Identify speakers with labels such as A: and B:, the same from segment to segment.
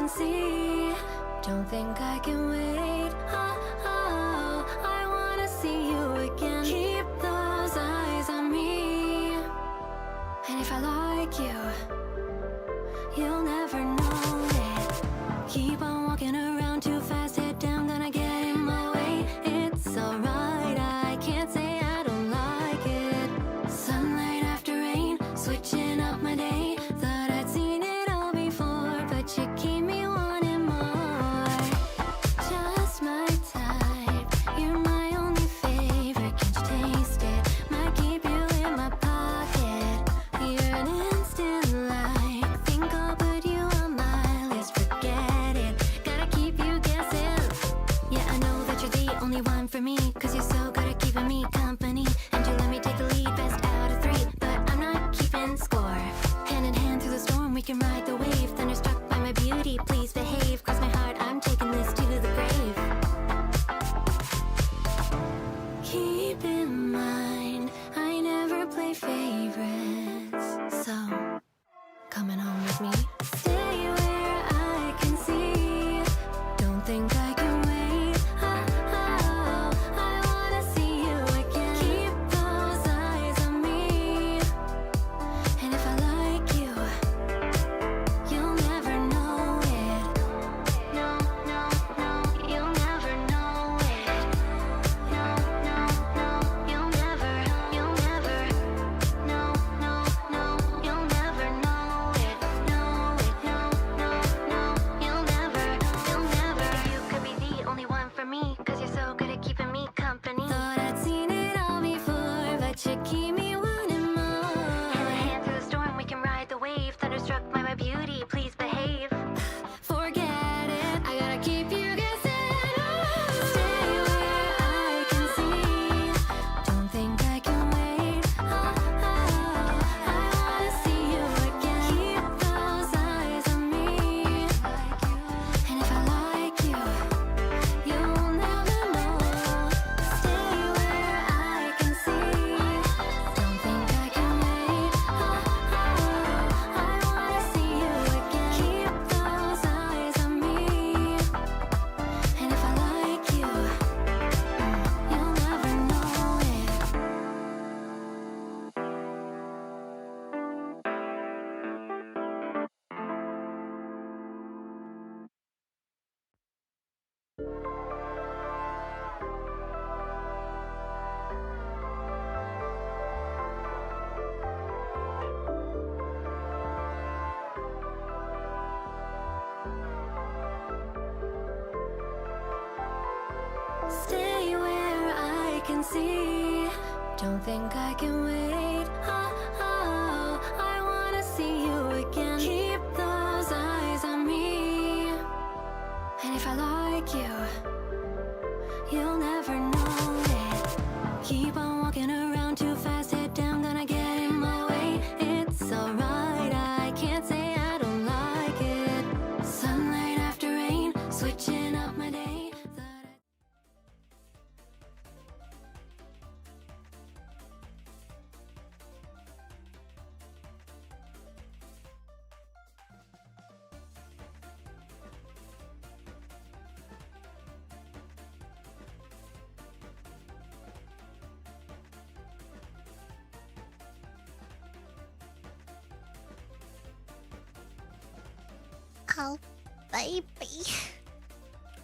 A: can see. Don't think I can wait. I wanna see you again. Keep those eyes on me. And if I like you, you'll never know it. Keep on walking around too fast, head down, gonna get in my way. It's alright, I can't say I don't like it. Sunlight after rain, switching up my day. Thought I'd seen it all before, but you keep me wanting more. Just my type, you're my only favorite. Can't you taste it? Might keep you in my pocket. You're an instant like, think I'll put you on my list. Forget it, gotta keep you guessing. Yeah, I know that you're the only one for me, cause you're so good at keeping me company. And you let me take the lead, best out of three, but I'm not keeping score. Hand in hand through the storm, we can ride the wave. Thunderstruck by my beauty, please behave. Cross my heart, I'm taking this to the grave. Keep in mind, I never play favorites, so coming home with me. Stay where I can see. Don't think I can wait. I wanna see you again. Keep those eyes on me. And if I like you, you'll never know it. No, no, no, you'll never know it. No, no, no, you'll never, no, no, no, you'll never know it. No, no, no, no, you'll never. You could be the only one for me, cause you're so good at keeping me company. Thought I'd seen it all before, but you keep me wanting more. Hand in hand through the storm, we can ride the wave. Thunderstruck by my beauty, please behave. Forget it, I gotta keep you guessing. Stay where I can see. Don't think I can wait. I wanna see you again. Keep those eyes on me. And if I like you, you'll never know. Stay where I can see. Don't think I can wait. I wanna see you again. Keep those eyes on me. And if I like you, you'll never know it. Stay where I can see. Don't think I can wait. I wanna see you again. Keep those eyes on me. And if I like you, you'll never know it. Keep on walking around too fast, head down, gonna get in my way. It's alright, I can't say I don't like it. Sunlight after rain, switching up my day.
B: Oh, baby.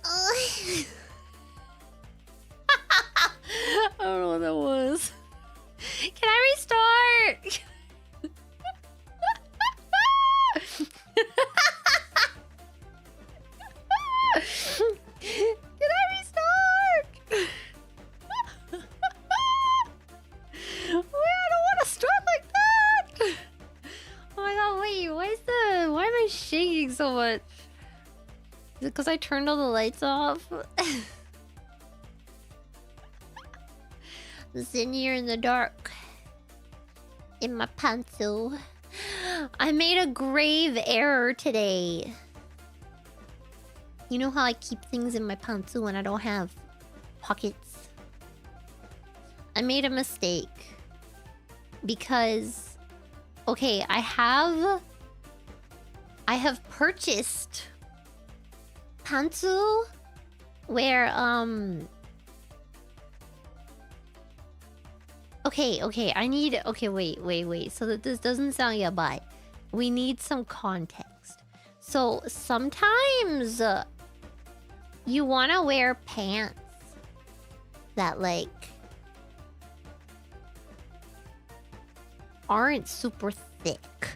B: Oh. I don't know what that was. Can I restart? Can I restart? Wait, I don't want to start like that. Oh my god, wait, why am I shaking so much? Is it because I turned all the lights off? I'm sitting here in the dark. In my pantsu. I made a grave error today. You know how I keep things in my pantsu when I don't have pockets? I made a mistake. Because... okay, I have purchased pantsu where okay, I need... Okay, wait. So that this doesn't sound yabai. We need some context. So sometimes you want to wear pants that like aren't super thick.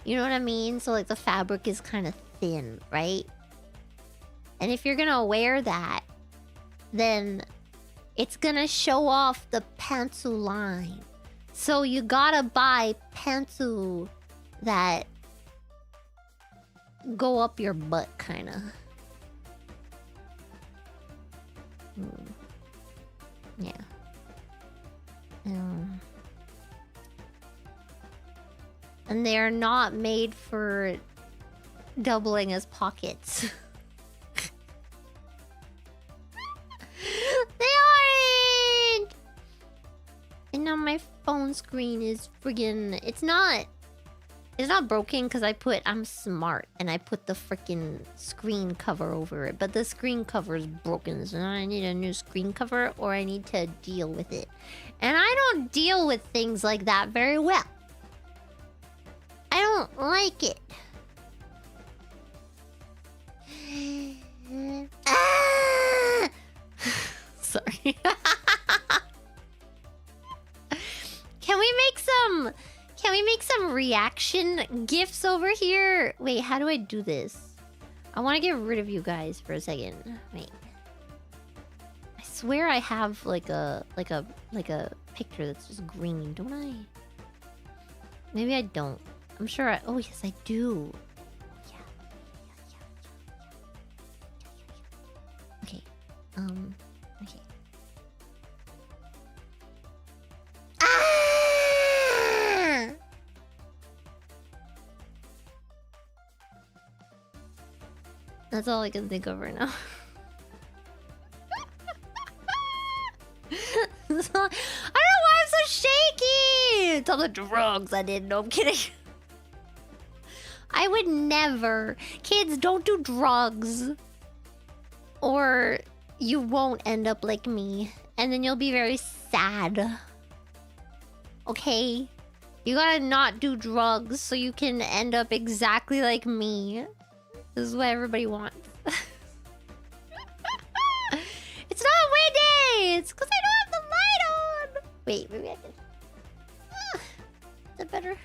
B: You know what I mean? So like the fabric is kind of thin, right? And if you're gonna wear that, then it's gonna show off the pantsu line. So you gotta buy pantsu that go up your butt, kinda. Yeah. And they are not made for doubling as pockets. They aren't! And now my phone screen is friggin'... It's not broken because I'm smart and I put the freaking screen cover over it. But the screen cover is broken, so now I need a new screen cover or I need to deal with it. And I don't deal with things like that very well. I don't like it. Ah! Sorry. Can we make some reaction gifs over here? Wait, how do I do this? I want to get rid of you guys for a second. Wait. I swear I have like a picture that's just green, don't I? Maybe I don't. I'm sure oh yes, I do. Yeah. Okay. Okay. Ah! That's all I can think of right now. I don't know why I'm so shaky! It's all the drugs I did. No, I'm kidding. I would never. Kids, don't do drugs. Or you won't end up like me. And then you'll be very sad. Okay? You gotta not do drugs so you can end up exactly like me. This is what everybody wants. It's not windy! It's because I don't have the light on! Wait, maybe I can... Is that better?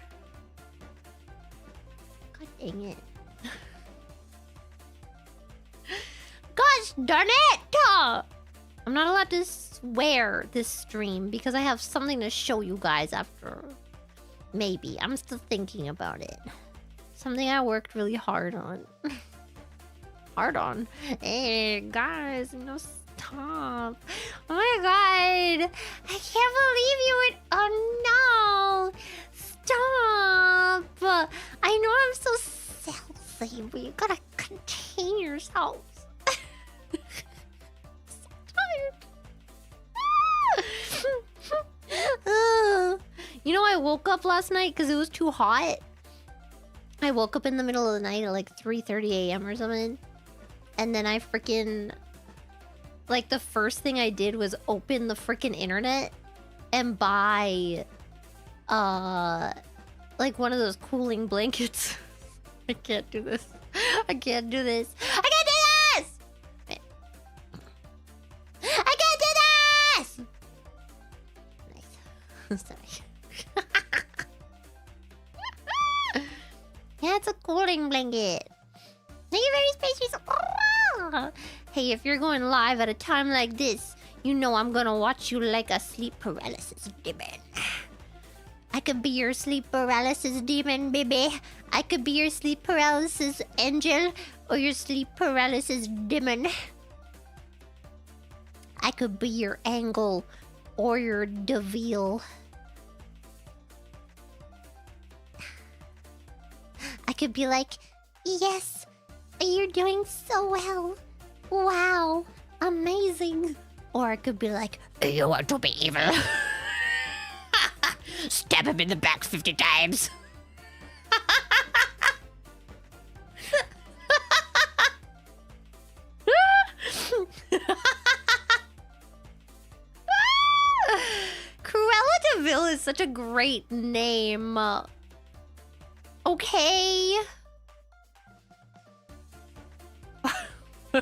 B: God dang it. Gosh darn it! I'm not allowed to swear this stream because I have something to show you guys after. Maybe. I'm still thinking about it. Something I worked really hard on. Hey, guys, no, stop. Oh my god. I can't believe you would... Oh no. Stop. I know I'm so salty, but you gotta contain yourselves. So tired. You know, I woke up last night because it was too hot. I woke up in the middle of the night at like 3:30 a.m. or something. And then I freaking... Like, the first thing I did was open the freaking internet and buy... like one of those cooling blankets. I can't do this. I can't do this. I can't do this! Wait. I can't do this! Nice. Sorry. Yeah, it's a cooling blanket. Thank you very space. Hey, if you're going live at a time like this, you know I'm gonna watch you like a sleep paralysis demon. I could be your sleep paralysis demon, baby. I could be your sleep paralysis angel or your sleep paralysis demon. I could be your angle or your devil. I could be like, yes, you're doing so well. Wow, amazing. Or I could be like, you want to be evil? Stab him in the back 50 times. such a great name. Okay.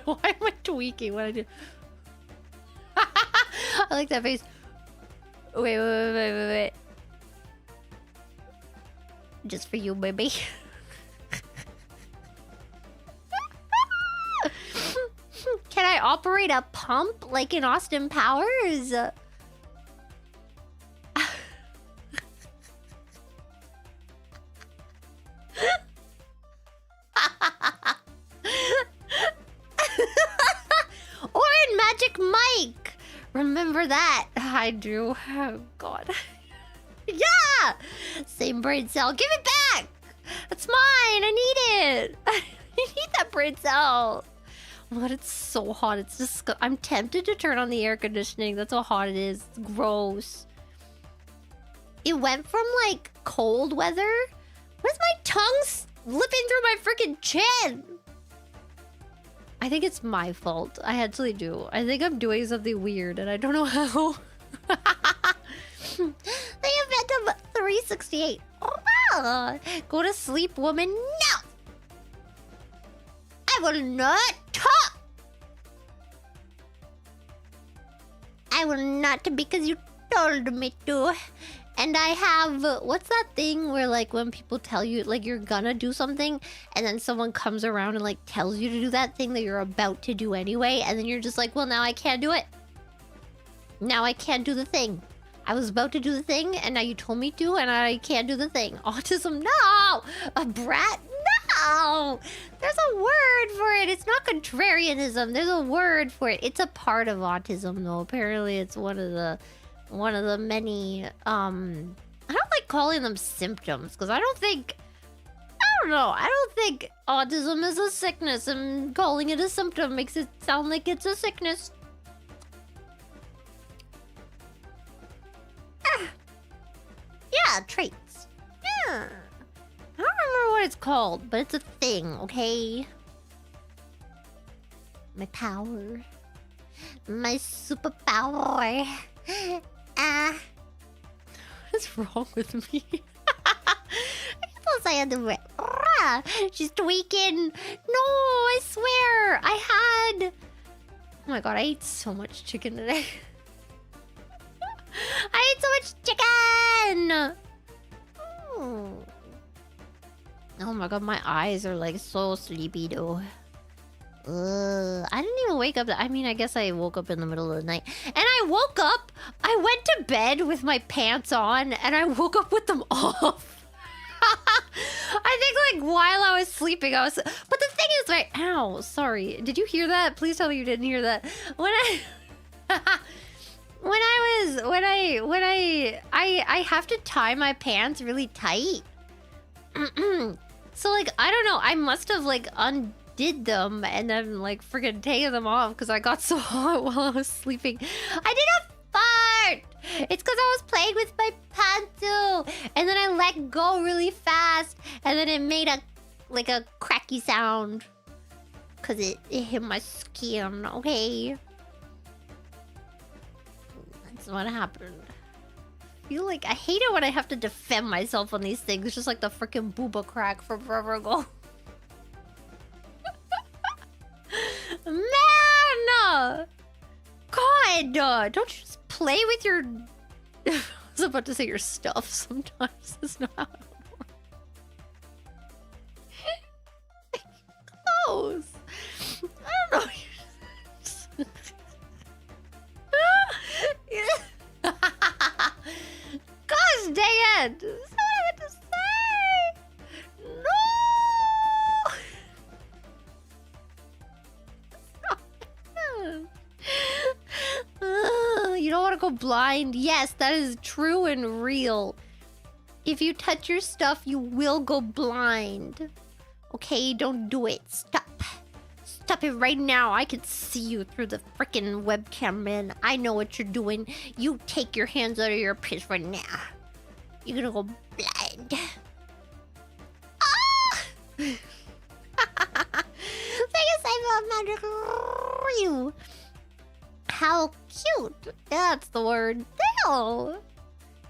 B: Why am I tweaking when I do? I like that face. Wait. Just for you, baby. Can I operate a pump like in Austin Powers? Or in Magic Mike. Remember that? I do. Oh, God. Yeah! Same brain cell. Give it back! That's mine! I need it! I need that brain cell. But it's so hot. It's just... I'm tempted to turn on the air conditioning. That's how hot it is. It's gross. It went from, like, cold weather. Where's my tongue slipping through my freaking chin? I think it's my fault. I actually do. I think I'm doing something weird, and I don't know how. The event of 368. Oh, go to sleep, woman. No! I will not talk! I will not because you told me to. And I have... What's that thing where, like, when people tell you, like, you're gonna do something, and then someone comes around and, like, tells you to do that thing that you're about to do anyway, and then you're just like, well, now I can't do it. Now I can't do the thing. I was about to do the thing, and now you told me to, and I can't do the thing. Autism, no! A brat, no! There's a word for it. It's not contrarianism. There's a word for it. It's a part of autism, though. Apparently, it's one of the many, I don't like calling them symptoms, because I don't know. I don't think autism is a sickness, and calling it a symptom makes it sound like it's a sickness. Yeah, traits. Yeah. I don't remember what it's called, but it's a thing, okay? My power. My superpower. What's wrong with me? I had to... She's tweaking. No, I swear. I had... Oh my god, I ate so much chicken today. I ate so much chicken! Oh my god, my eyes are like so sleepy though. I didn't even wake up. I mean, I guess I woke up in the middle of the night. And I woke up, I went to bed with my pants on, and I woke up with them off. I think, like, while I was sleeping, I was... But the thing is, right... Ow, sorry. Did you hear that? Please tell me you didn't hear that. I have to tie my pants really tight. So, like, I don't know. I must have, like, undid them and then, like, freaking taken them off because I got so hot while I was sleeping. I did a fart! It's because I was playing with my pantsu, and then I let go really fast, and then it made a cracky sound because it hit my skin. Okay, that's what happened. I feel like I hate it when I have to defend myself on these things. It's just like the freaking booba crack from forever ago. Man! God! Don't you just play with your... I was about to say your stuff sometimes. That's not how it works. Close. I don't know. Gosh dang it! That's what I had to say! No! You don't want to go blind? Yes, that is true and real. If you touch your stuff, you will go blind. Okay, don't do it. Stop. Stop it right now. I can see you through the freaking webcam, man. I know what you're doing. You take your hands out of your pants right now. You're gonna go blind. Ah! Thank you, Cyber Magic Ryu. How cute. That's the word. Ew.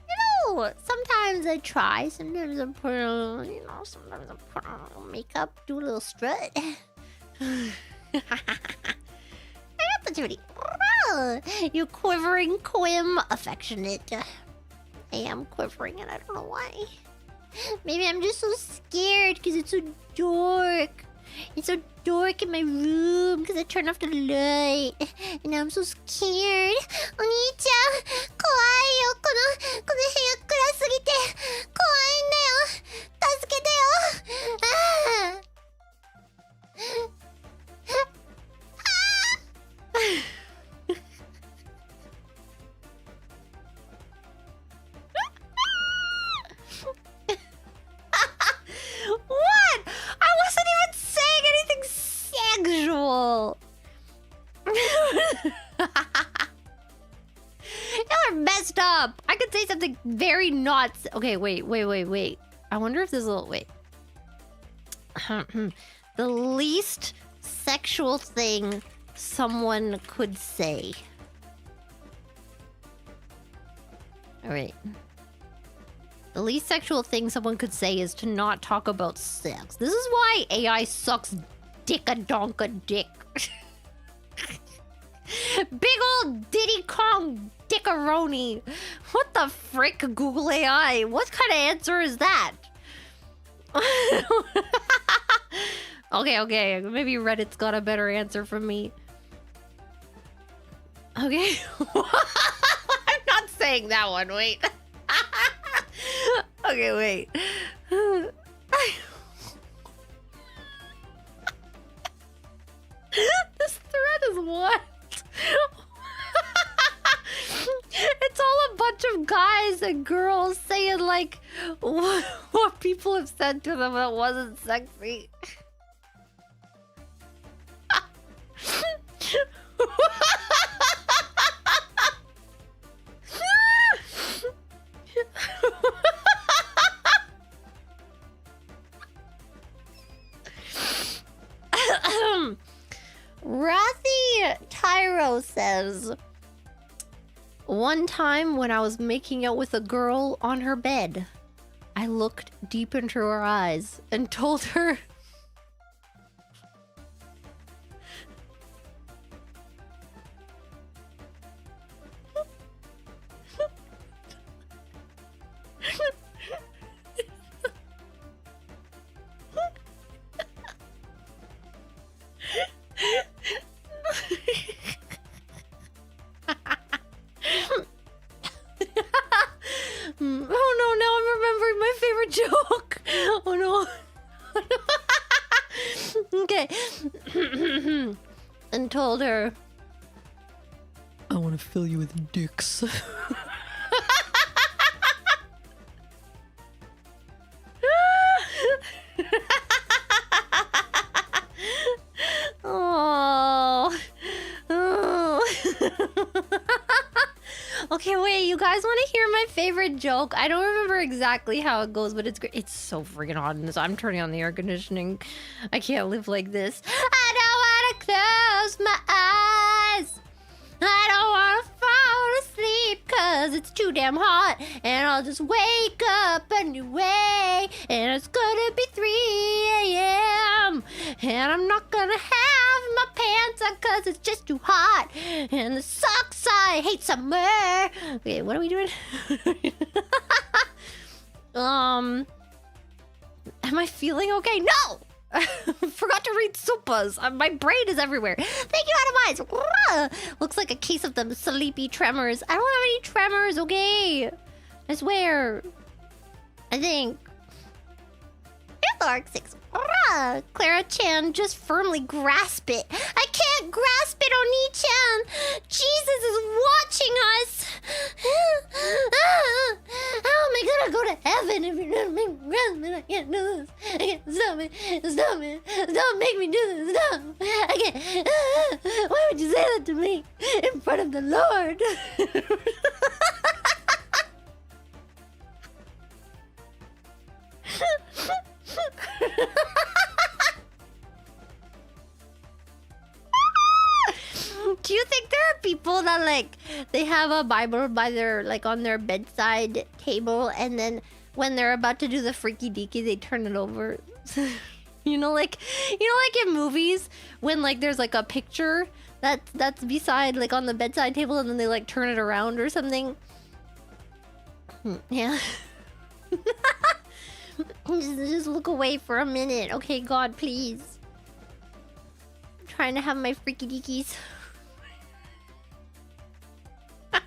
B: You know. Sometimes I try. Sometimes I put on, sometimes I put on makeup, do a little strut. I got the Judy. You quivering Quim, affectionate. I am quivering and I don't know why. Maybe I'm just so scared because it's so dark. It's so dark in my room because I turned off the light. And now I'm so scared. Oni-chan, kawaii yo. この部屋暗すぎて怖いんだよ。助けてよ。What? I wasn't even saying anything sexual. Y'all are messed up. I could say something very not... Okay, wait. I wonder if there's a little... Wait. The least sexual thing someone could say. Alright. The least sexual thing someone could say is to not talk about sex. This is why AI sucks dick-a-donka dick. Big old Diddy Kong dickaroni. What the frick, Google AI? What kind of answer is that? Okay. Maybe Reddit's got a better answer from me. Okay. I'm not saying that one. Wait. Okay, wait. This thread is what? It's all a bunch of guys and girls saying like what people have said to them that wasn't sexy. Rathy Tyro says, one time when I was making out with a girl on her bed, I looked deep into her eyes and told her oh no, now I'm remembering my favorite joke. Oh no. Okay. And told her, I want to fill you with dicks. Oh. Okay, wait, you guys want to hear my favorite joke? I don't remember exactly how it goes, but it's great. It's so freaking hot in this. I'm turning on the air conditioning. I can't live like this. I don't want to close my eyes. I don't want to fall asleep because it's too damn hot. And I'll just wake up anyway. And it's gonna be 3 a.m. And I'm not gonna have my pants on because it's just too hot. And the socks, I hate summer. Okay, what are we doing? Am I feeling okay? No! Forgot to read Supas. My brain is everywhere. Thank you, Adamize. Looks like a case of them sleepy tremors. I don't have any tremors, okay? I swear. I think. Dark 6. Clara Chan, just firmly grasp it. I can't grasp it, Oni-chan. Jesus is watching us. How am I gonna go to heaven if you're not making me grasp it? I can't do this. I can't stop it. Stop it. Don't make me do this. Stop. I can't. Why would you say that to me in front of the Lord? Do you think there are people that that like they have a Bible by their like on their bedside table, and then when they're about to do the freaky deaky, they turn it over. Like in movies when like there's like a picture that's beside like on the bedside table, and then they like turn it around or something. Yeah. just look away for a minute, okay? God, please. I'm trying to have my freaky deakies. Why?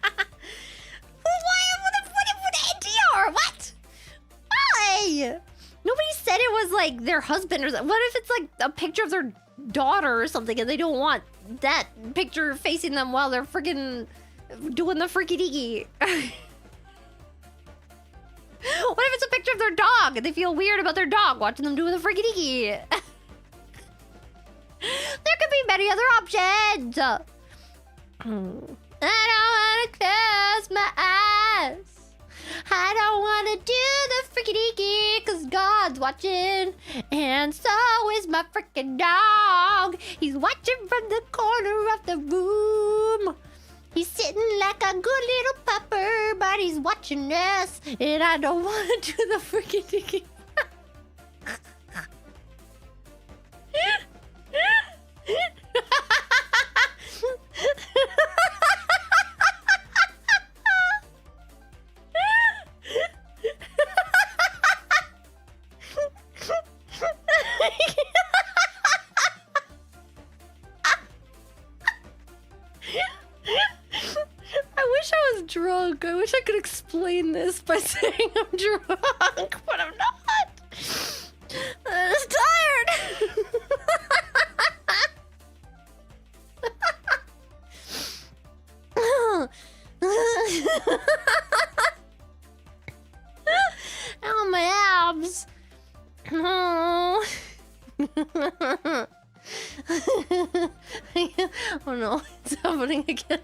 B: What? Why? Nobody said it was like their husband or something. What if it's like a picture of their daughter or something, and they don't want that picture facing them while they're freaking doing the freaky deaky? What if it's a picture of their dog and they feel weird about their dog watching them do the freaky deaky? There could be many other options. I don't want to close my eyes. I don't want to do the freaky deaky because God's watching. And so is my freaking dog. He's watching from the corner of the room. He's sitting like a good little pupper, but he's watching us. And I don't want to do the freaky deaky. I wish I was drunk. I wish I could explain this by saying I'm drunk, but I'm not. I'm just tired. Ow, my abs. Oh. Oh no, it's happening again.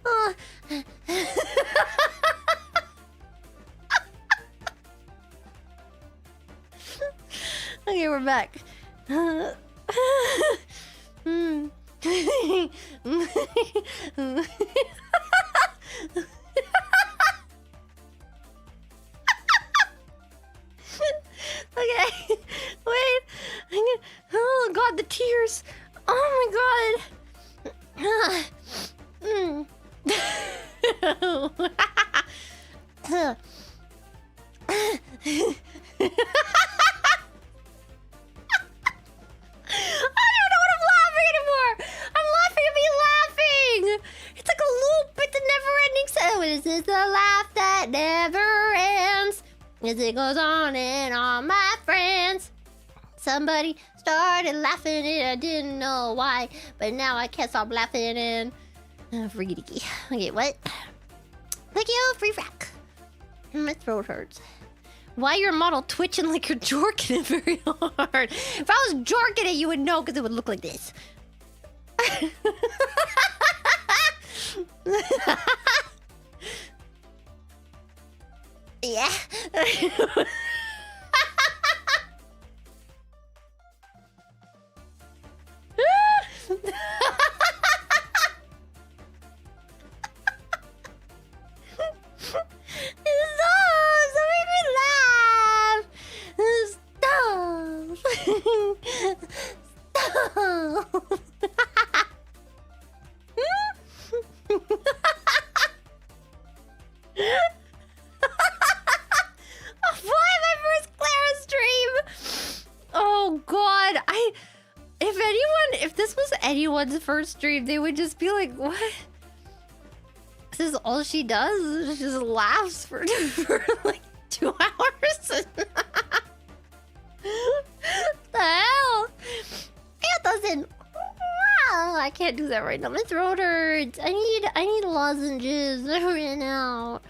B: Oh. Okay, we're back. Okay, wait. Oh god, the tears. Oh my god. I don't know what I'm laughing anymore. I'm laughing at me laughing. It's like a loop. It's a never-ending cycle. This is the laugh that never ends. As it goes on and on, my friends. Somebody started laughing and I didn't know why, but now I can't stop laughing and freaky deaky. Okay, what? Thank you, free frack. My throat hurts. Why your model twitching like you're jorking it very hard? If I was jorking it, you would know because it would look like this. Yeah. If this was anyone's first stream, they would just be like, what? This is all she does? She just laughs for like 2 hours? The hell? It doesn't. I can't do that right now. My throat hurts. I need lozenges. I ran out.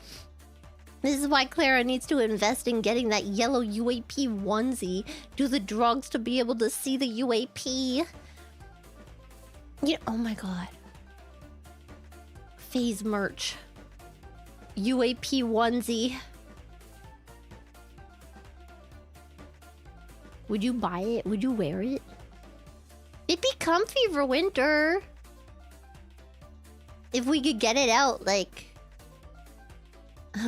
B: This is why Clara needs to invest in getting that yellow UAP onesie. Do the drugs to be able to see the UAP. Yeah, oh my god. Phase merch. UAP onesie. Would you buy it? Would you wear it? It'd be comfy for winter. if we could get it out, like,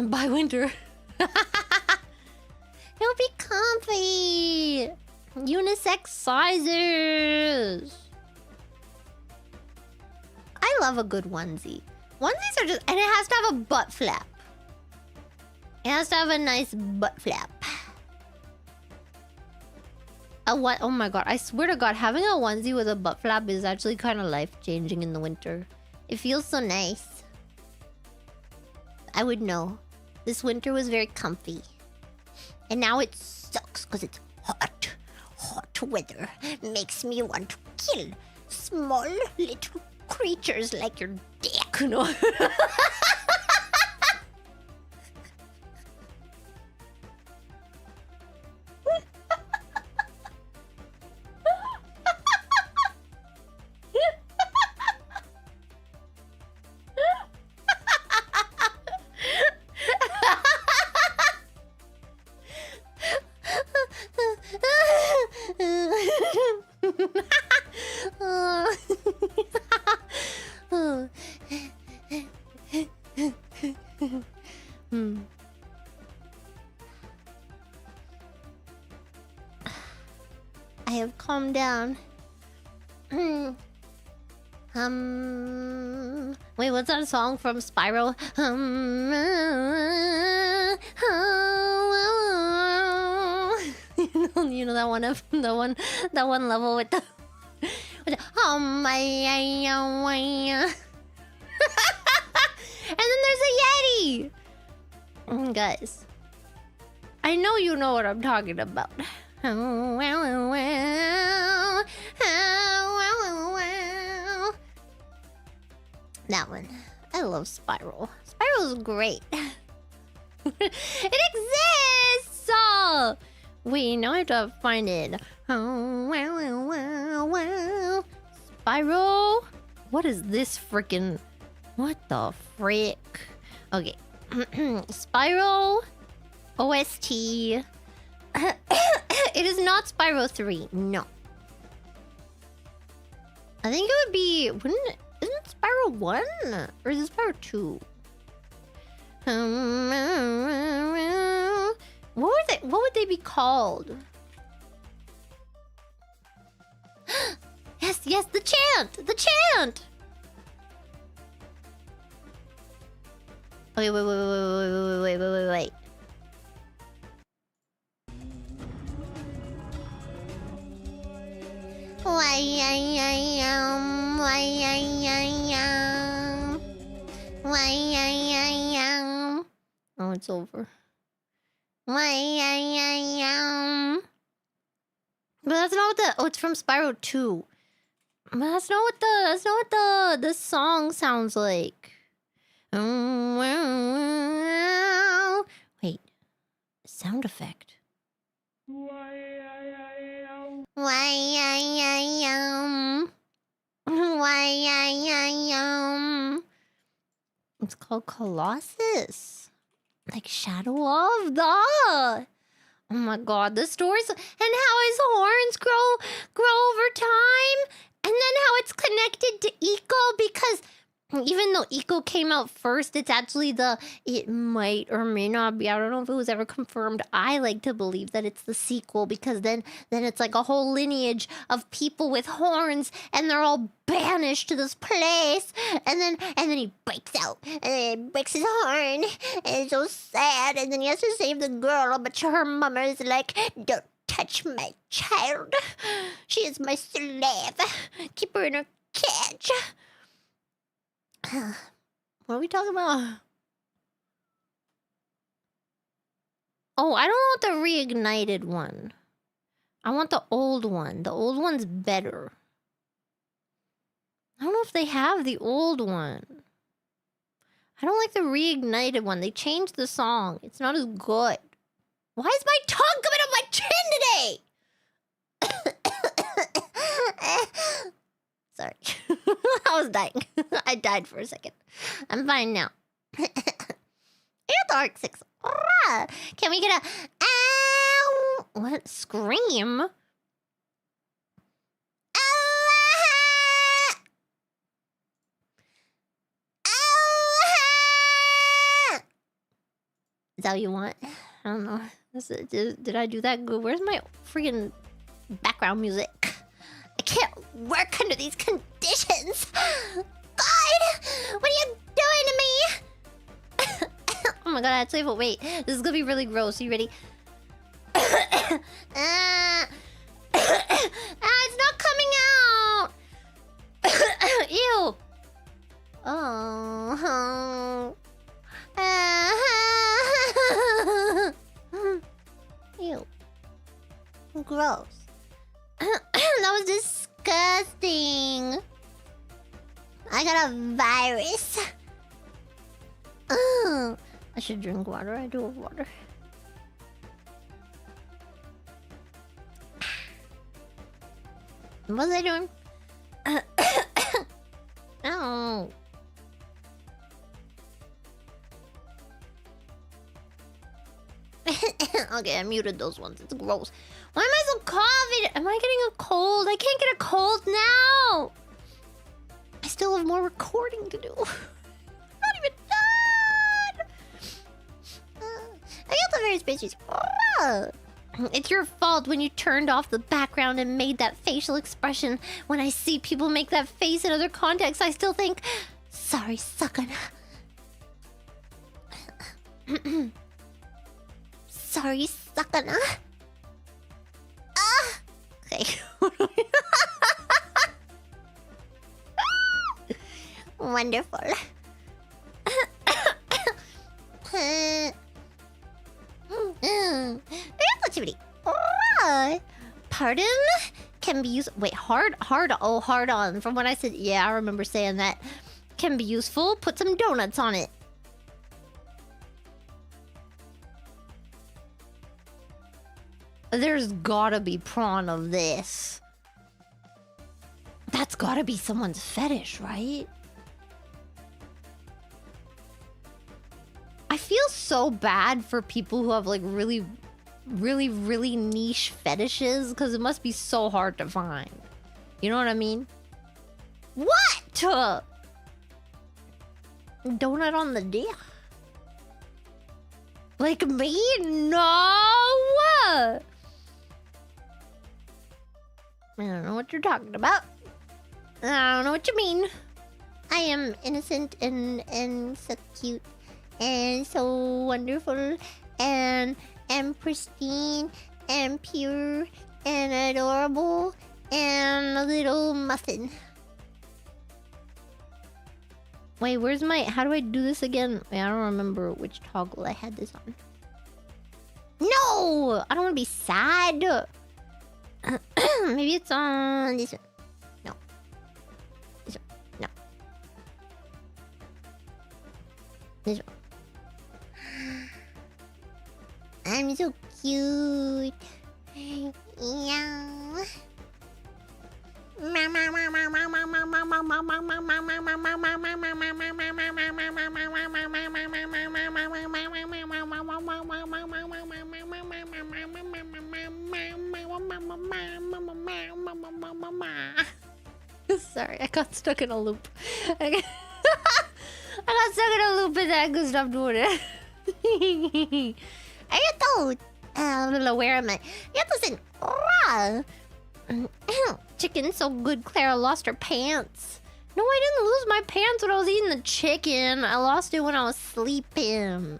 B: by winter. It would be comfy. Unisex sizes. I love a good onesie. Onesies are just... And it has to have a butt flap. It has to have a nice butt flap. A what? Oh my god. I swear to god, having a onesie with a butt flap is actually kind of life-changing in the winter. It feels so nice. I would know. This winter was very comfy. And now it sucks because it's hot. Hot weather makes me want to kill small little creatures like your dick. No. I have calmed down. Wait, what's that song from Spyro? You know that one of that one level with the and then there's a Yeti. Guys, I know you know what I'm talking about. That one. I love Spyro. Spyro's great. It exists! Wait, now I have to find it. Spyro? What is this freaking... What the frick? Okay. Spyro OST. It is not Spyro 3. No. I think it would be... Isn't it Spyro 1? Or is it Spyro 2? What would they be called? Yes, the chant! The chant! Okay, wait. Oh, it's over. But that's not what the... Oh, it's from Spyro 2. But that's not what the song sounds like. Wait. Sound effect. It's called Colossus. Like Shadow of the... Oh my god, the stories and how his horns grow over time, and then how it's connected to Eco, because even though Eco came out first, it's actually it might or may not be. I don't know if it was ever confirmed. I like to believe that it's the sequel, because then it's like a whole lineage of people with horns, and they're all banished to this place, and then he breaks out, and then he breaks his horn, and it's so sad, and then he has to save the girl, but her mama is like, don't touch my child. She is my slave. Keep her in her cage. What are we talking about? Oh, I don't want the reignited one. I want the old one. The old one's better. I don't know if they have the old one. I don't like the reignited one. They changed the song. It's not as good. Why is my tongue coming up my chin today? Sorry. I was dying. I died for a second. I'm fine now. Dark 6. Can we get a... Ow! What? Scream? that you want? I don't know. Did I do that good? Where's my freaking background music? I can't work under these conditions. God, what are you doing to me? Oh my god, I have to wait. This is gonna be really gross. Are you ready? It's not coming out. Ew. Oh. Ew. Gross. That was disgusting. I got a virus. I should drink water. I do have water. What was I doing? Oh. Okay, I muted those ones. It's gross. Why am I so coughing? Am I getting a cold? I can't get a cold now. I still have more recording to do. Not even done. I got the very species. It's your fault when you turned off the background and made that facial expression. When I see people make that face in other contexts, I still think, sorry, suckin'. Sorry, suckin'. Okay. Wonderful. Pardon? Can be used. Wait, hard on. From what I said, yeah, I remember saying that. Can be useful. Put some donuts on it. There's gotta be prawn of this. That's gotta be someone's fetish, right? I feel so bad for people who have like really niche fetishes because it must be so hard to find. You know what I mean? What? Donut on the dick? Like me? No! I don't know what you're talking about. I don't know what you mean. I am innocent and so cute and so wonderful and pristine and pure and adorable and a little muffin. Wait, where's my... How do I do this again? Wait, I don't remember which toggle I had this on. No! I don't want to be sad. Maybe it's on this one. No. This one. No. This one. I'm so cute. Yeah. Sorry, I got stuck in a loop. I got stuck in a loop and then I could stop doing it. Where am I? Chicken so good Clara lost her pants. No, I didn't lose my pants when I was eating the chicken. I lost it when I was sleeping.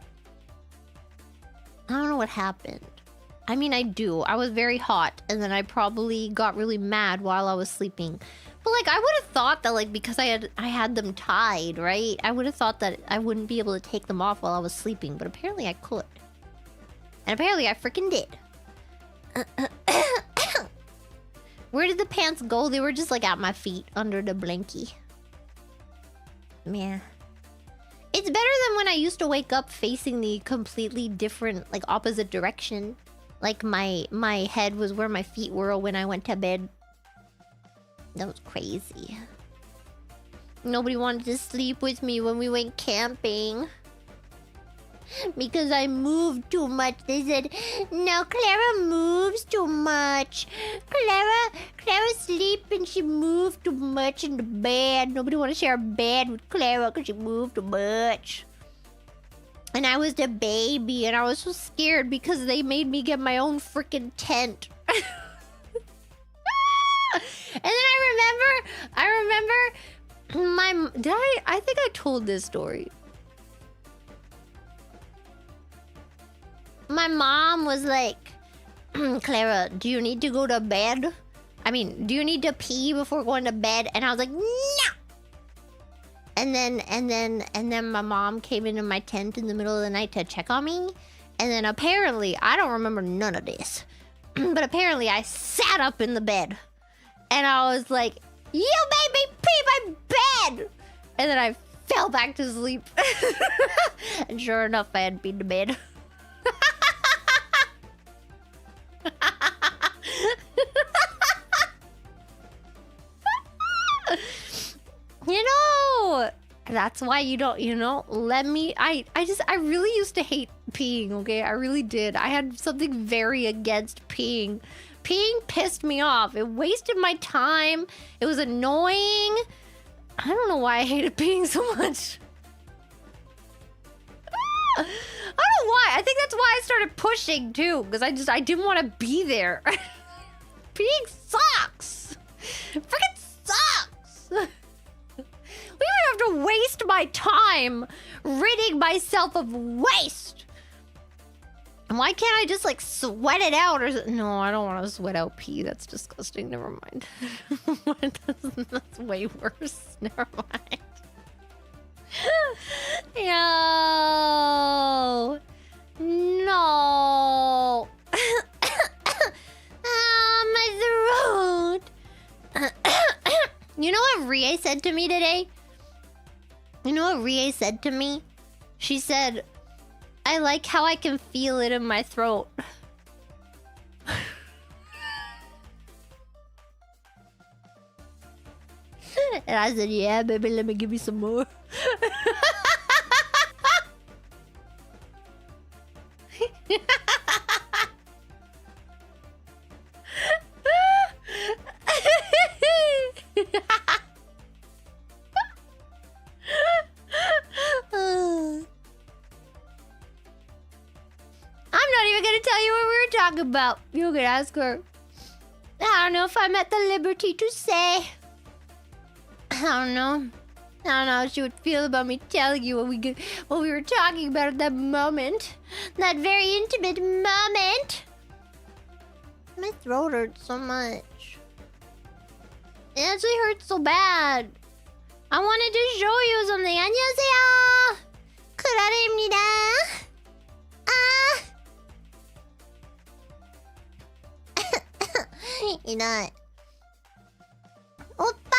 B: I don't know what happened. I mean, I do. I was very hot, and then I probably got really mad while I was sleeping. But like, I would have thought that like because I had them tied, right? I would have thought that I wouldn't be able to take them off while I was sleeping, but apparently I could. And apparently I freaking did. Where did the pants go? They were just like at my feet under the blankie. Yeah. It's better than when I used to wake up facing the completely different, like opposite direction. Like my head was where my feet were when I went to bed. That was crazy. Nobody wanted to sleep with me when we went camping. Because I moved too much. They said, no, Clara moves too much. Clara sleeps and she moved too much in the bed. Nobody want to share a bed with Clara because she moved too much. And I was the baby, and I was so scared because they made me get my own freaking tent. And then I remember I think I told this story. My mom was like, Clara, do you need to go to bed? I mean, do you need to pee before going to bed? And I was like, no! And then my mom came into my tent in the middle of the night to check on me. And then apparently, I don't remember none of this, but apparently I sat up in the bed. And I was like, you made me pee my bed! And then I fell back to sleep. And sure enough, I had been to bed. You know, that's why you don't, I really used to hate peeing, okay? I really did. I had something very against peeing. Peeing pissed me off. It wasted my time. It was annoying. I don't know why I hated peeing so much. I don't know why. I think that's why I started pushing too, because I didn't want to be there. Peeing sucks. Freaking sucks. We don't have to waste my time ridding myself of waste. Why can't I just like sweat it out or no, I don't want to sweat out pee. That's disgusting. Never mind. That's way worse. Never mind. Yo. No. My throat. You know what Rie said to me today? You know what Rie said to me? She said, I like how I can feel it in my throat. And I said, yeah, baby, let me give you some more. I'm not even gonna tell you what we were talking about. You can ask her. I don't know if I'm at the liberty to say. I don't know how she would feel about me telling you what we were talking about at that moment. That very intimate moment. My throat hurts so much. It actually hurts so bad. I wanted to show you something. 안녕하세요. 크라라입니다. 이날. 오빠!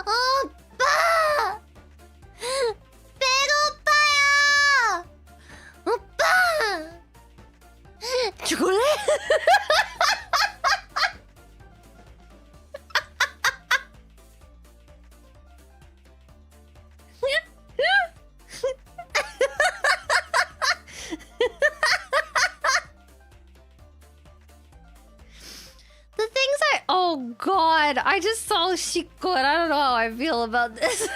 B: 오빠! 배고파요! 오빠! 죽을래? Oh God, I just saw Shiko and I don't know how I feel about this.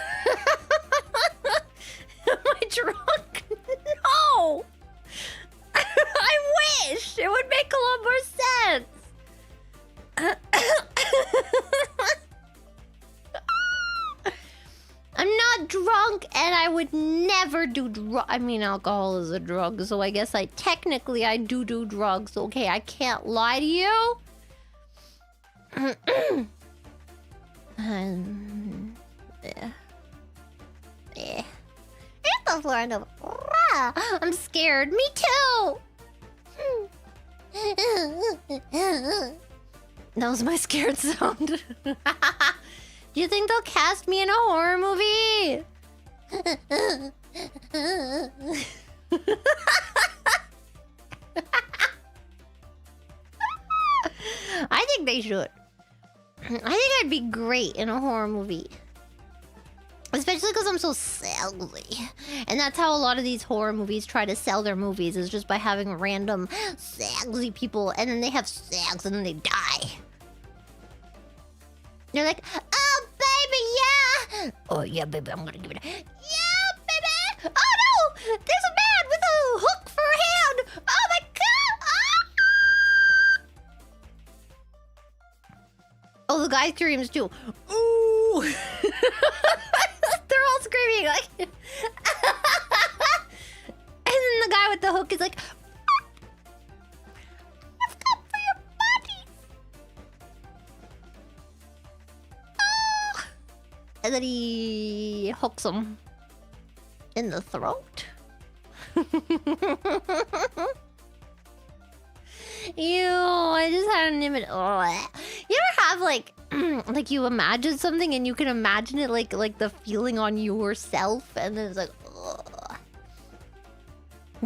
B: Am I drunk? No! I wish! It would make a lot more sense. I'm not drunk and I would never do I mean, alcohol is a drug, so I guess I do drugs. Okay, I can't lie to you. Yeah. It's the floor and I'm scared. Me too. That was my scared sound. Do you think they'll cast me in a horror movie? I think they should. I think I'd be great in a horror movie. Especially because I'm so salesy. And that's how a lot of these horror movies try to sell their movies, is just by having random salesy people, and then they have sex and then they die. They're like, oh baby, yeah! Oh yeah, baby, I'm gonna give it a... Yeah, baby! Oh no! the guy screams too. Ooh! They're all screaming like. And then the guy with the hook is like, I've come for your body. Oh! And then he hooks him in the throat. Ew, I just had an image. Ugh. You ever have like you imagine something and you can imagine it like the feeling on yourself, and then it's like, ugh.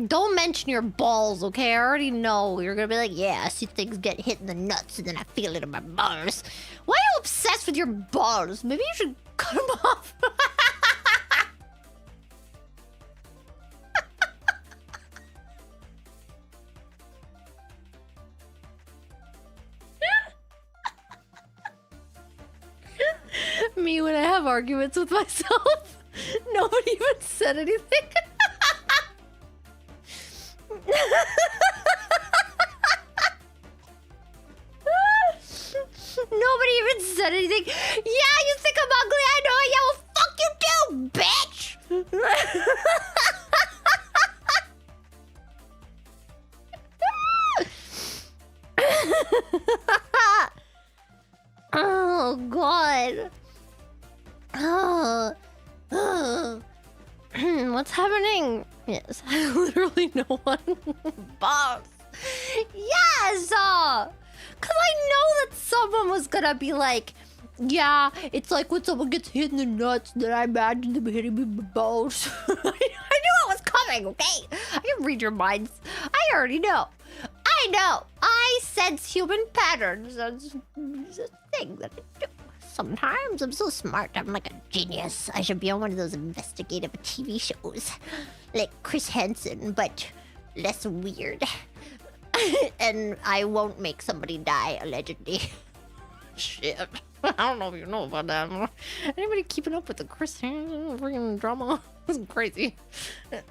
B: Don't mention your balls, okay? I already know you're gonna be like, yeah, I see things get hit in the nuts and then I feel it in my balls. Why are you obsessed with your balls? Maybe you should cut them off. Me when I have arguments with myself. Nobody even said anything. Nobody even said anything. Yeah, you think I'm ugly? I know. Yeah, well, fuck you too, bitch. Oh God. What's happening? Yes, literally no one. Boss. Yes! Cause I know that someone was gonna be like, yeah, it's like when someone gets hit in the nuts, then I imagine them hitting me in the balls. I knew it was coming, okay? I can read your minds. I already know. I know. I sense human patterns. That's a thing that I do. Sometimes I'm so smart. I'm like a genius. I should be on one of those investigative TV shows. Like Chris Hansen, but less weird. And I won't make somebody die, allegedly. Shit. I don't know if you know about that. Anybody keeping up with the Chris Hansen freaking drama? It's crazy. It's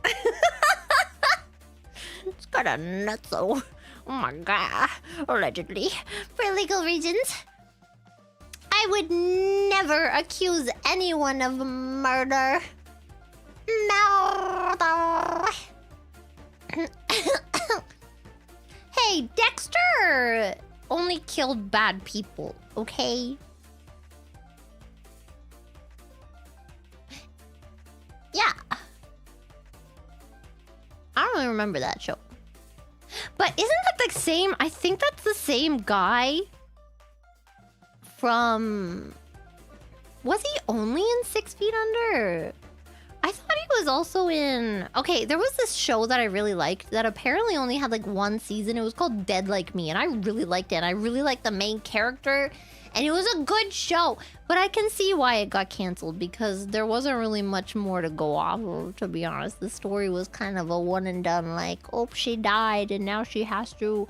B: kind of nutso. Oh my god. Allegedly. For legal reasons. I would never accuse anyone of murder. Murder. Hey, Dexter only killed bad people, okay? Yeah. I don't really remember that show. But isn't that the same? I think that's the same guy from... Was he only in 6 Feet Under? I thought he was also in... Okay, there was this show that I really liked that apparently only had like 1 season. It was called Dead Like Me, and I really liked it. I really liked the main character, and it was a good show. But I can see why it got canceled, because there wasn't really much more to go off of, to be honest. The story was kind of a one and done, like, oh, she died, and now she has to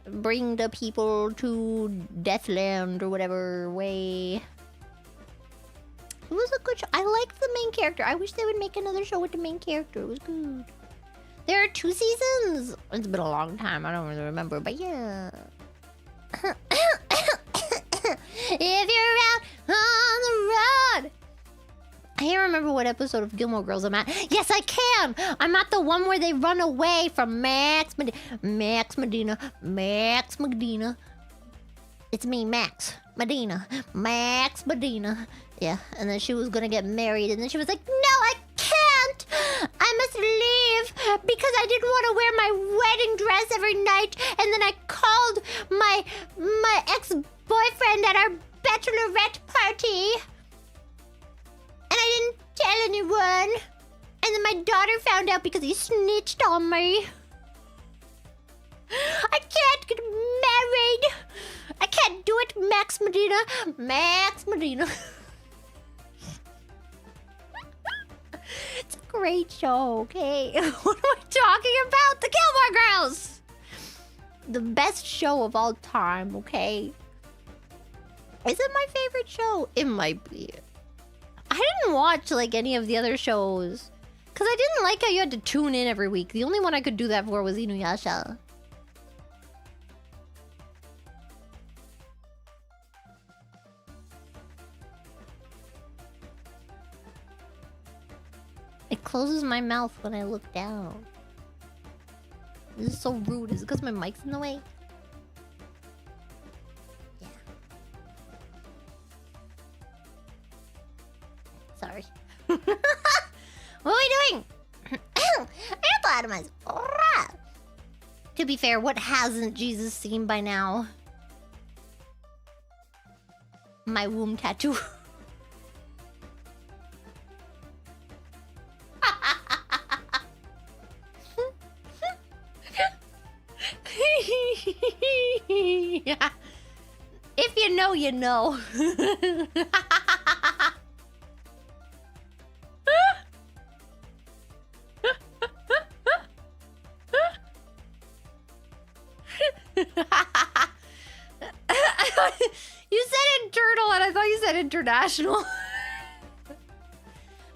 B: bring the people to Deathland or whatever way. It was a good show. I liked the main character. I wish they would make another show with the main character. It was good. There are 2 seasons. It's been a long time. I don't really remember, but yeah. If you're out on the road. I can't remember what episode of Gilmore Girls I'm at. Yes, I can. I'm at the one where they run away from Max Medina. It's me, Max Medina. Yeah, and then she was gonna get married, and then she was like, no, I can't! I must leave because I didn't want to wear my wedding dress every night, and then I called my ex-boyfriend at our bachelorette party, and I didn't tell anyone, and then my daughter found out because he snitched on me. I can't get married. I can't do it, Max Medina. It's a great show, okay? What am I talking about? The Gilmore Girls! The best show of all time, okay? Is it my favorite show? It might be. I didn't watch, like, any of the other shows. Because I didn't like how you had to tune in every week. The only one I could do that for was Inuyasha. closes my mouth when I look down. This is so rude. Is it because my mic's in the way? Yeah. Sorry. What are we doing? To be fair, what hasn't Jesus seen by now? My womb tattoo. Yeah. If you know, you know. You said internal and I thought you said international.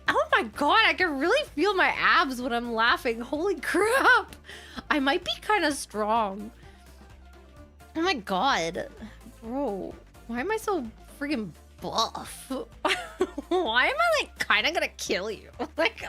B: Oh my god, I can really feel my abs when I'm laughing. Holy crap. I might be kind of strong. Oh my god. Bro, why am I so freaking buff? Why am I like kind of gonna kill you? Like,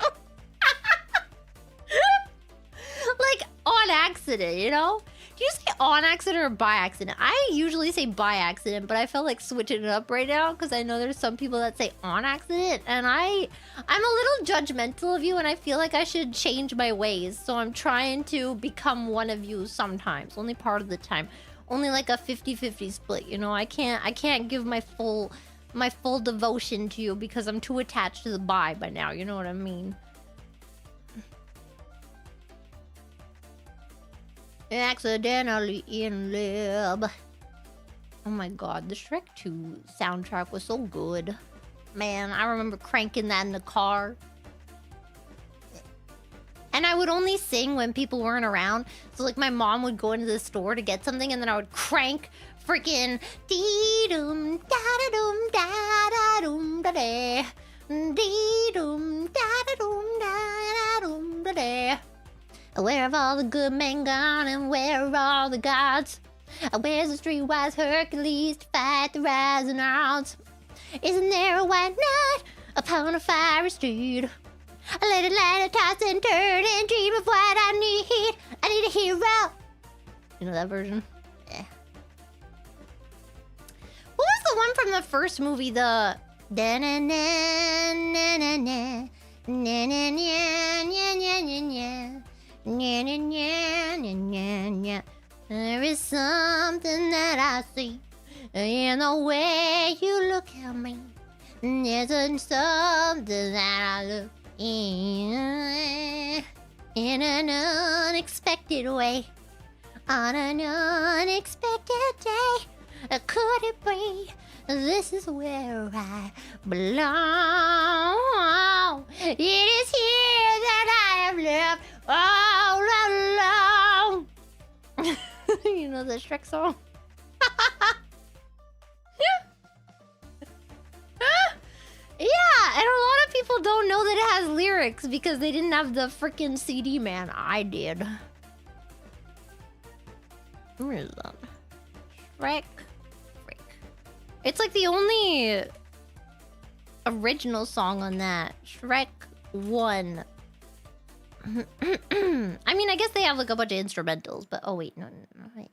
B: like on accident, you know? Do you say on accident or by accident? I usually say by accident, but I felt like switching it up right now because I know there's some people that say on accident, and I'm a little judgmental of you, and I feel like I should change my ways. So I'm trying to become one of you sometimes, only part of the time, only like a 50-50 split. You know, I can't give my full devotion to you because I'm too attached to the by now. You know what I mean? Accidentally in love. Oh my god, the Shrek 2 soundtrack was so good. Man, I remember cranking that in the car. And I would only sing when people weren't around. So like my mom would go into the store to get something and then I would crank freaking dee-doom da-da-doom da-da-doom da-da. Dee-doom da-da-doom da-da-doom da-da. Where have all the good men gone and where are all the gods? Where's the streetwise Hercules to fight the rising odds? Isn't there a white knight upon a fiery steed? A little light, toss and turn and dream of what I need. I need a hero. You know that version? Yeah. What was the one from the first movie? The da-na-na-na-na-na na-na-na-na-na-na-na. There is something that I see in the way you look at me. There's something that I look in an unexpected way. On an unexpected day, could it be? This is where I belong. It is here that I have lived all alone. You know the Shrek song? Yeah, and a lot of people don't know that it has lyrics because they didn't have the freaking CD, man. I did. Where is that? Shrek. It's like the only original song on that. Shrek 1. I mean, I guess they have like a bunch of instrumentals, but oh wait, no, wait.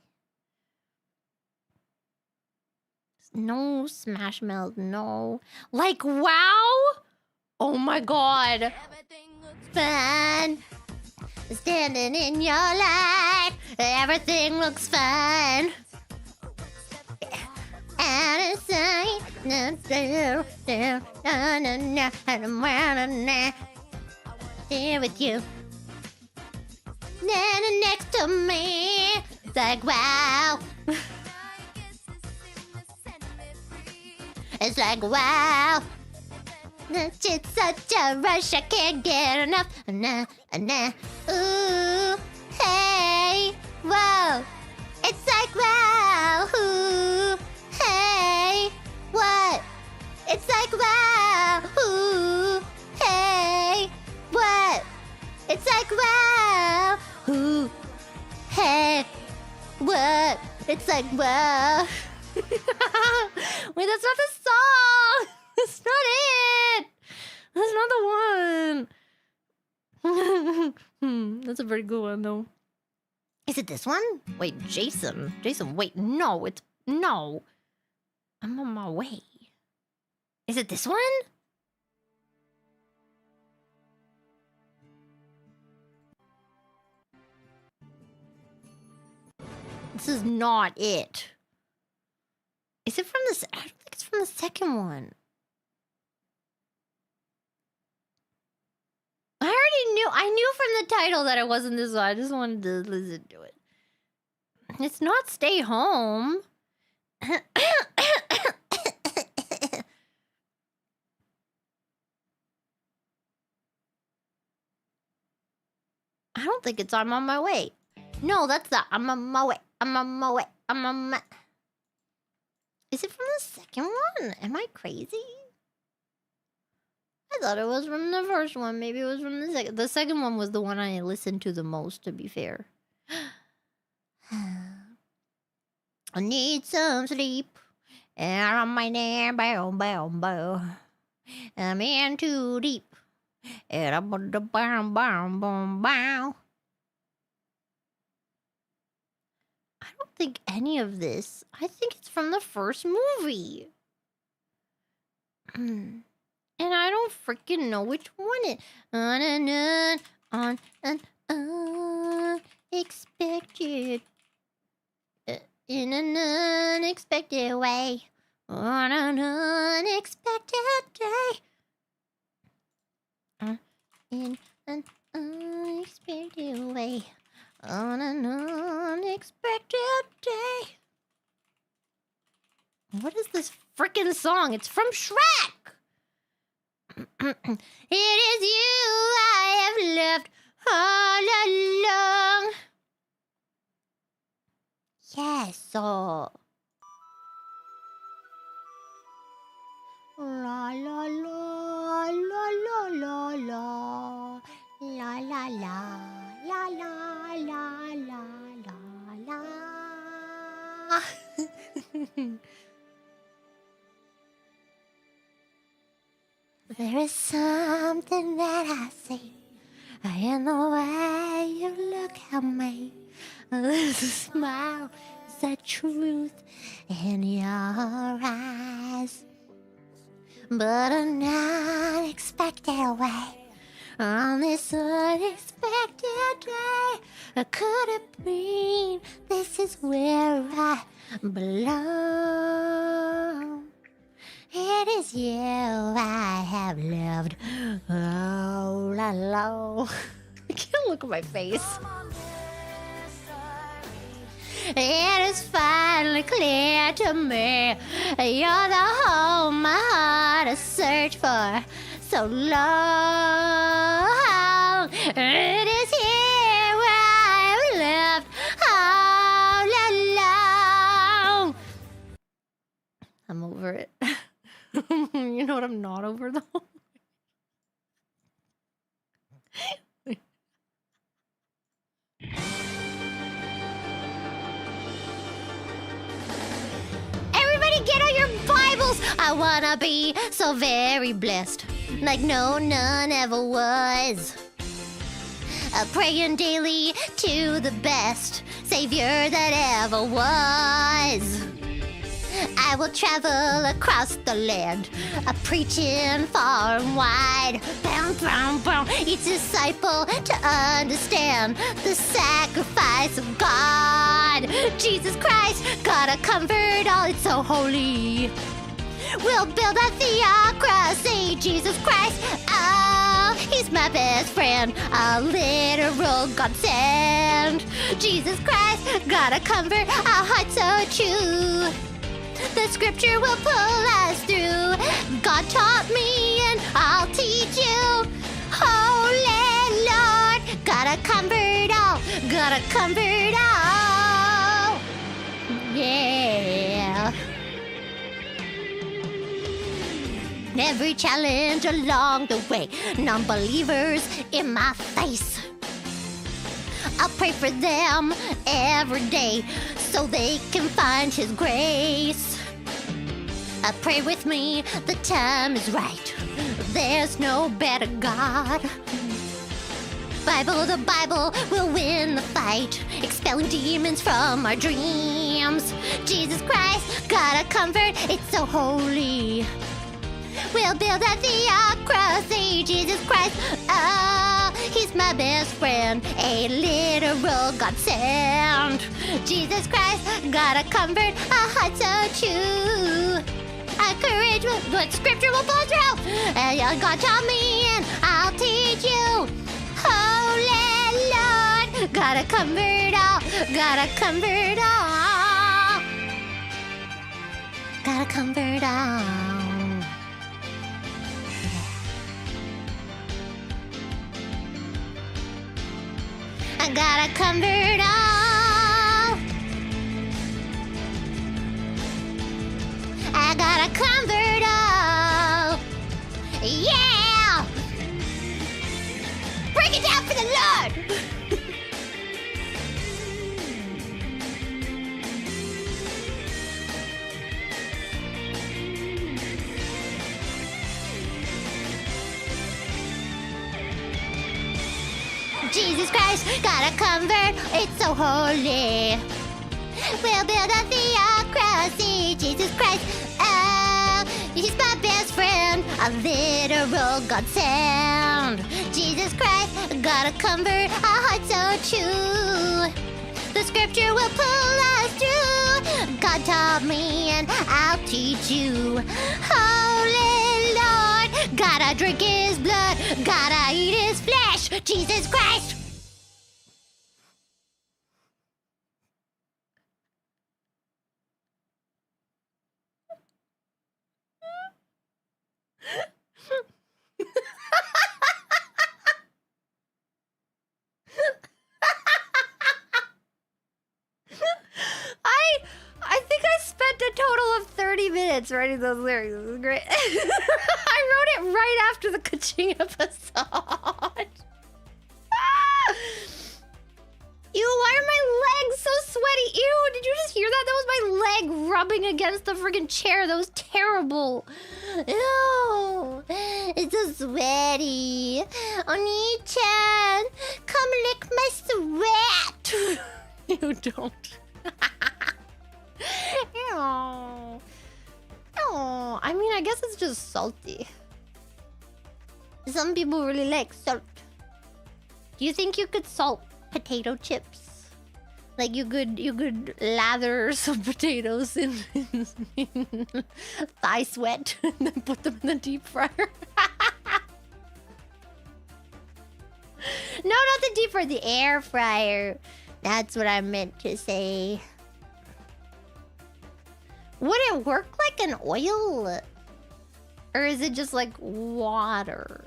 B: No Smash Mouth, no. Like, wow! Oh my god. Fun. Standing in your light. Everything looks fine. Out of sight. Here with you. Next to me. It's like, wow. It's like, wow. It's such a rush, I can't get enough. Ooh, hey, whoa. It's like, wow. Ooh, hey, what? It's like, wow. Ooh, hey, what? It's like, wow. Ooh, hey, what? It's like, wow. Wait, that's not the song. That's not it. That's not the one. That's a pretty good one, though. Is it this one? Wait, Jason. Jason, wait, no, no. I'm on my way. Is it this one? This is not it. Is it from this? I don't think it's from the second one. I knew from the title that it wasn't this one. I just wanted to listen to it. It's not Stay Home. I don't think it's I'm on my way. No, that's the I'm on my way. I'm on my way. I'm on my... Is it from the second one? Am I crazy? I thought it was from the first one. Maybe it was from the second. The second one was the one I listened to the most, to be fair. I need some sleep. And on my neck, bow, bow, bow. I'm in too deep. And I'm on the bow, bow, bow, bow. I don't think any of this. I think it's from the first movie. And I don't freaking know which one it. On an unexpected, in an unexpected way, on an unexpected day, in an unexpected way, on an unexpected day. What is this freaking song? It's from Shrek. It is you I have loved all along. Yes, so. La la la la la la la la la la la la la la la. There is something that I see in the way you look at me. There's a smile, there's a truth in your eyes. But an unexpected way, on this unexpected day, could it be this is where I belong? It is you I have loved all along. I can't look at my face. It is finally clear to me. You're the home my heart has searched for so long. It is here where I have lived all along. I'm over it. You know what I'm not over, though? Everybody get out your Bibles! I wanna be so very blessed, like none ever was. Praying daily to the best Savior that ever was. I will travel across the land, preaching far and wide. Bound, bound, bound, each disciple to understand the sacrifice of God. Jesus Christ, gotta comfort all, it's so holy. We'll build a theocracy, Jesus Christ, oh, he's my best friend, a literal godsend. Jesus Christ, gotta comfort our hearts so true. The scripture will pull us through. God taught me and I'll teach you. Holy Lord, gotta comfort all, gotta comfort all. Yeah. Every challenge along the way, non-believers in my face, I'll pray for them every day so they can find His grace. Pray with me, the time is right. There's no better God. Bible, the Bible will win the fight, expelling demons from our dreams. Jesus Christ, got a comfort, it's so holy. We'll build a theocracy, Jesus Christ, oh, he's my best friend, a literal godsend. Jesus Christ, got a comfort, a heart so true. A courage, but scripture will pull through. And God taught me and I'll teach you. Holy Lord, gotta comfort all, gotta comfort all. Gotta comfort all. I gotta comfort all. I gotta comfort all. Yeah! Break it down for the Lord! Jesus Christ, gotta comfort, it's so holy. We'll build a theocracy, Jesus Christ, oh, he's my best friend, a literal godsend. Jesus Christ, gotta comfort, our hearts so true. The scripture will pull us through. God taught me and I'll teach you. Holy Lord, gotta drink his blood, gotta eat his flesh, Jesus Christ. I think I spent a total of 30 minutes writing those lyrics. This is great. I wrote it right after the Kaching episode. Ew, why are my legs so sweaty? Ew, did you just hear that? That was my leg rubbing against the friggin' chair. That was terrible. Ew, it's so sweaty. Oni-chan, come lick my sweat. You don't. Ew. Oh, I mean, I guess it's just salty. Some people really like salt. Do you think you could salt potato chips? Like you could lather some potatoes in thigh sweat and then put them in the deep fryer? No, not the deep fryer, the air fryer. That's what I meant to say. Would it work like an oil? Or is it just like water?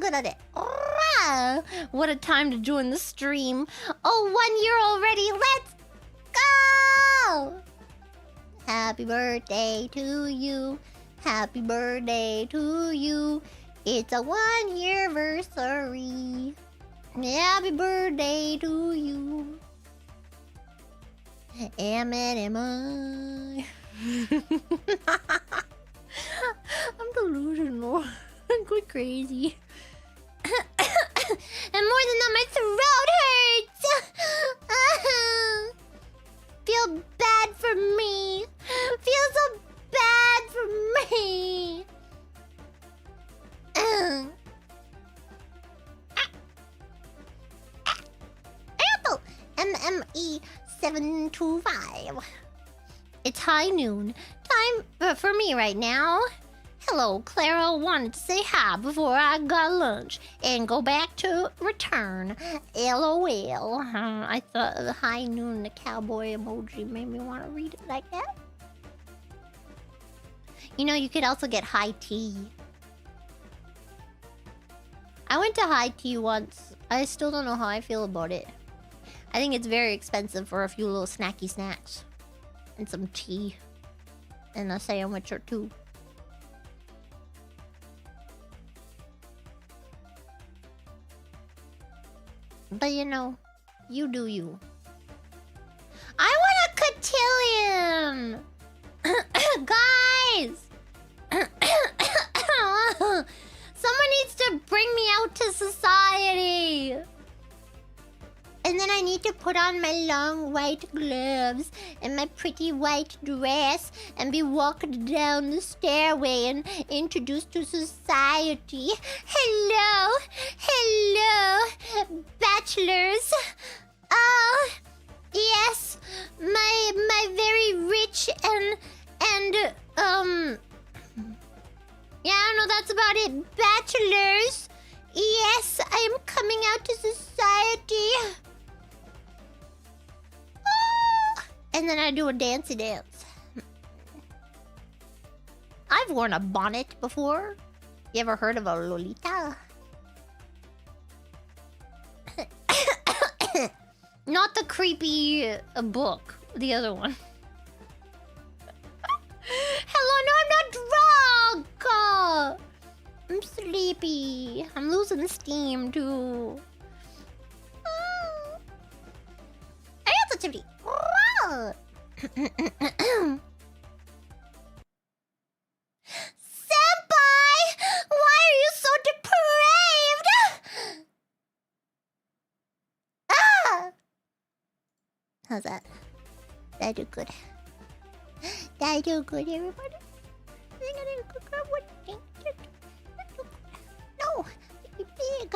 B: Good at it. What a time to join the stream. Oh, 1 year already. Let's go. Happy birthday to you. Happy birthday to you. It's a 1 year anniversary. Happy birthday to you. Am I? I'm delusional. I'm going crazy. And more than that, my throat hurts. Feel bad for me. Feel so bad for me. Apple MME 725. It's high noon. Time for me right now. Hello, Clara. Wanted to say hi before I got lunch and go back to return. LOL. I thought the high noon, the cowboy emoji made me want to read it like that. You know, you could also get high tea. I went to high tea once. I still don't know how I feel about it. I think it's very expensive for a few little snacky snacks. And some tea. And a sandwich or two. But you know, you do you. I want a cotillion! Someone needs to bring me out to society. And then I need to put on my long white gloves and my pretty white dress and be walked down the stairway and introduced to society. Hello, hello, bachelors. Oh, yes, my very rich and yeah, I don't know, that's about it. Bachelors, yes, I am coming out to society. And then I do a dancey dance. I've worn a bonnet before. You ever heard of a Lolita? Not the creepy book. The other one. Hello, no, I'm not drunk! I'm sleepy. I'm losing steam, too. Sensitivity. Senpai! Why are you so depraved? Ah! How's that? Did I do good? Did I do good, everybody? I think I did a good job. No! Make me big!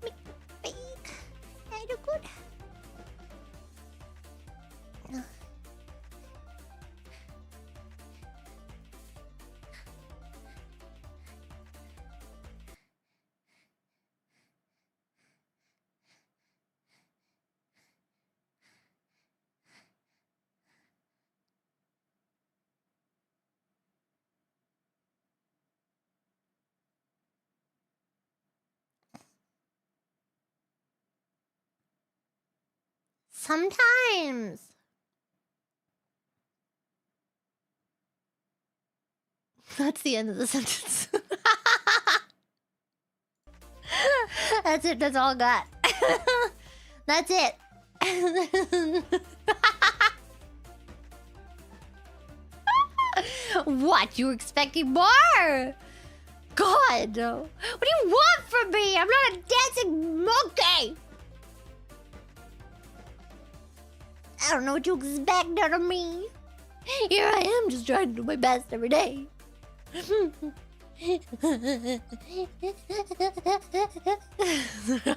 B: Make me big! Did I do good? No. Sometimes. That's the end of the sentence. That's it. That's all I got. That's it. What? You were expecting more? God. What do you want from me? I'm not a dancing monkey. I don't know what you expect out of me. Here I am, just trying to do my best every day.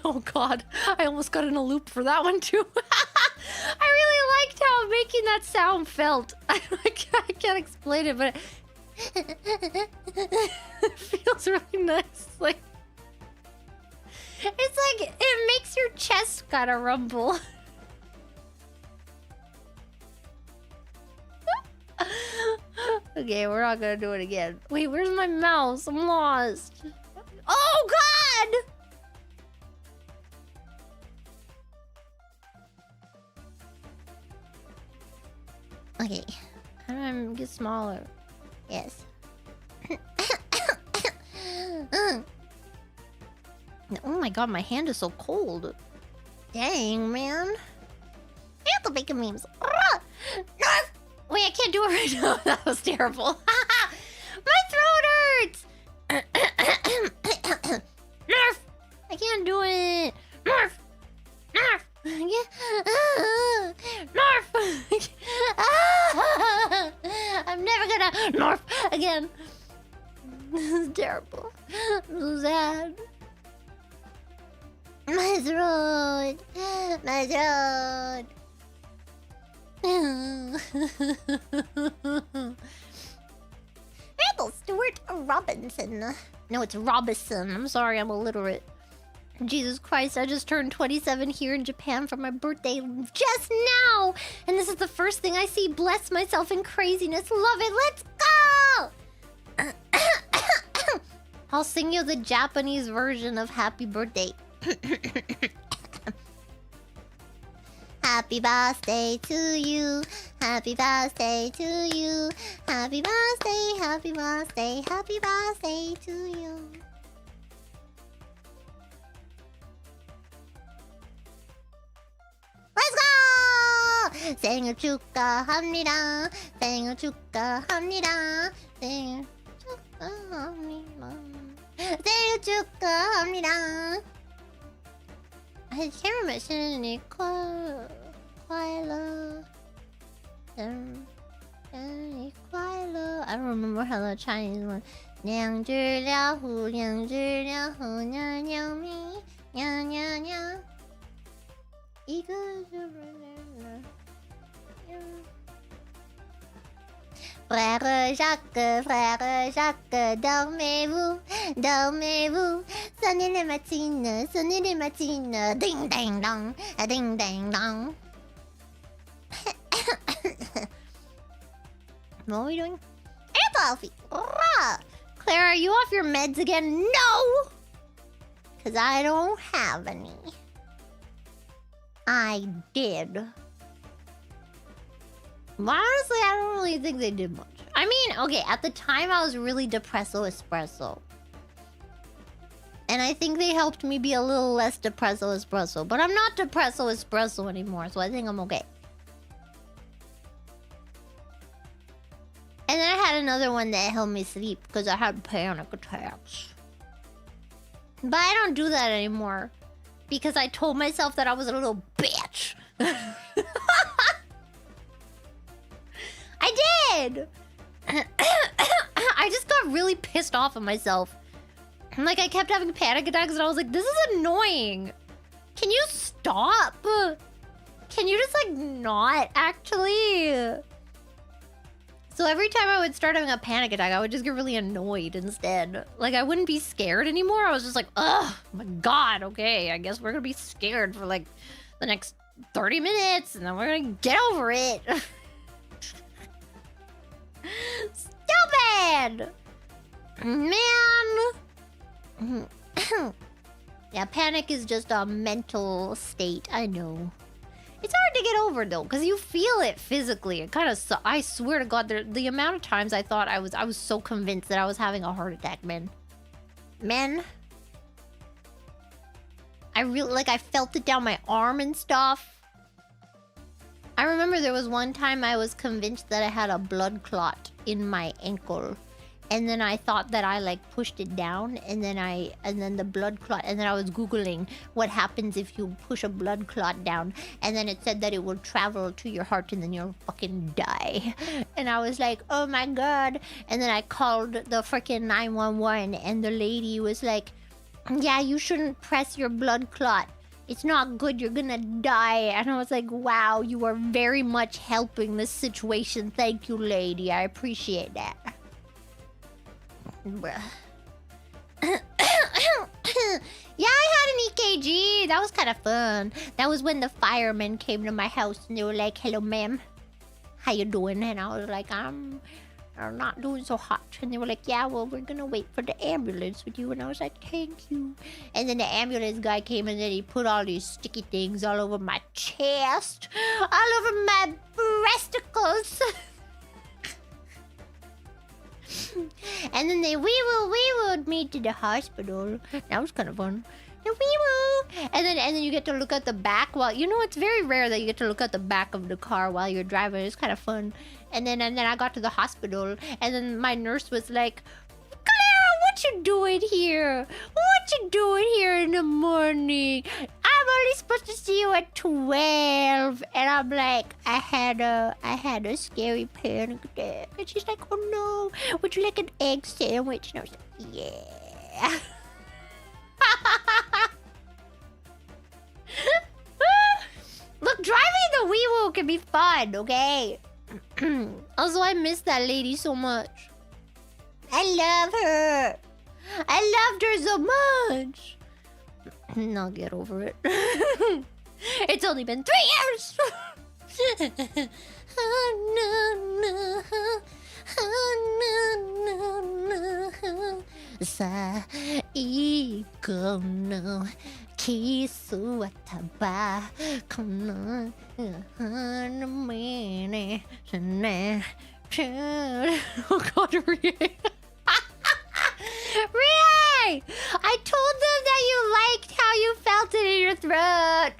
B: Oh God, I almost got in a loop for that one too. I really liked how making that sound felt. I can't explain it, but it feels really nice. Like it's like it makes your chest kind of rumble. Okay, we're not gonna do it again. Wait, where's my mouse? I'm lost. Oh God! Okay, how do I get smaller? Yes. Oh my God, my hand is so cold. Dang, man. I have to make a memes. Nerf! Wait, I can't do it right now. That was terrible. My throat hurts! Nerf! I can't do it. Nerf! Nerf! Nerf! I'm never gonna Nerf again. This is terrible. I'm so sad. My throat! My throat! Randall Stewart Robinson. No, it's Robinson. I'm sorry, I'm illiterate. Jesus Christ, I just turned 27 here in Japan for my birthday just now! And this is the first thing I see. Bless myself in craziness. Love it. Let's go! I'll sing you the Japanese version of Happy Birthday. Happy birthday to you. Happy birthday to you. Happy birthday, happy birthday, happy birthday to you. Let's go! 생일 축하합니다. 생일 축하합니다. 생일 축하합니다. 생일 축하합니다. 생일 생일快乐. I don't remember how the Chinese one. 两只老虎，两只老虎，喵喵咪，喵喵喵。一个是Frère Jacques, dormez-vous, dormez-vous. Sonnez les matines, ding ding dong, ding ding dong. What are we doing? Hey, Buffy! Claire, are you off your meds again? No! Because I don't have any. I did. Honestly, I don't really think they did much. I mean, okay, at the time I was really depresso espresso. And I think they helped me be a little less depresso espresso. But I'm not depresso espresso anymore, so I think I'm okay. And then I had another one that helped me sleep because I had panic attacks. But I don't do that anymore because I told myself that I was a little bitch. I did! I just got really pissed off at myself. Like, I kept having panic attacks and I was like, this is annoying. Can you stop? Can you just, like, not actually? So every time I would start having a panic attack, I would just get really annoyed instead. Like, I wouldn't be scared anymore. I was just like, ugh, my God, okay, I guess we're gonna be scared for, like, the next 30 minutes and then we're gonna get over it. Stupid! Man! Yeah, panic is just a mental state, I know. It's hard to get over though, because you feel it physically. It kind of I swear to God, the amount of times I thought I was so convinced that I was having a heart attack, man. I really, like, I felt it down my arm and stuff. I remember there was one time I was convinced that I had a blood clot in my ankle. And then I thought that I, like, pushed it down, and then the blood clot, and then I was Googling what happens if you push a blood clot down, and then it said that it will travel to your heart and then you'll fucking die. And I was like, oh my God. And then I called the freaking 911, and the lady was like, yeah, you shouldn't press your blood clot. It's not good, you're gonna die. And I was like, wow, you are very much helping this situation. Thank you, lady. I appreciate that. Bruh. Yeah, I had an EKG. That was kind of fun. That was when the firemen came to my house and they were like, hello, ma'am. How you doing? And I was like, I'm not doing so hot. And they were like, yeah, well, we're gonna wait for the ambulance with you. And I was like, thank you. And then the ambulance guy came and then he put all these sticky things all over my chest, all over my breasticles. And then they wee-wooed me to the hospital. That was kind of fun. Wee-woo! And then you get to look at the back while... You know, it's very rare that you get to look at the back of the car while you're driving. It's kind of fun. And then I got to the hospital. And then my nurse was like, Clara, what you doing here? What you doing here in the morning? I'm only supposed to see you at 12. And I'm like, I had a scary panic attack. And she's like, oh no, would you like an egg sandwich? And I was like, yeah. Look, driving the Wii-Woo can be fun, okay? Also, I miss that lady so much. I love her. I loved her so much. I'll get over it. It's only been 3 years. Oh, no. Sa ikaw kisu at taba kono mene shane. Oh God, Rie! Rie! I told them that you liked how you felt it in your throat.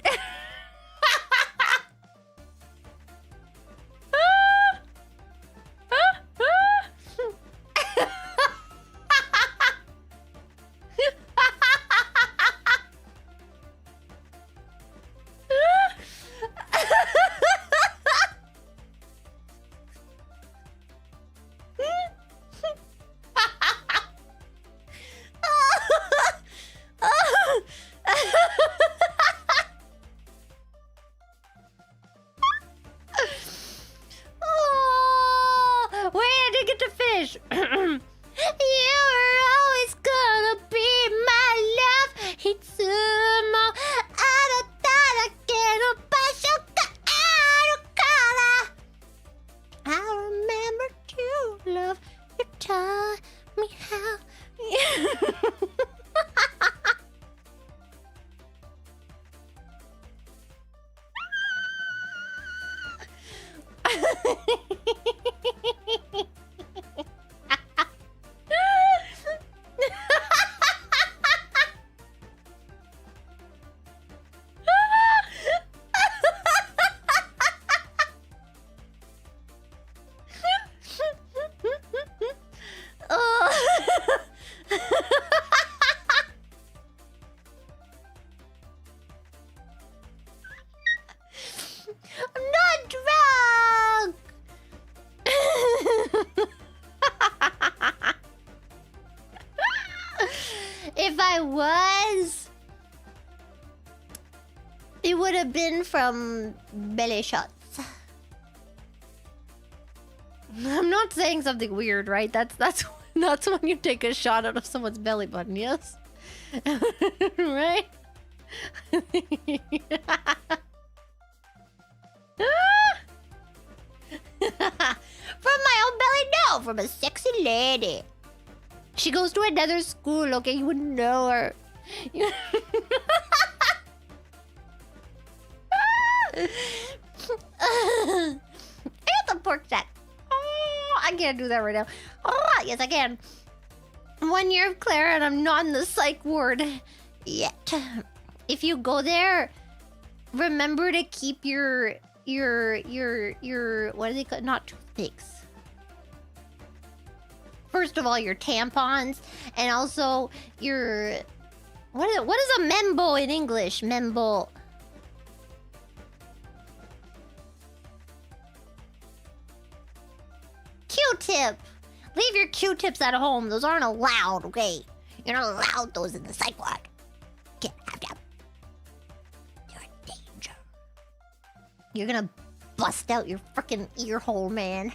B: If I was, it would have been from belly shots. I'm not saying something weird, right? That's when you take a shot out of someone's belly button, yes? Right? From my own belly? No, from a sexy lady. She goes to another school, okay? You wouldn't know her. I got the pork jack. Oh, I can't do that right now. Oh, yes, I can. 1 year of Clara and I'm not in the psych ward yet. If you go there, remember to keep your what are they called? Not toothpicks. First of all, your tampons, and also your what is a membo in English? Membo. Q-tip. Leave your Q-tips at home. Those aren't allowed, okay? You're not allowed those in the psych ward. Can't have them. They're a danger. You're gonna bust out your frickin' ear hole, man.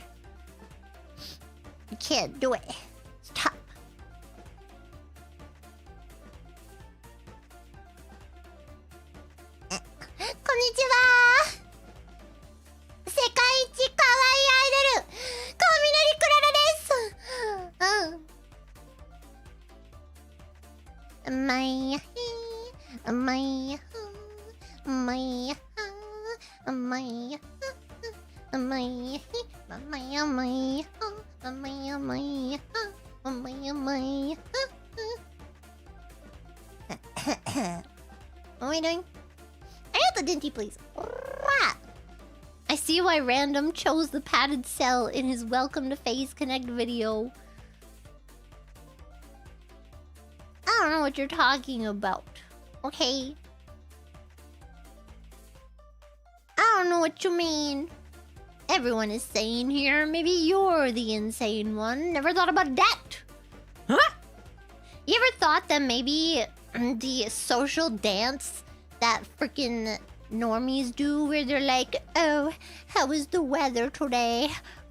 B: You can't do it. Stop. Konnichiwa. 世界一可愛いアイドル、歌美鳴クララです。まいやひ、まいやふ、まいやは、まいやは、まいやひ、まいやまいやは、まいやまいやは、まいやまいやは。What are we doing? I got the Dinty, please. I see why Random chose the padded cell in his Welcome to Phase Connect video. I don't know what you're talking about. Okay. I don't know what you mean. Everyone is sane here. Maybe you're the insane one. Never thought about that. Huh? You ever thought that maybe the social dance that freaking normies do, where they're like, oh, how is the weather today?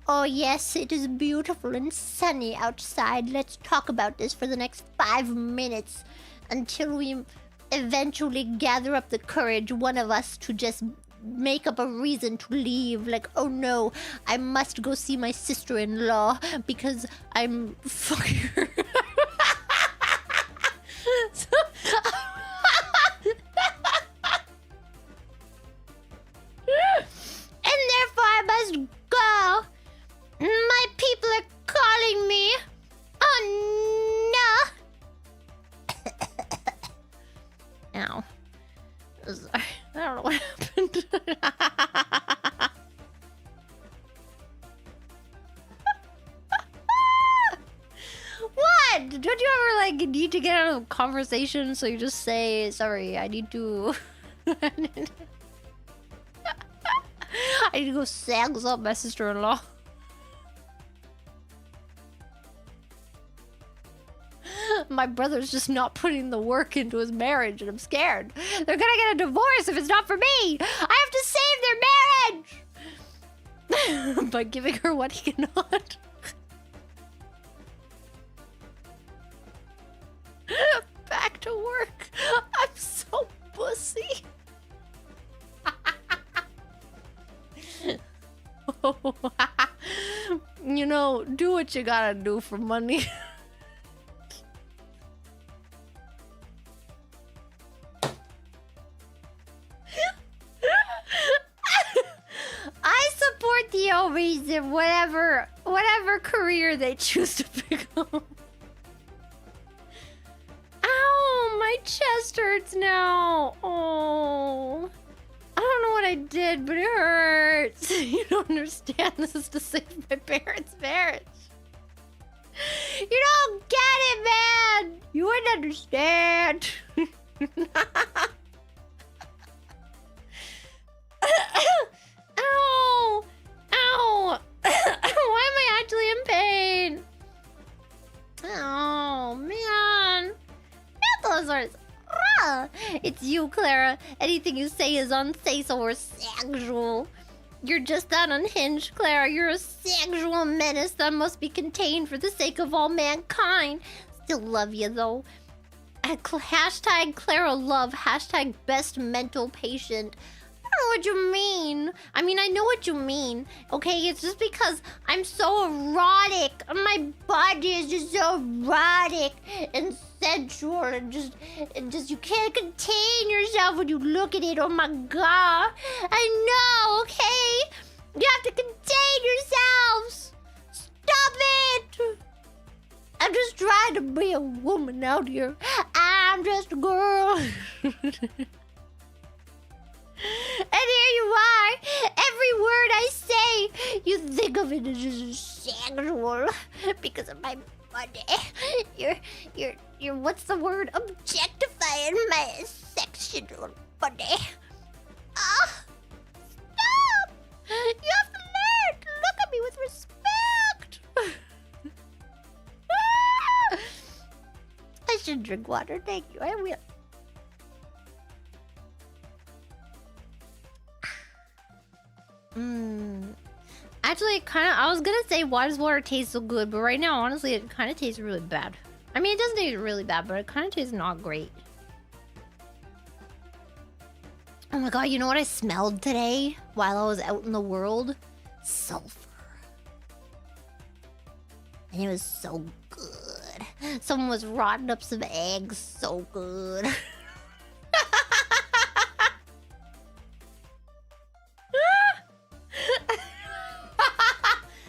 B: Oh yes, it is beautiful and sunny outside. Let's talk about this for the next 5 minutes until we eventually gather up the courage, one of us, to just make up a reason to leave. Like, oh no, I must go see my sister-in-law because I'm fucking her. And therefore I must go. My people are calling me. Oh no. Ow. Sorry. I don't know what happened. What? Don't you ever like need to get out of a conversation, so you just say, sorry, I need to I need to go sex up my sister-in-law. My brother's just not putting the work into his marriage, and I'm scared. They're gonna get a divorce if it's not for me. I have to save their marriage by giving her what he cannot. Back to work. I'm so pussy. You know, do what you gotta do for money. I support the Obies in whatever career they choose to pick up. Ow, my chest hurts now. Oh. I don't know what I did, but it hurts. You don't understand. This is to save my parents' marriage. You don't get it, man. You wouldn't understand. Ow. Ow. Why am I actually in pain? Oh, man. Allosaurus. It's you, Clara. Anything you say is unsexual or sexual. You're just that unhinged, Clara. You're a sexual menace that must be contained for the sake of all mankind. Still love you, though. Hashtag Clara love. Hashtag best mental patient. I don't know what you mean. I mean, I know what you mean. Okay, it's just because I'm so erotic. My body is just so erotic and sensual and just you can't contain yourself when you look at it. Oh my god. I know, okay? You have to contain yourselves. Stop it. I'm just trying to be a woman out here. I'm just a girl. And here you are. Every word I say, you think of it as just sexual because of my body. You're what's the word? Objectifying my sexual body. Ah, stop! You have to learn to look at me with respect. I should drink water. Thank you. I will. Actually, I was gonna say, why does water taste so good? But right now, honestly, it kind of tastes really bad. I mean, it doesn't taste really bad, but it kind of tastes not great. Oh my god, you know what I smelled today while I was out in the world? Sulfur. And it was so good. Someone was rotting up some eggs. So good.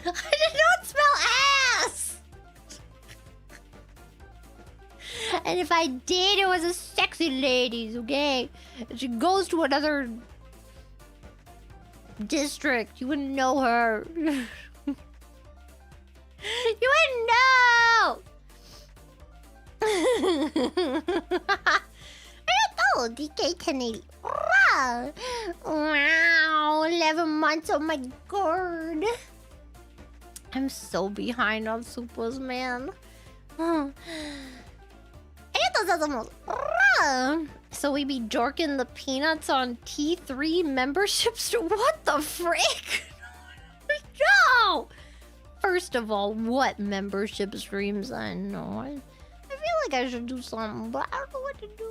B: I did not smell ass! And if I did, it was a sexy ladies, okay? She goes to another district. You wouldn't know her. You wouldn't know! Oh, DK 1080. Wow, 11 months, oh my god. I'm so behind on supers, man. So we be dorking the peanuts on T3 memberships? What the frick? No! First of all, what membership streams? I know. I feel like I should do something, but I don't know what to do.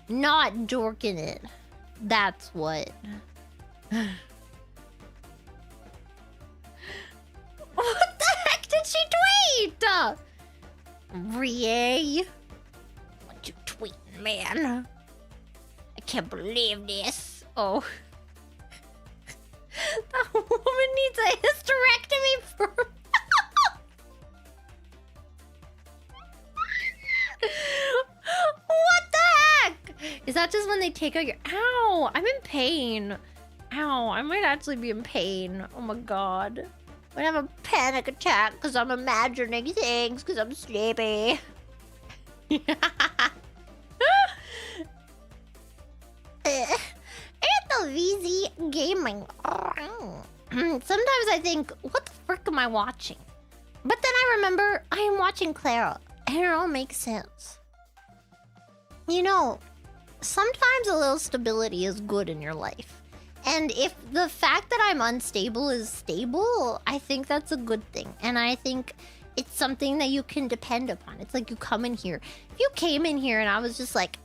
B: Not dorking it. That's what. What the heck did she tweet? Rie? What you tweeting, man? I can't believe this. Oh. That woman needs a hysterectomy for... What the heck? Is that just when they take out your... Ow! I'm in pain. Ow, I might actually be in pain. Oh my god. I have a panic attack because I'm imagining things because I'm sleepy. VZ Gaming. Sometimes I think, what the frick am I watching? But then I remember I am watching Clara, and it all makes sense. You know, sometimes a little stability is good in your life. And if the fact that I'm unstable is stable, I think that's a good thing. And I think it's something that you can depend upon. It's like you come in here. If you came in here and I was just like,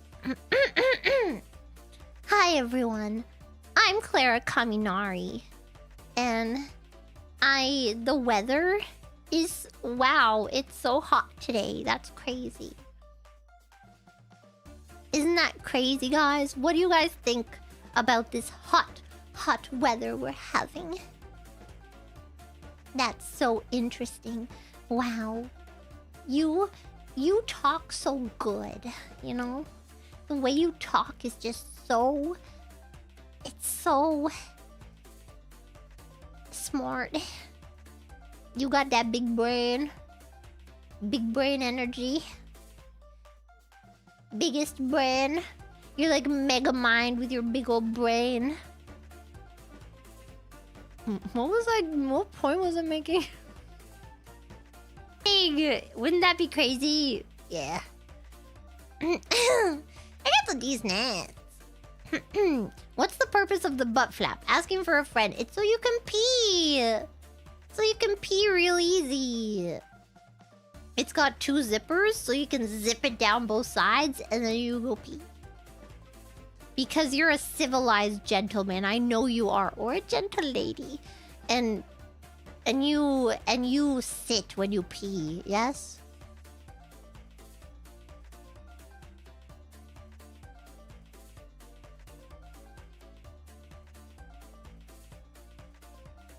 B: hi everyone, I'm Clara Kaminari. And the weather is, wow, it's so hot today. That's crazy. Isn't that crazy, guys? What do you guys think about this hot weather we're having? That's so interesting. Wow. You talk so good, you know? The way you talk is just so... It's so... smart. You got that big brain. Big brain energy. Biggest brain. You're like mega mind with your big old brain. What point was I making? Hey, wouldn't that be crazy? Yeah. I got some decent ass. What's the purpose of the butt flap? Asking for a friend. It's so you can pee. So you can pee real easy. It's got 2 zippers, so you can zip it down both sides, and then you go pee. Because you're a civilized gentleman. I know you are. Or a gentle lady. And you sit when you pee, yes?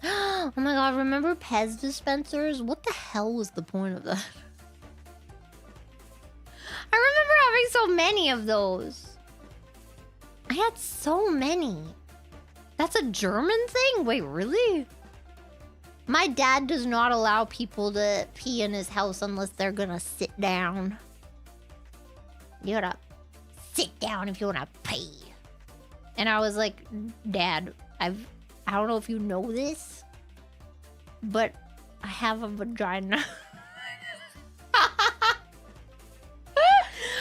B: Oh my god, remember Pez dispensers? What the hell was the point of that? I remember having so many of those. I had so many. That's a German thing? Wait, really? My dad does not allow people to pee in his house unless they're gonna sit down. You gotta sit down if you wanna pee. And I was like, Dad, I don't know if you know this, but I have a vagina.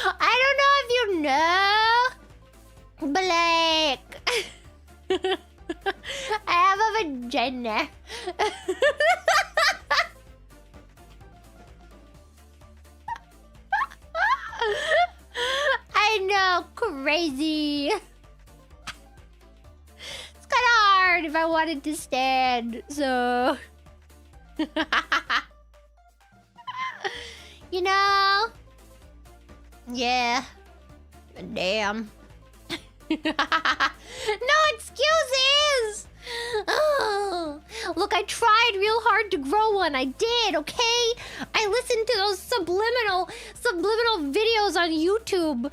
B: I don't know if you know, but like, I have a vagina. I know, crazy. It's kind of hard if I wanted to stand, so... You know? Yeah. Damn. No excuses! Oh, look, I tried real hard to grow one. I did, okay? I listened to those subliminal videos on YouTube.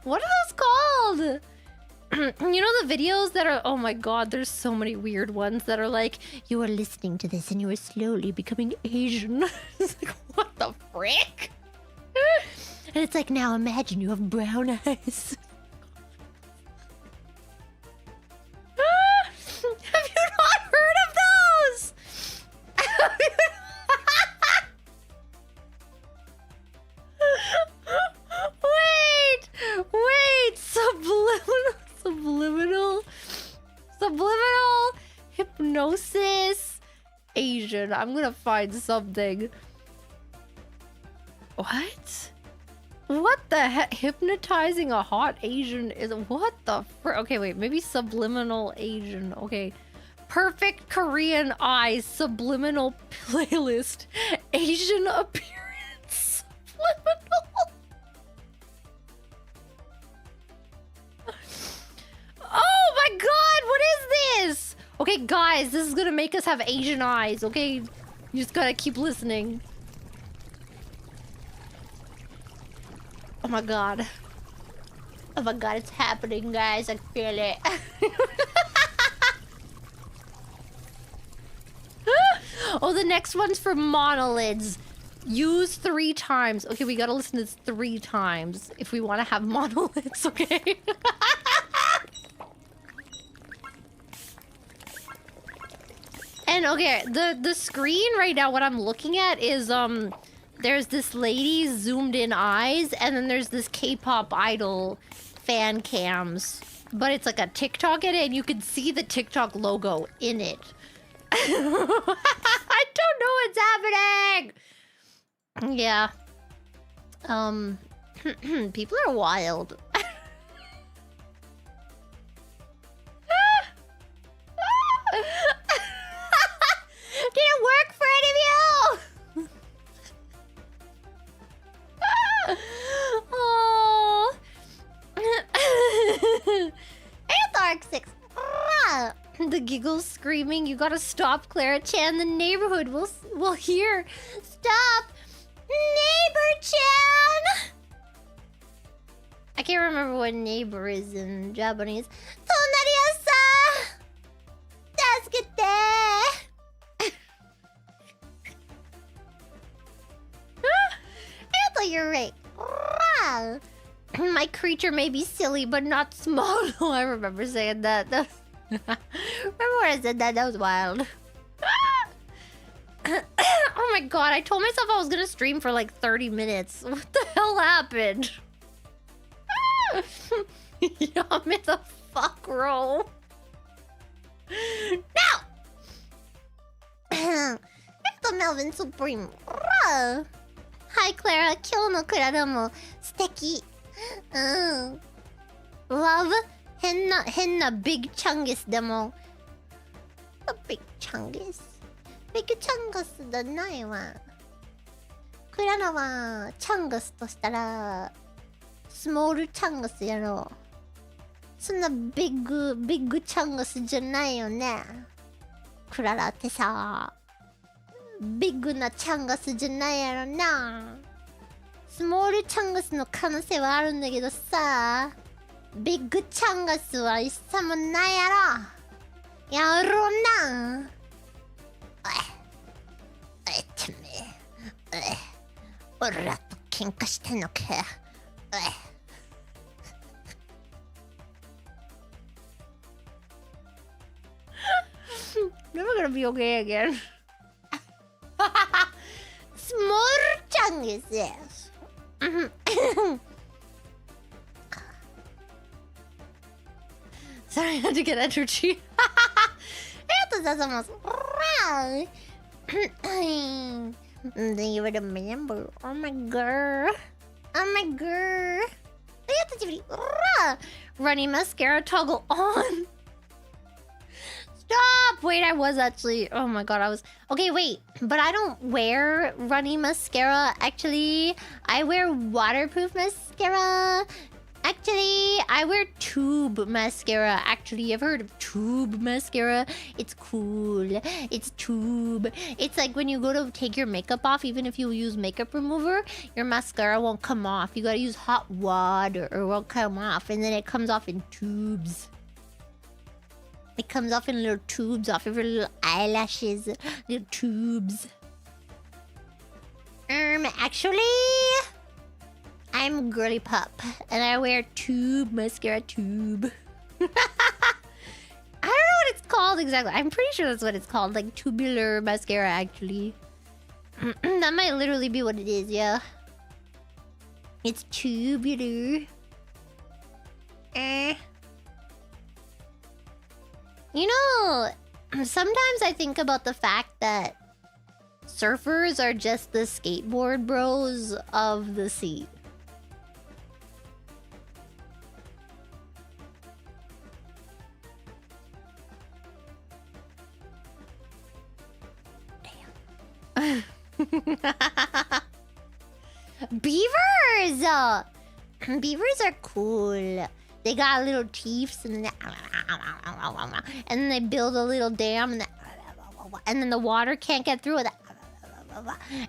B: What are those called? You know the videos that are... Oh my god, there's so many weird ones that are like, you are listening to this and you are slowly becoming Asian. It's like, what the frick? And it's like, now imagine you have brown eyes. Have you not heard of those? Wait, subliminal hypnosis Asian. I'm gonna find something. What? What the heck? Hypnotizing a hot Asian is... What the fr... Okay, wait. Maybe subliminal Asian. Okay. Perfect Korean eyes. Subliminal playlist. Asian appearance. Subliminal. Oh my god! What is this? Okay, guys. This is gonna make us have Asian eyes. Okay? You just gotta keep listening. Oh my god. Oh my god, it's happening, guys. I feel it. Oh, the next one's for monolids. Use 3 times. Okay, we gotta listen to this 3 times if we want to have monolids, okay? And okay, the screen right now, what I'm looking at is there's this lady's zoomed in eyes, and then there's this K-pop idol fan cams. But it's like a TikTok in it, and you can see the TikTok logo in it. I don't know what's happening! Yeah. People are wild. Did it work for any of you? Oh. Hey, Dark 6. The giggles screaming, you gotta stop, Clara Chan. The neighborhood will hear. Stop! Neighbor Chan! I can't remember what neighbor is in Japanese. Tonari-san! Tasukete! I thought you're right. My creature may be silly, but not small. I remember saying that. Remember when I said that? That was wild. Oh my god, I told myself I was gonna stream for like 30 minutes. What the hell happened? I'm in the fuck roll. No! The Melvin Supreme. Hi, Clara. 今日のクララも素敵。Love 変な Big Chungus でも Big Chungus Big Chungus だないわ。クララはチャングスとしたらスモールチャングスやろ。そんなビッグチャングスじゃないよね。クララってさ、ビッグなチャングスじゃないやろな。スモールチャングスの可能性はあるんだけどさ、ビッグチャングスは一切もないやろ。やろな。てめえ。俺らと喧嘩してんのか。Never gonna be okay again. Small chungus, yes. Sorry, I had to get energy. Do you remember? Oh my girl. Running mascara toggle on. Stop! Wait, I was actually... Oh my god, I was... Okay, wait. But I don't wear runny mascara. Actually, I wear waterproof mascara. Actually, I wear tube mascara. Actually, I've heard of tube mascara. It's cool. It's tube. It's like when you go to take your makeup off, even if you use makeup remover, your mascara won't come off. You gotta use hot water or it won't come off. And then it comes off in tubes. It comes off in little tubes off of your little eyelashes. Little tubes. Actually... I'm girly pup, and I wear tube mascara tube. I don't know what it's called exactly. I'm pretty sure that's what it's called, like tubular mascara, actually. That might literally be what it is, yeah. It's tubular. You know, sometimes I think about the fact that surfers are just the skateboard bros of the sea. Beavers! Beavers are cool. They got little teeth and then they build a little dam and then the water can't get through it.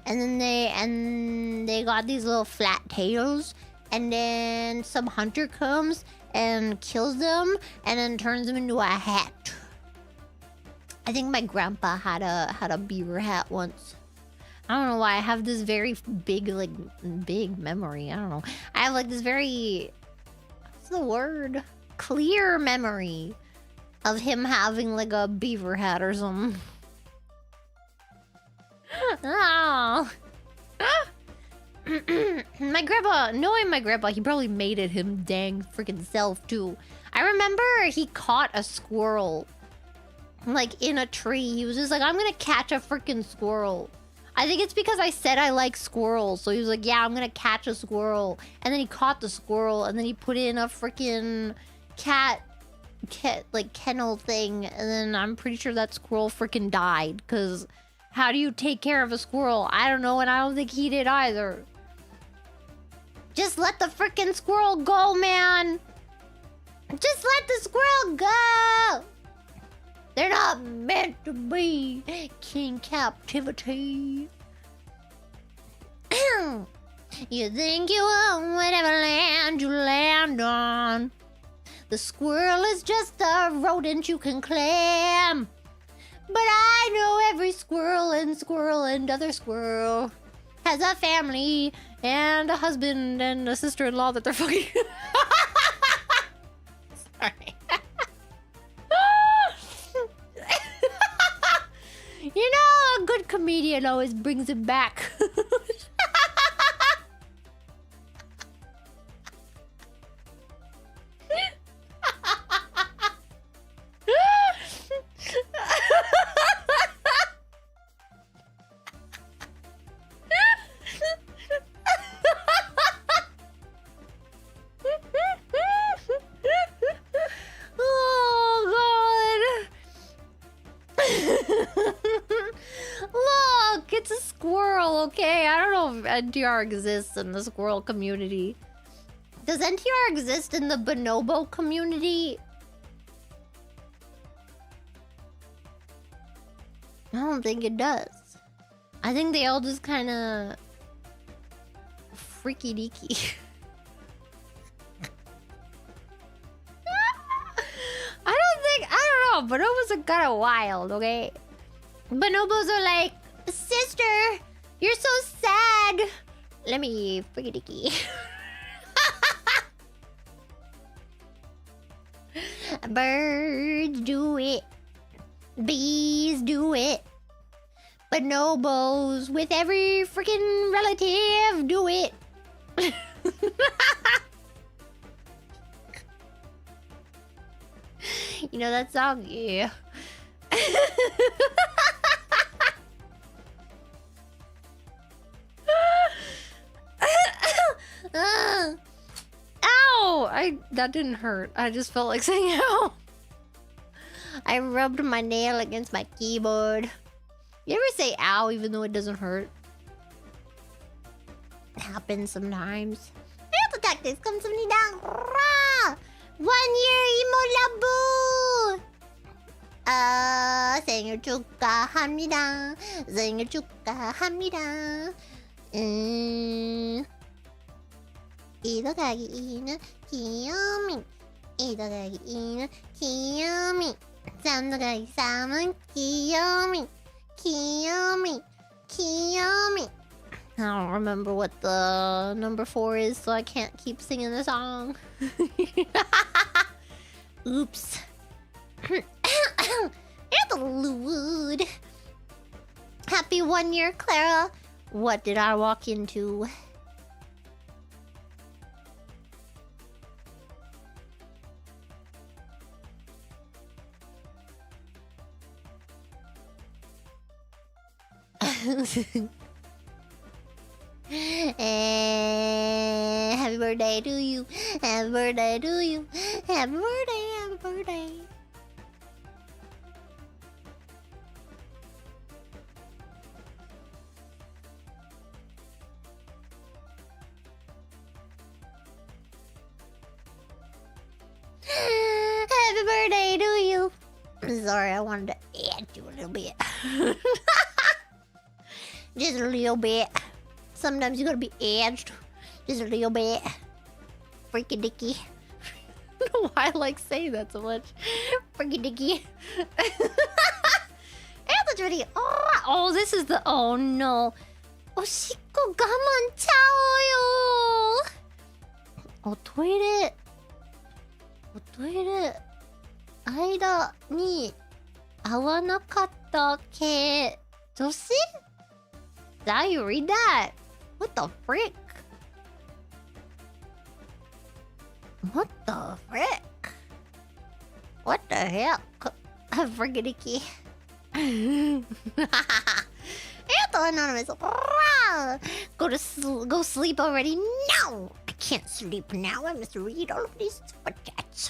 B: And then they got these little flat tails, and then some hunter comes and kills them and then turns them into a hat. I think my grandpa had a beaver hat once. I don't know why I have this very big memory. I don't know. I have like this very, what's the word? Clear memory of him having like a beaver hat or something. Oh. My grandpa, knowing my grandpa, he probably made it him dang freaking self too. I remember he caught a squirrel like in a tree. He was just like, I'm gonna catch a freaking squirrel. I think it's because I said I like squirrels. So he was like, yeah, I'm gonna catch a squirrel. And then he caught the squirrel and then he put it in a freaking cat like kennel thing. And then I'm pretty sure that squirrel freaking died. Because how do you take care of a squirrel? I don't know, and I don't think he did either. Just let the freaking squirrel go, man. Just let the squirrel go. They're not meant to be in captivity. You think you own whatever land you land on. The squirrel is just a rodent you can claim. But I know every squirrel and other squirrel has a family and a husband and a sister-in-law that they're fucking. Sorry. good comedian always brings it back. Oh god. Look, it's a squirrel, okay? I don't know if NTR exists in the squirrel community. Does NTR exist in the bonobo community? I don't think it does. I think they all just kind of freaky deaky. I don't know. Bonobos are kind of wild, okay? Bonobos are like, sister, you're so sad. Let me freaky deaky. Birds do it. Bees do it. Bonobos with every freaking relative do it. You know that song? Yeah. Ow! That didn't hurt. I just felt like saying ow. I rubbed my nail against my keyboard. You ever say ow even though it doesn't hurt? It happens sometimes. Health tactics comes from down. 1 year imo labu. 생일 축하합니다. 생일 축하합니다. 잊어가기는 귀요미. 잊어가기는 귀요미. 쌈너가기 쌈은 귀요미. 귀요미. 귀요미. I don't remember what the number 4 is, so I can't keep singing the song. Oops. Interlude. Happy 1 year, Clara. What did I walk into? Happy birthday to you. Happy birthday to you. Happy birthday, happy birthday. Happy birthday to you. Sorry, I wanted to add you a little bit. Just a little bit. Sometimes you gotta be edged. Just a little bit. Freaky dicky. I don't know why I like saying that so much. Freaky dicky. Oh, this is the... Oh no. 오십고 가만 차워요. 토이레. 토이레. 間に合わなかったけ女子? How you read that? What the frick? What the frick? What the heck? Friggity. Anonymous. Go sleep already. No! I can't sleep now. I must read all of these super chats.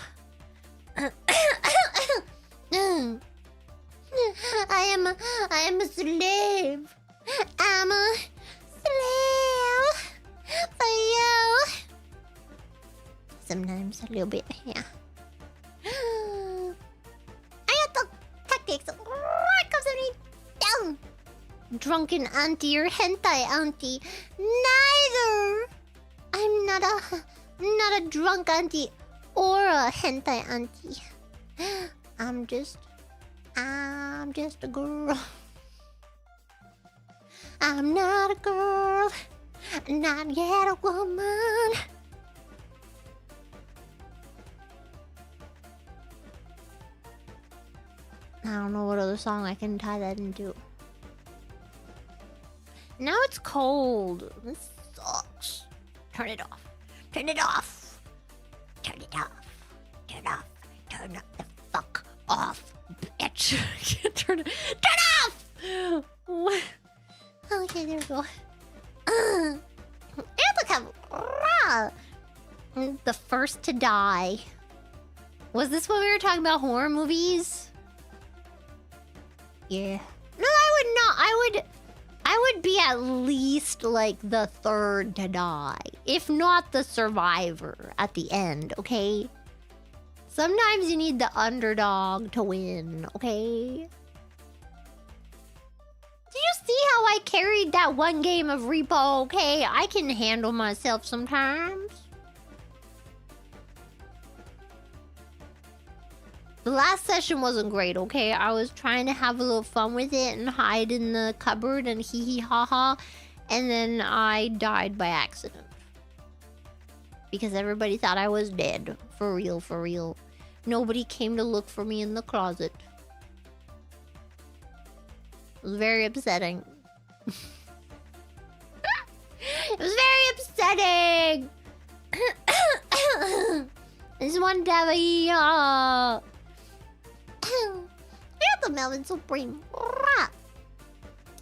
B: I am a slave. I'm a slave for you. Sometimes a little bit, yeah. Ayato tactics. Comes on me down. Drunken auntie or hentai auntie? Neither. I'm not a drunk auntie or a hentai auntie. I'm just a girl. I'm not a girl, not yet a woman. I don't know what other song I can tie that into. Now it's cold. This sucks. Turn it off. Turn it off. Turn it off. Turn off. Turn the fuck off, bitch. I can't turn it. Turn off! What? Okay, there we go. The first to die. Was this when we were talking about horror movies? Yeah. No, I would not. I would be at least like the third to die, if not the survivor at the end, okay? Sometimes you need the underdog to win, okay? Did you see how I carried that one game of Repo, okay? I can handle myself sometimes. The last session wasn't great, okay? I was trying to have a little fun with it and hide in the cupboard and hee hee ha ha. And then I died by accident. Because everybody thought I was dead. For real, for real. Nobody came to look for me in the closet. It was very upsetting. It was very upsetting! I just wanted to have a... Here's the Melvin Supreme.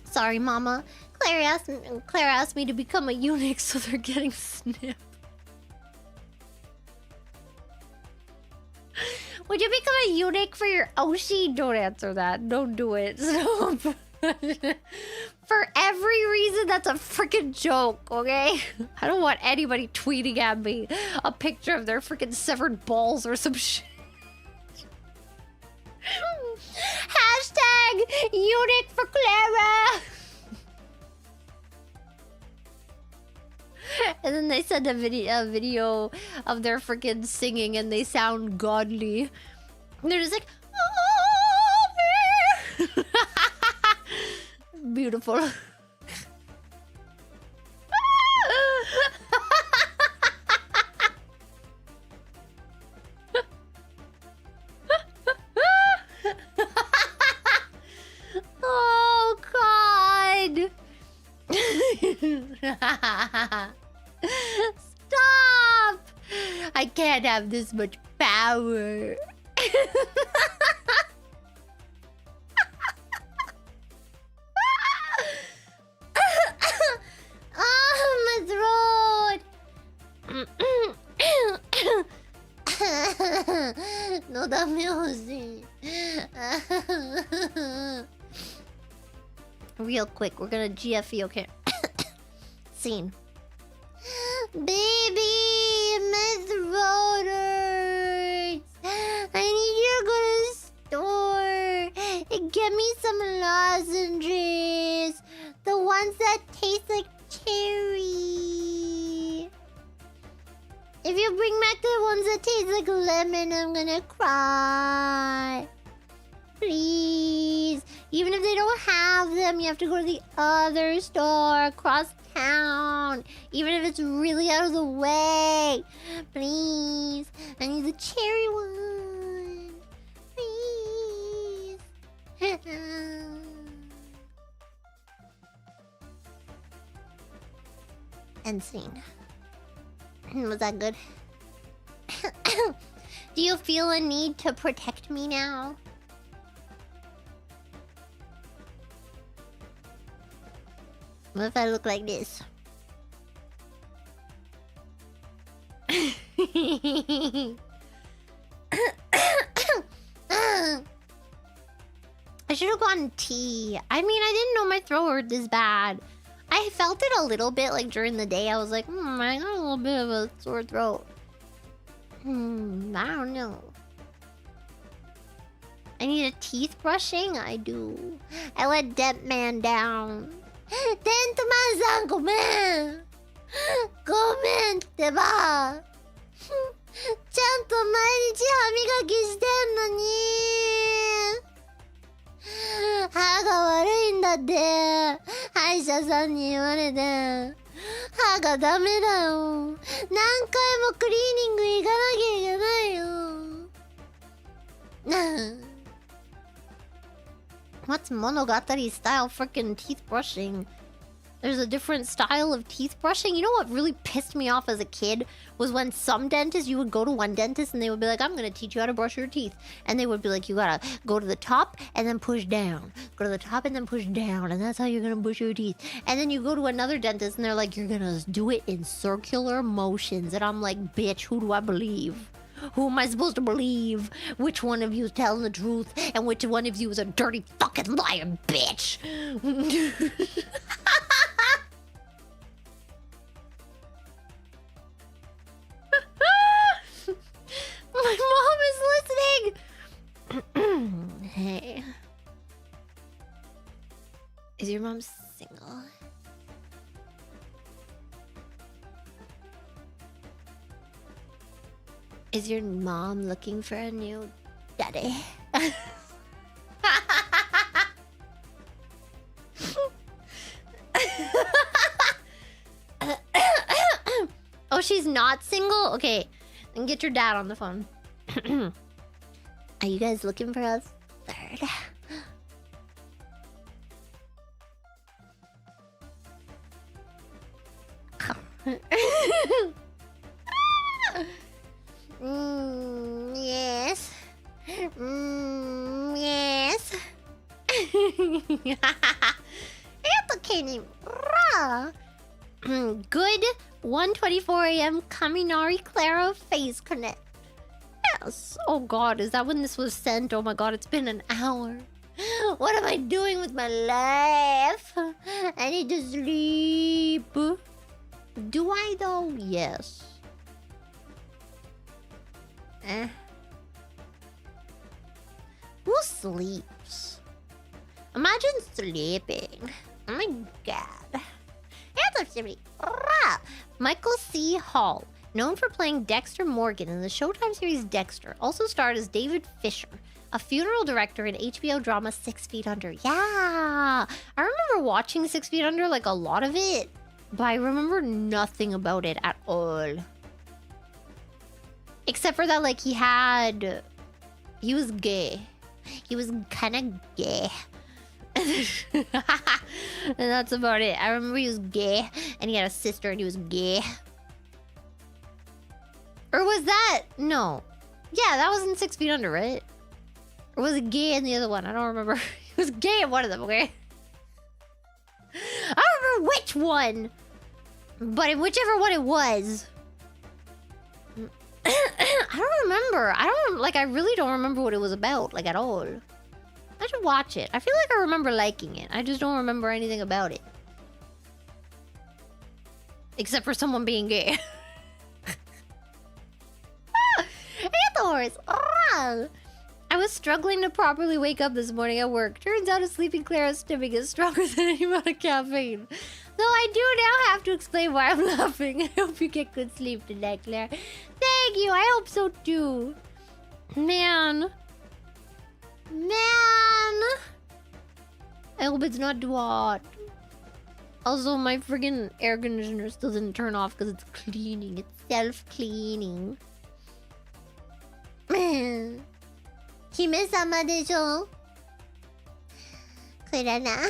B: Sorry, Mama. Claire asked me to become a eunuch, so they're getting snipped. Would you become a eunuch for your Oshi? Don't answer that. Don't do it. Stop. For every reason, that's a freaking joke, okay? I don't want anybody tweeting at me a picture of their freaking severed balls or some shit. Hashtag eunuch for Clara. And then they send a video of their freaking singing and they sound godly. And they're just like, oh, beautiful. Oh, God. Stop! I can't have this much power. Oh, my throat. No, dame Jose. Real quick, we're gonna GFE, okay? Scene. Baby, my throat hurts. I need you to go to the store and get me some lozenges. The ones that taste like cherry. If you bring back the ones that taste like lemon, I'm gonna cry. Please. Even if they don't have them, you have to go to the other store across town. Even if it's really out of the way. Please. I need the cherry one. Please. End scene. Was that good? Do you feel a need to protect me now? What if I look like this? I should have gone tea. I mean, I didn't know my throat hurt this bad. I felt it a little bit, like, during the day. I was like, I got a little bit of a sore throat. I don't know. I need a teeth brushing? I do. I let Dead Man down. テントマンさんごめんごめんってばちゃんと毎日歯磨きしてんのに歯が悪いんだって歯医者さんに言われて歯がダメだよ何回もクリーニング行かなきゃいけないよWhat's Monogatari style freaking teeth brushing? There's a different style of teeth brushing. You know what really pissed me off as a kid was when some dentists, you would go to one dentist and they would be like, I'm going to teach you how to brush your teeth. And they would be like, you got to go to the top and then push down. Go to the top and then push down. And that's how you're going to brush your teeth. And then you go to another dentist and they're like, you're going to do it in circular motions. And I'm like, bitch, who do I believe? Who am I supposed to believe? Which one of you is telling the truth? And which one of you is a dirty fucking liar, bitch? My mom is listening! Hey. Is your mom single? Is your mom looking for a new daddy? Oh, she's not single? Okay, then get your dad on the phone. Are you guys looking for a third? Yes. Yes. It's okay name. Good 1:24 a.m. Kaminari Clara face connect. Yes. Oh god, is that when this was sent? Oh my god, it's been an hour. What am I doing with my life? I need to sleep. Do I though? Yes. Who sleeps? Imagine sleeping. Oh my god. Michael C. Hall, known for playing Dexter Morgan in the Showtime series Dexter, also starred as David Fisher, a funeral director in HBO drama 6 Feet Under. Yeah! I remember watching 6 Feet Under, like a lot of it, but I remember nothing about it at all. Except for that, like, he was gay. He was kind of gay. And that's about it. I remember he was gay, and he had a sister, and he was gay. Or was that... No. Yeah, that was in 6 Feet Under, right? Or was it gay in the other one? I don't remember. He was gay in one of them, okay? I don't remember which one. But in whichever one it was... I don't remember. I really don't remember what it was about, like, at all. I should watch it. I feel like I remember liking it. I just don't remember anything about it. Except for someone being gay. I was struggling to properly wake up this morning at work. Turns out a sleeping Clara's stomach is stronger than any amount of caffeine. Though I do now have to explain why I'm laughing. I hope you get good sleep tonight, Claire. Thank you. I hope so too. Man. I hope it's not too hot. Also, my friggin' air conditioner still didn't turn off because it's cleaning. It's self-cleaning. Man. 姫様でしょクラナは姫様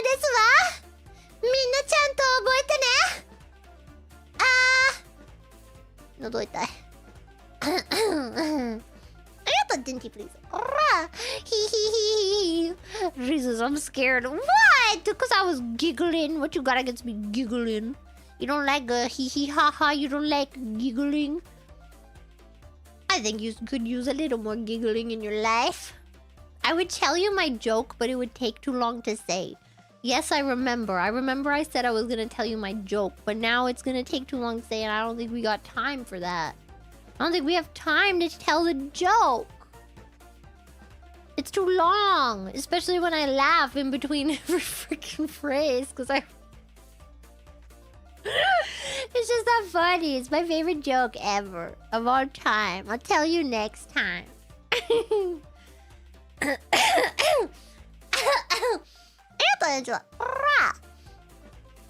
B: ですわみんなちゃんと覚えてね喉痛いありがとう Dinty please Jesus I'm scared What? Because I was giggling What you got against me giggling You don't like a hee hee ha ha You don't like giggling I think you could use a little more giggling in your life. I would tell you my joke, but it would take too long to say. Yes, I remember. I said I was going to tell you my joke, but now it's going to take too long to say, and I don't think we got time for that. I don't think we have time to tell the joke. It's too long, especially when I laugh in between every freaking phrase, because I... It's just not funny. It's my favorite joke ever. Of all time. I'll tell you next time.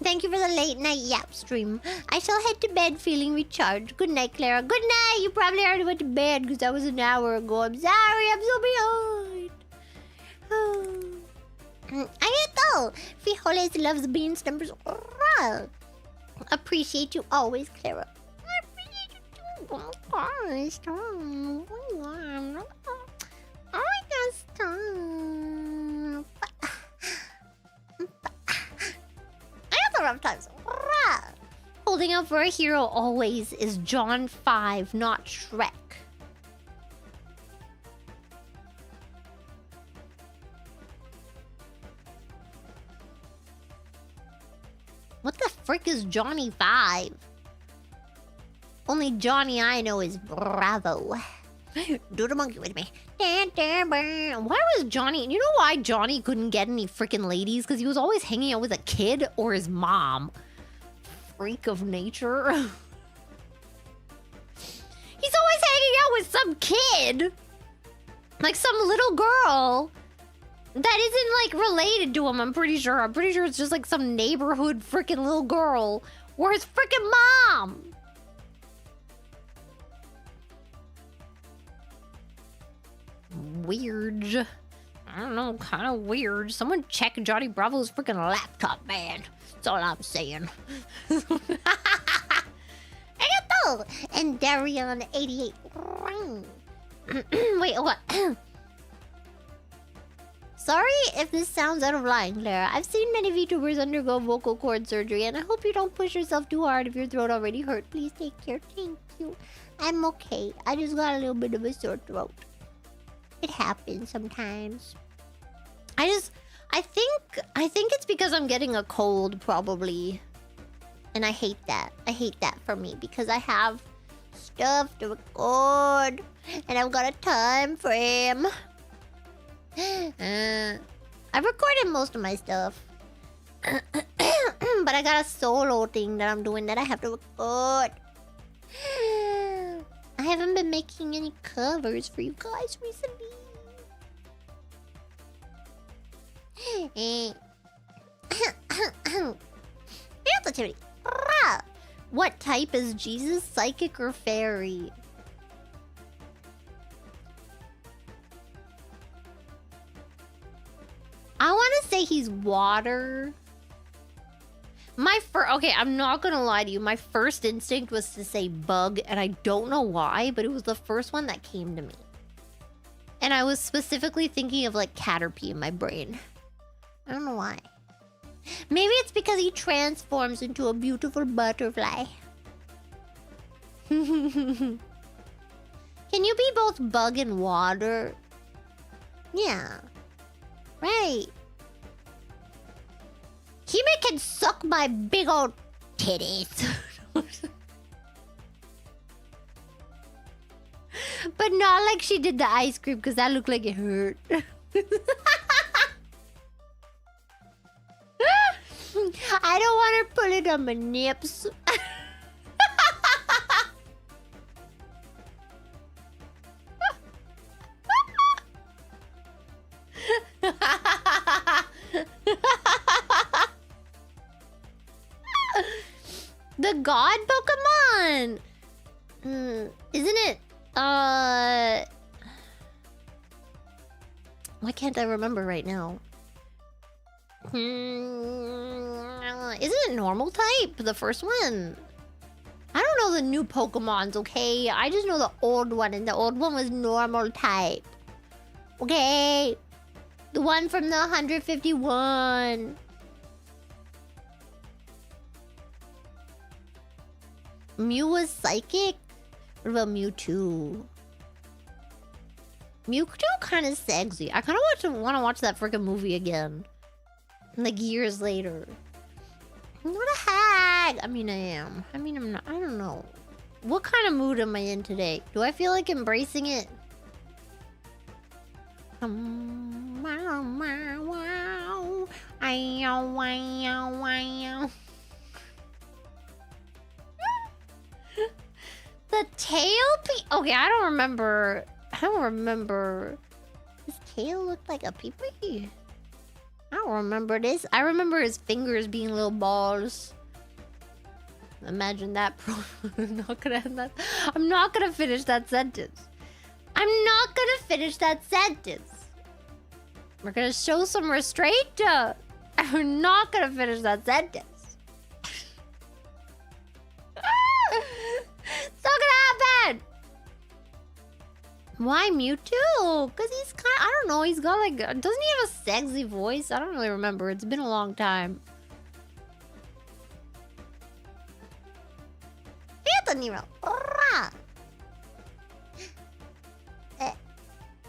B: Thank you for the late night yap stream. I shall head to bed feeling recharged. Good night, Clara. Good night. You probably already went to bed because that was an hour ago. I'm sorry. I'm so behind. Arigato.
C: go! Frijoles loves beans numbers. Appreciate you always, Clara. I appreciate you too. Oh my gosh. Oh my gosh. Stop. I got the rough times. Holding out for a hero always is John 5, not Shrek. What the frick is Johnny 5? Only Johnny I know is Bravo. Do the monkey with me. Why was Johnny... You know why Johnny couldn't get any freaking ladies? Because he was always hanging out with a kid or his mom. Freak of nature. He's always hanging out with some kid. Like some little girl. That isn't, like, related to him, I'm pretty sure. I'm pretty sure it's just, like, some neighborhood freaking little girl. Or his freaking mom! Weird. I don't know, kind of weird. Someone check Johnny Bravo's freaking laptop, man. That's all I'm saying. Arigato! And Darion88. Wait, what? Sorry if this sounds out of line, Clara. I've seen many VTubers undergo vocal cord surgery, and I hope you don't push yourself too hard if your throat already hurt. Please take care. Thank you. I'm okay. I just got a little bit of a sore throat. It happens sometimes. I think it's because I'm getting a cold, probably. And I hate that. I hate that for me, because I have stuff to record, and I've got a time frame. I've recorded most of my stuff. But I got a solo thing that I'm doing that I have to record. I haven't been making any covers for you guys recently. What type is Jesus, psychic or fairy? I want to say he's water. Okay, I'm not gonna lie to you. My first instinct was to say bug, and I don't know why, but it was the first one that came to me. And I was specifically thinking of like Caterpie in my brain. I don't know why. Maybe it's because he transforms into a beautiful butterfly. Can you be both bug and water? Yeah. Right. Hime can suck my big old titties. But not like she did the ice cream, because that looked like it hurt. I don't want her pulling on my nips. The god Pokemon! Isn't it? Why can't I remember right now? Isn't it normal type? The first one? I don't know the new Pokemons, okay? I just know the old one, and the old one was normal type. Okay? The one from the 151. Mew was psychic? What about Mewtwo? Mewtwo kind of sexy. I kind of want to watch that freaking movie again. Like years later. What the heck? I mean, I am. I mean, I'm not. I don't know. What kind of mood am I in today? Do I feel like embracing it? The tail okay, I don't remember. His tail looked like a pee-pee. I don't remember this. I remember his fingers being little balls. Imagine that. I'm not gonna end that. I'm not gonna finish that sentence. We're gonna show some restraint.
B: I'm not gonna finish that sentence. It's not gonna happen. Why Mewtwo? Because he's kind of, I don't know, he's got like, doesn't he have a sexy voice? I don't really remember. It's been a long time.
C: Nero.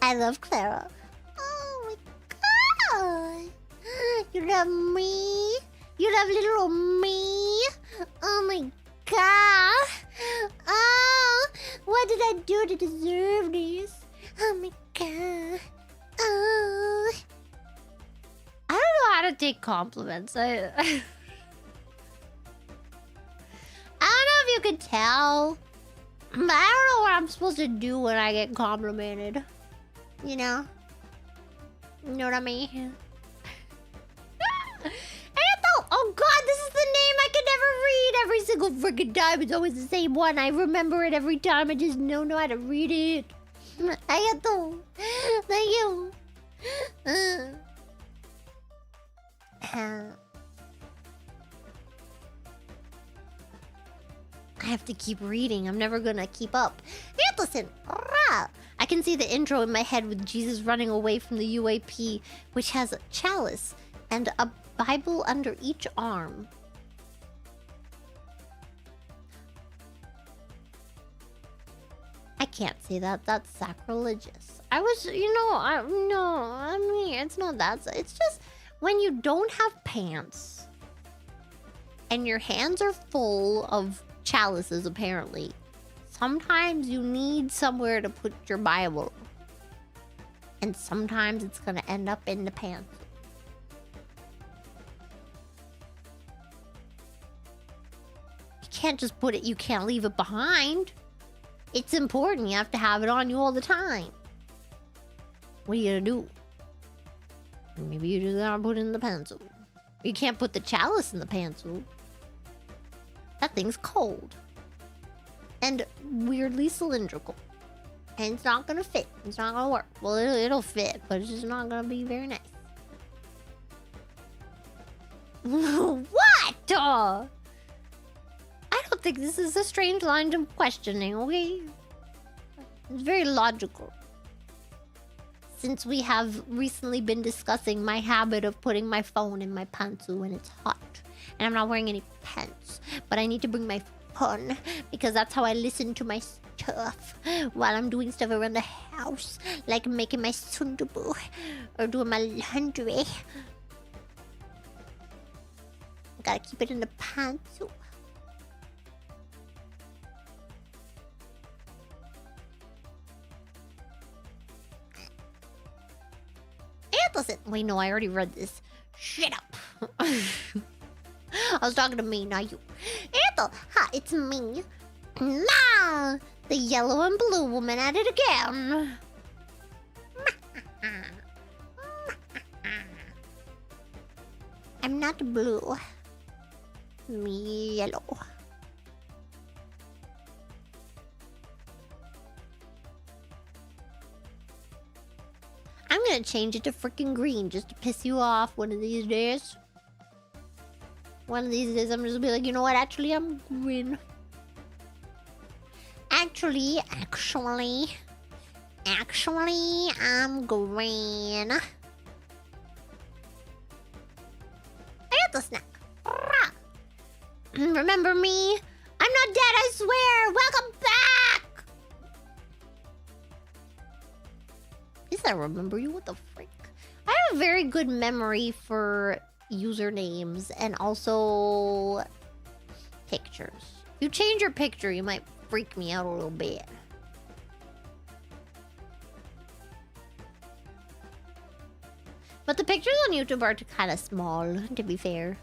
C: I love Clara. Oh my god. You love me? You love little me? Oh my god. Oh, what did I do to deserve this? Oh my god. Oh.
B: I don't know how to take compliments. I
C: don't know if you could tell, but I don't know what I'm supposed to do when I get complimented. You know? You know what I mean? Oh god, this is the name I can never read every single freaking time. It's always the same one. I remember it every time. I just don't know how to read it. Thank you.
B: I have to keep reading. I'm never gonna keep up.
C: Listen.
B: I can see the intro in my head with Jesus running away from the UAP, which has a chalice and a Bible under each arm. I can't say that. That's sacrilegious. I was, I mean, it's not that. It's just when you don't have pants and your hands are full of chalices, apparently. Sometimes you need somewhere to put your Bible. And sometimes it's going to end up in the pants. You can't just put it, you can't leave it behind. It's important. You have to have it on you all the time. What are you going to do? Maybe you just gotta put it in the pencil. You can't put the chalice in the pencil. That thing's cold. And weirdly cylindrical. And it's not gonna fit. It's not gonna work. Well, it'll fit, but it's just not gonna be very nice. What? I don't think this is a strange line of questioning, okay? It's very logical. Since we have recently been discussing my habit of putting my phone in my pantsu when it's hot. And I'm not wearing any pants. But I need to bring my phone because that's how I listen to my stuff while I'm doing stuff around the house. Like making my sundubu or doing my laundry. Gotta keep it in the pantsu. Listen, wait, no, I already read this. Shut up. I was talking to me, not you. Ethel, hi, it's me. Nah, the yellow and blue woman at it again. I'm not blue. Me yellow. I'm gonna change it to freaking green just to piss you off one of these days. One of these days I'm just gonna be like, you know what, actually I'm green. Actually, I'm green. I got the snack. Remember me? I'm not dead, I swear! Welcome back! I remember you. What the frick? I have a very good memory for usernames and also pictures. If you change your picture, you might freak me out a little bit. But the pictures on YouTube are kind of small, to be fair.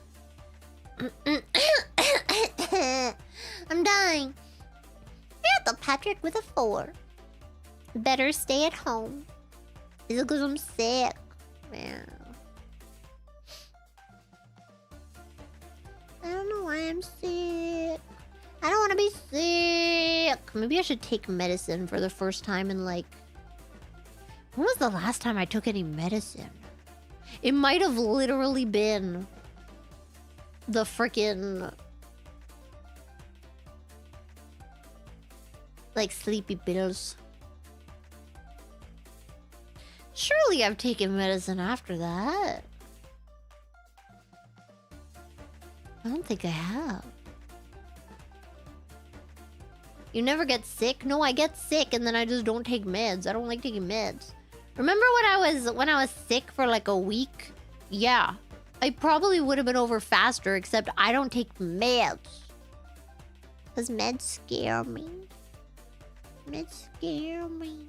B: I'm dying. Yeah, the Patrick with a 4. Better stay at home. Is it because I'm sick? Man. I don't know why I'm sick. I don't want to be sick. Maybe I should take medicine for the first time in like... When was the last time I took any medicine? It might have literally been the freaking like sleepy pills. Surely I've taken medicine after that. I don't think I have. You never get sick? No, I get sick and then I just don't take meds. I don't like taking meds. Remember when I was sick for like a week? Yeah. I probably would have been over faster, except I don't take meds. Because meds scare me. Meds scare me.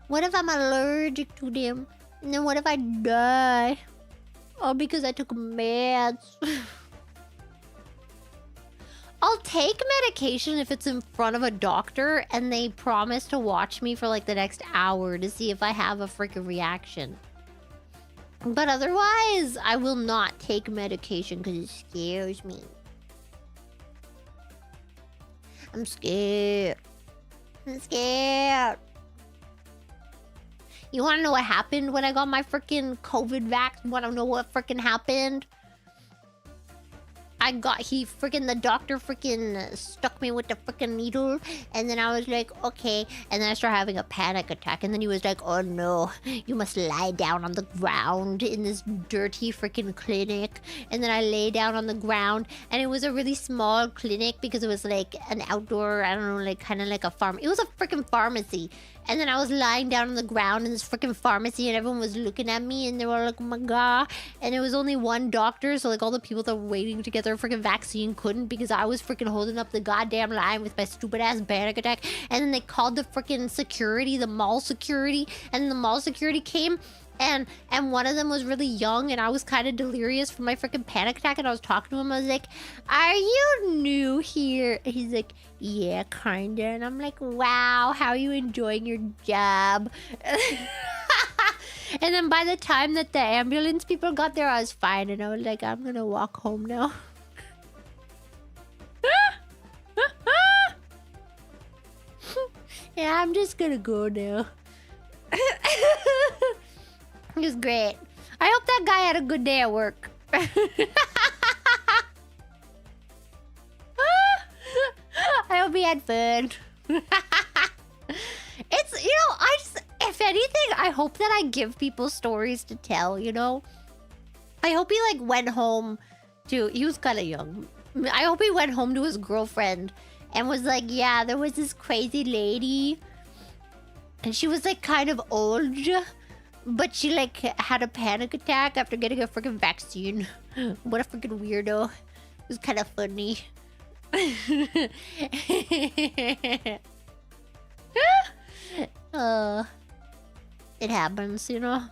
B: What if I'm allergic to them? And then what if I die? All because I took meds. I'll take medication if it's in front of a doctor and they promise to watch me for like the next hour to see if I have a freaking reaction. But otherwise, I will not take medication because it scares me. I'm scared. I'm scared. You want to know what happened when I got my freaking COVID vax? Want to know what freaking happened? The doctor freaking stuck me with the freaking needle. And then I was like, okay. And then I started having a panic attack. And then he was like, oh no, you must lie down on the ground in this dirty freaking clinic. And then I lay down on the ground. And it was a really small clinic because it was like an outdoor, I don't know, like kind of like a farm. It was a freaking pharmacy. And then I was lying down on the ground in this freaking pharmacy and everyone was looking at me and they were like, oh my god. And it was only one doctor, so like all the people that were waiting to get their freaking vaccine couldn't because I was freaking holding up the goddamn line with my stupid ass panic attack. And then they called the freaking security, the mall security, and the mall security came. And one of them was really young and I was kind of delirious from my freaking panic attack and I was talking to him. I was like, are you new here? And he's like, yeah, kinda. And I'm like, wow, how are you enjoying your job? And then by the time that the ambulance people got there, I was fine. And I was like, I'm gonna walk home now. Yeah, I'm just gonna go now. It was great. I hope that guy had a good day at work. I hope he had fun. It's, if anything, I hope that I give people stories to tell, you know? I hope he, like, went home to... He was kind of young. I hope he went home to his girlfriend and was like, yeah, there was this crazy lady. And she was, like, kind of old. But she, like, had a panic attack after getting a freaking vaccine. What a freaking weirdo. It was kind of funny. It happens, you know?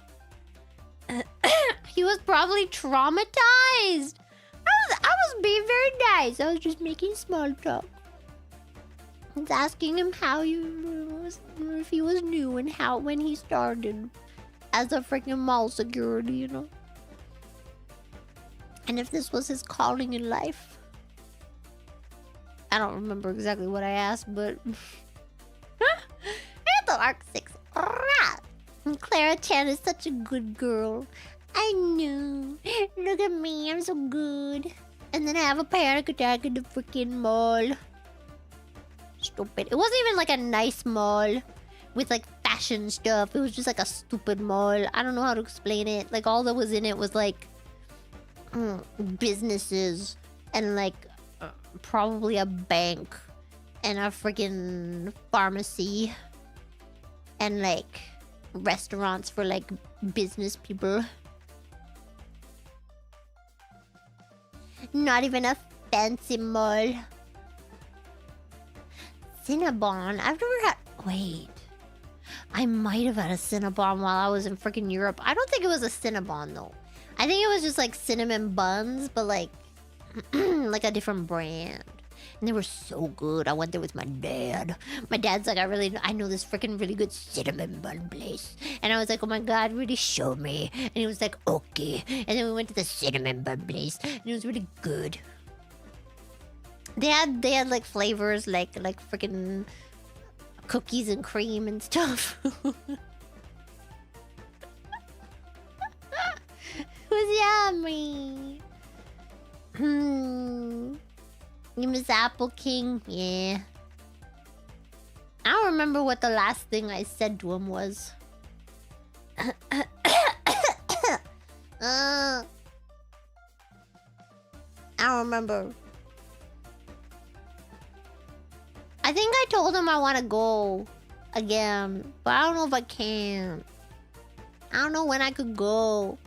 B: He was probably traumatized. I was being very nice. I was just making small talk. I was asking him if he was new and when he started as a freaking mall security, you know? And if this was his calling in life. I don't remember exactly what I asked, but... the Arc 6. Clara Chan is such a good girl. I know. Look at me, I'm so good. And then I have a panic attack in the freaking mall. Stupid. It wasn't even like a nice mall with like fashion stuff. It was just like a stupid mall. I don't know how to explain it. Like all that was in it was like businesses and like probably a bank and a freaking pharmacy and like restaurants for like business people. Not even a fancy mall. Cinnabon. I've never had... Wait. I might have had a Cinnabon while I was in freaking Europe. I don't think it was a Cinnabon though. I think it was just like cinnamon buns, but like like a different brand. And they were so good. I went there with my dad. My dad's like, I know this freaking really good cinnamon bun place. And I was like, oh my god, really show me. And he was like, okay. And then we went to the cinnamon bun place. And it was really good. They had like flavors like freaking cookies and cream and stuff.
C: me. You miss Apple King? Yeah. I don't remember what the last thing I said to him was. I don't remember. I think I told him I want to go again, but I don't know if I can. I don't know when I could go.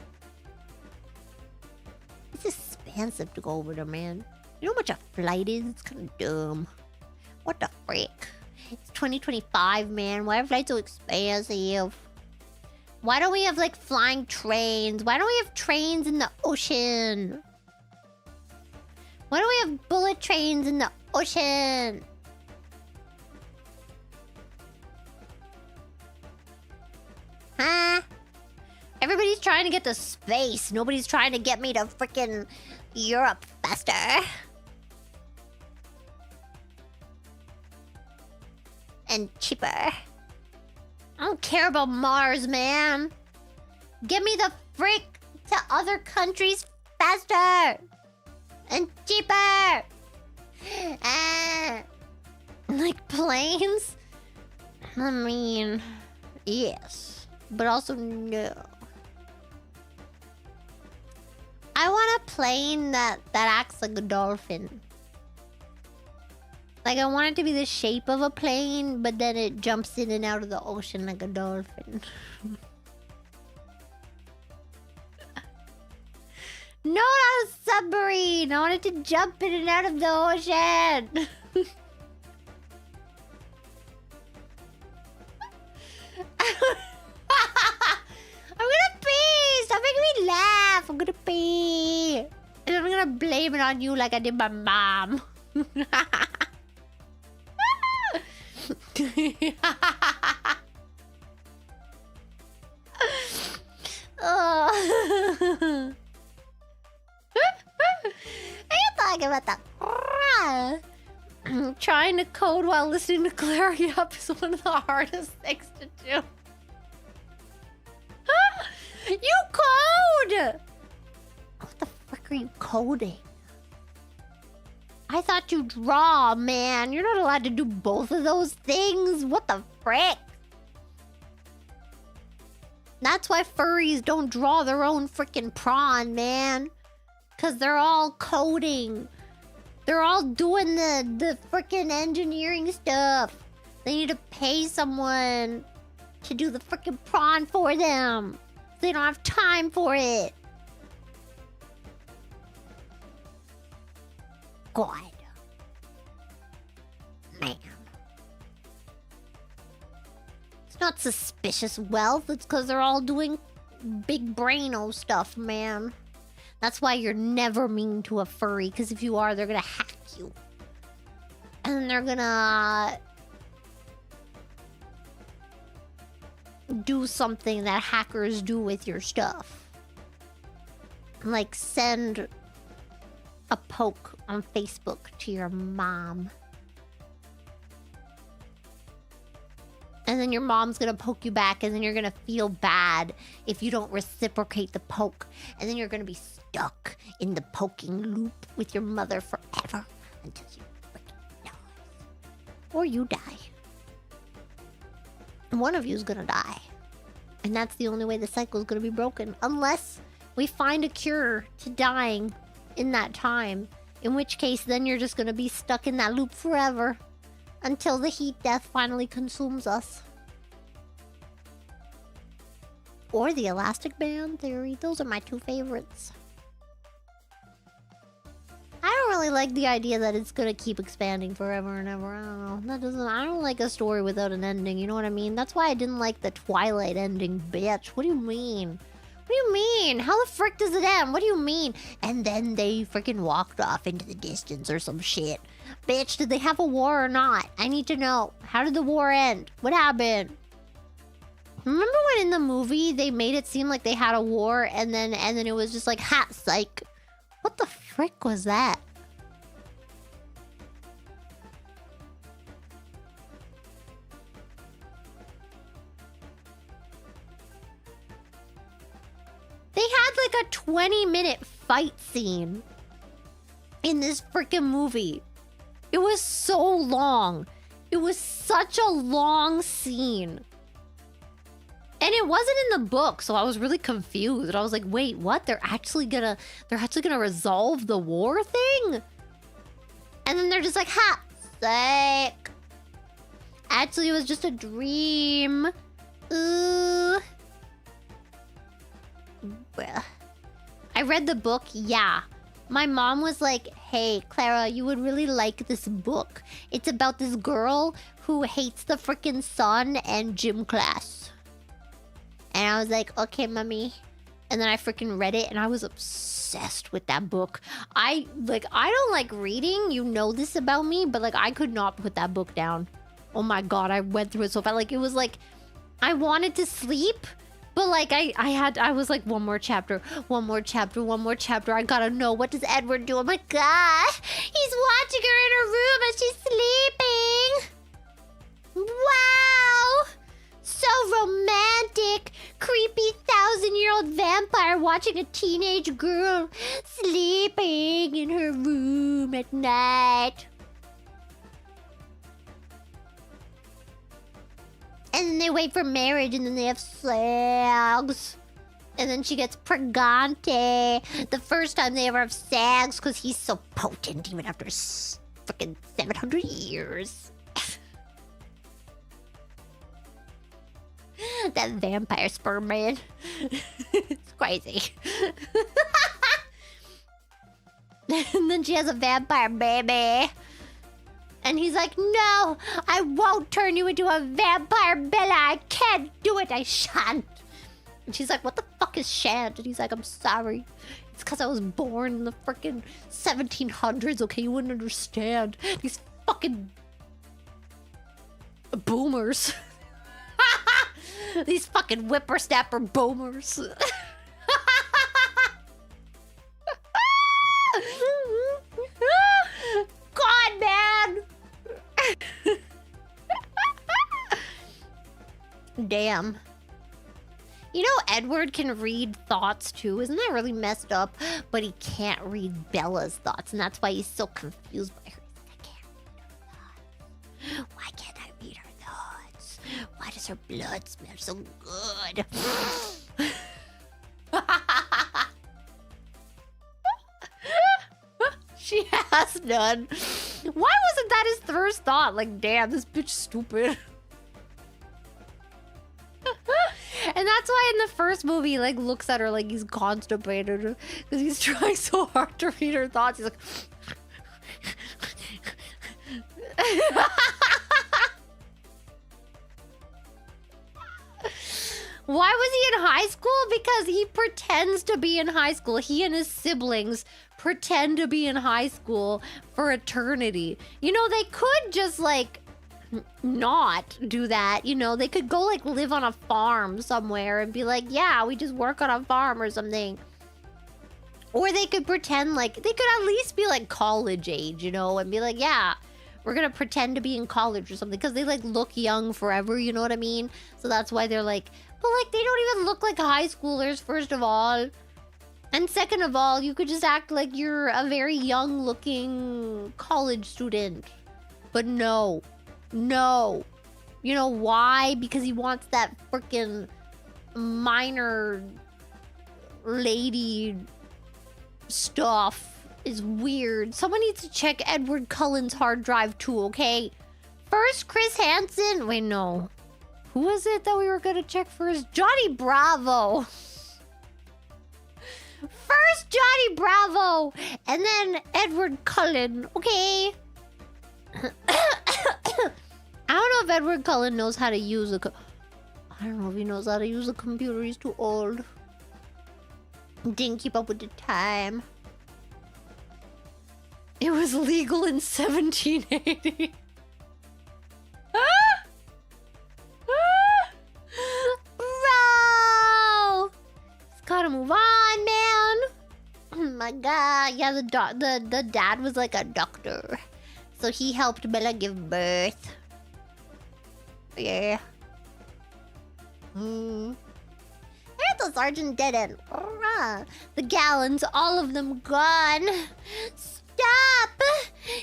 C: It's expensive to go over there, man. You know how much a flight is? It's kind of dumb. What the frick? It's 2025, man. Why are flights so expensive? Why don't we have, like, flying trains? Why don't we have trains in the ocean? Why don't we have bullet trains in the ocean? Huh? Everybody's trying to get to space. Nobody's trying to get me to freaking Europe faster. And cheaper. I don't care about Mars, man. Get me the frick to other countries faster. And cheaper. Like planes? I mean, yes. But also no. I want a plane that acts like a dolphin. Like, I want it to be the shape of a plane, but then it jumps in and out of the ocean like a dolphin. No, not a submarine! I want it to jump in and out of the ocean! I'm gonna pee! Stop making me laugh! I'm gonna pee! And I'm gonna blame it on you like I did my mom. Oh. Are you talking about the... Trying to code while listening to Clear Up is one of the hardest things to do. You code! What the frick are you coding? I thought you draw, man. You're not allowed to do both of those things. What the frick? That's why furries don't draw their own freaking prawn, man. Because they're all coding. They're all doing the freaking engineering stuff. They need to pay someone to do the freaking prawn for them. They don't have time for it. God. Man. It's not suspicious wealth. It's because they're all doing big braino stuff, man. That's why you're never mean to a furry. Because if you are, they're going to hack you. And then they're going to do something that hackers do with your stuff. Like send a poke on Facebook to your mom. And then your mom's gonna poke you back, and then you're gonna feel bad if you don't reciprocate the poke. And then you're gonna be stuck in the poking loop with your mother forever until you freaking die. Or you die. One of you is gonna die. And that's the only way the cycle is gonna be broken. Unless we find a cure to dying in that time. In which case, then you're just gonna be stuck in that loop forever. Until the heat death finally consumes us. Or the elastic band theory. Those are my two favorites. I don't really like the idea that it's gonna keep expanding forever and ever. I don't know. I don't like a story without an ending, you know what I mean? That's why I didn't like the Twilight ending, bitch. What do you mean? What do you mean? How the frick does it end? What do you mean? And then they freaking walked off into the distance or some shit. Bitch, did they have a war or not? I need to know. How did the war end? What happened? Remember when in the movie they made it seem like they had a war and then it was just like, ha, psych. What the frick was that? They had like
B: like a 20-minute fight scene in this freaking movie. It was so long. It was such a long scene. And it wasn't in the book, so I was really confused. I was like, wait, what? They're actually gonna resolve the war thing? And then they're just like, ha, sick. Actually, it was just a dream. Ooh. Well, I read the book, yeah. My mom was like, hey, Clara, you would really like this book. It's about this girl who hates the freaking sun and gym class. And I was like, okay, mommy. And then I freaking read it and I was obsessed with that book. I don't like reading. You know this about me, but like I could not put that book down. Oh my God, I went through it so fast. Like it was like, I wanted to sleep. But like I was like, one more chapter. I gotta know, what does Edward do? Oh my God, he's watching her in her room and she's sleeping. Wow, so romantic. Creepy 1,000-year-old vampire watching a teenage girl sleeping in her room at night. And then they wait for marriage, and then they have sex. And then she gets pregante. The first time they ever have sex, because he's so potent, even after freaking 700 years. That vampire sperm man. It's crazy. And then she has a vampire baby. And he's like, no, I won't turn you into a vampire, Bella. I can't do it. I shan't. And she's like, what the fuck is shan't? And he's like, I'm sorry. It's because I was born in the freaking 1700s, okay? You wouldn't understand. These fucking boomers. These fucking whippersnapper boomers. God, man. Damn. You know, Edward can read thoughts too. Isn't that really messed up? But he can't read Bella's thoughts, and that's why he's so confused by her. He's like, I can't read her thoughts. Why can't I read her thoughts? Why does her blood smell so good? She has none. Why wasn't that his first thought? Like, damn, this bitch stupid. And that's why in the first movie, he, like, looks at her like he's constipated. Because he's trying so hard to read her thoughts. He's like... Why was he in high school? Because he pretends to be in high school. He and his siblings pretend to be in high school for eternity. You know, they could just, like, not do that. You know, they could go, like, live on a farm somewhere and be like, yeah, we just work on a farm or something. Or they could pretend, like, they could at least be, like, college age, you know, and be like, yeah, we're gonna pretend to be in college or something. Because they, like, look young forever, you know what I mean? So that's why they're like... But, like, they don't even look like high schoolers, first of all. And second of all, you could just act like you're a very young-looking college student. But no. No. You know why? Because he wants that freaking minor lady stuff. Is weird. Someone needs to check Edward Cullen's hard drive too, okay? First, Chris Hansen. Wait, no. Who was it that we were gonna check first? Johnny Bravo. First Johnny Bravo, and then Edward Cullen. Okay. I don't know if Edward Cullen knows how to use a. I don't know if he knows how to use a computer. He's too old. Didn't keep up with the time. It was legal in 1780. Bro! It's gotta move on, man. Oh my god. Yeah, the dad was like a doctor. So he helped Bella give birth. Yeah. I have
C: the sergeant dead end. The gallons, all of them gone. Stop!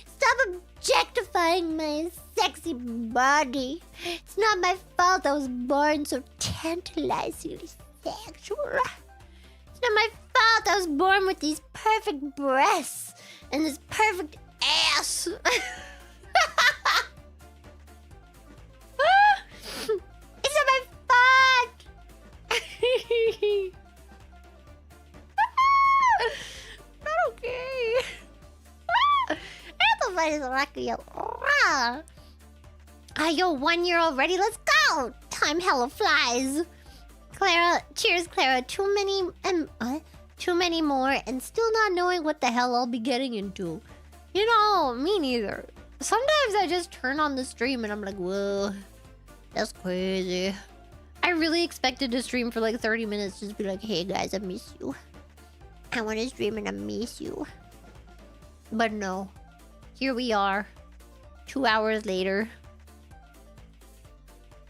C: Stop objectifying my sexy body. It's not my fault I was born so tantalizingly sexual. It's not my fault I was born with these perfect breasts and this perfect ass. It's not my fault. Not okay. Everybody's lucky. Yo, 1 year already? Let's go! Time hella flies. Clara, cheers, Clara. Too many more, and still not knowing what the hell I'll be getting into. You know, me neither. Sometimes I just turn on the stream and I'm like, whoa, that's crazy. I really expected to stream for like 30 minutes, just be like, hey guys, I miss you. I want to stream and I miss you. But no. Here we are. 2 hours later.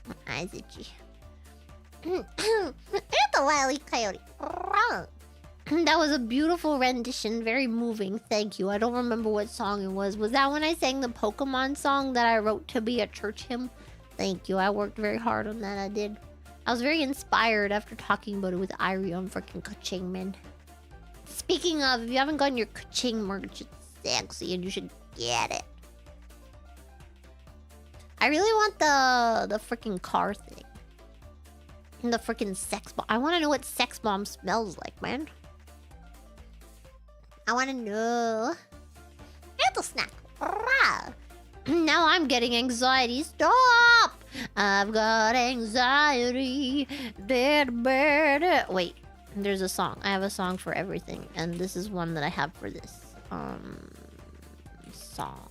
C: My eyes itchy. It's a Wile E. Coyote. That was a beautiful rendition. Very moving. Thank you. I don't remember what song it was. Was that when I sang the Pokemon song that I wrote to be a church hymn? Thank you. I worked very hard on that. I did. I was very inspired after talking about it with Irie on freaking Kaching, man. Speaking of, if you haven't gotten your Kaching merch, it's sexy and you should get it. I really want the freaking car thing. And the freaking sex bomb. I want to know what sex bomb smells like, man. I want to know. Little snack. Now I'm getting anxiety. Stop! I've got anxiety. Wait, there's a song. I have a song for everything, and this is one that I have for this song.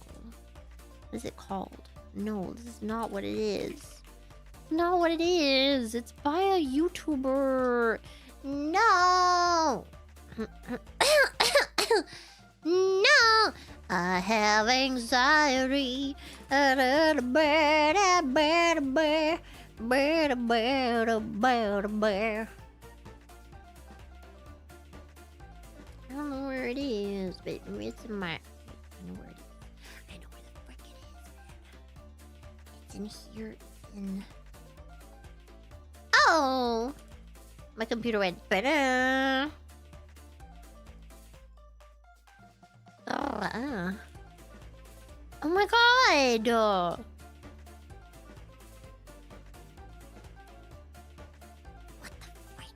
C: What is it called? No, this is not what it is. Not what it is. It's by a YouTuber. No. No. I have anxiety. I don't know where it is, but it's in my... I know where it is. I know where the frick it is, man. It's in here. It's in... Oh! My computer went better. Oh my god! What the frick?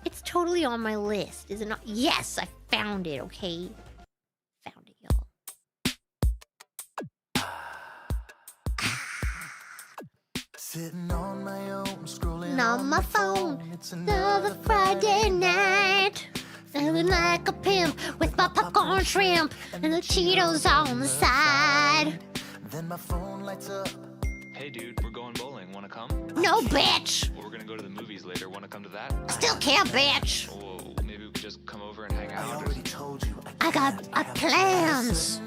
C: It's totally on my list, is it not? Yes, I found it, okay? Found it, y'all.
D: Sitting on my own, scrolling
C: On my phone, it's another Friday night. Feeling like a pimp with my popcorn shrimp and the Cheetos on the side.
D: Then my phone lights up.
E: Hey dude, we're going bowling. Wanna come?
C: No, bitch!
E: Well, we're gonna go to the movies later. Wanna come to that?
C: Still can't, bitch!
E: Well, maybe we could just come over and hang
D: I
E: out.
D: already told you.
C: I got plans.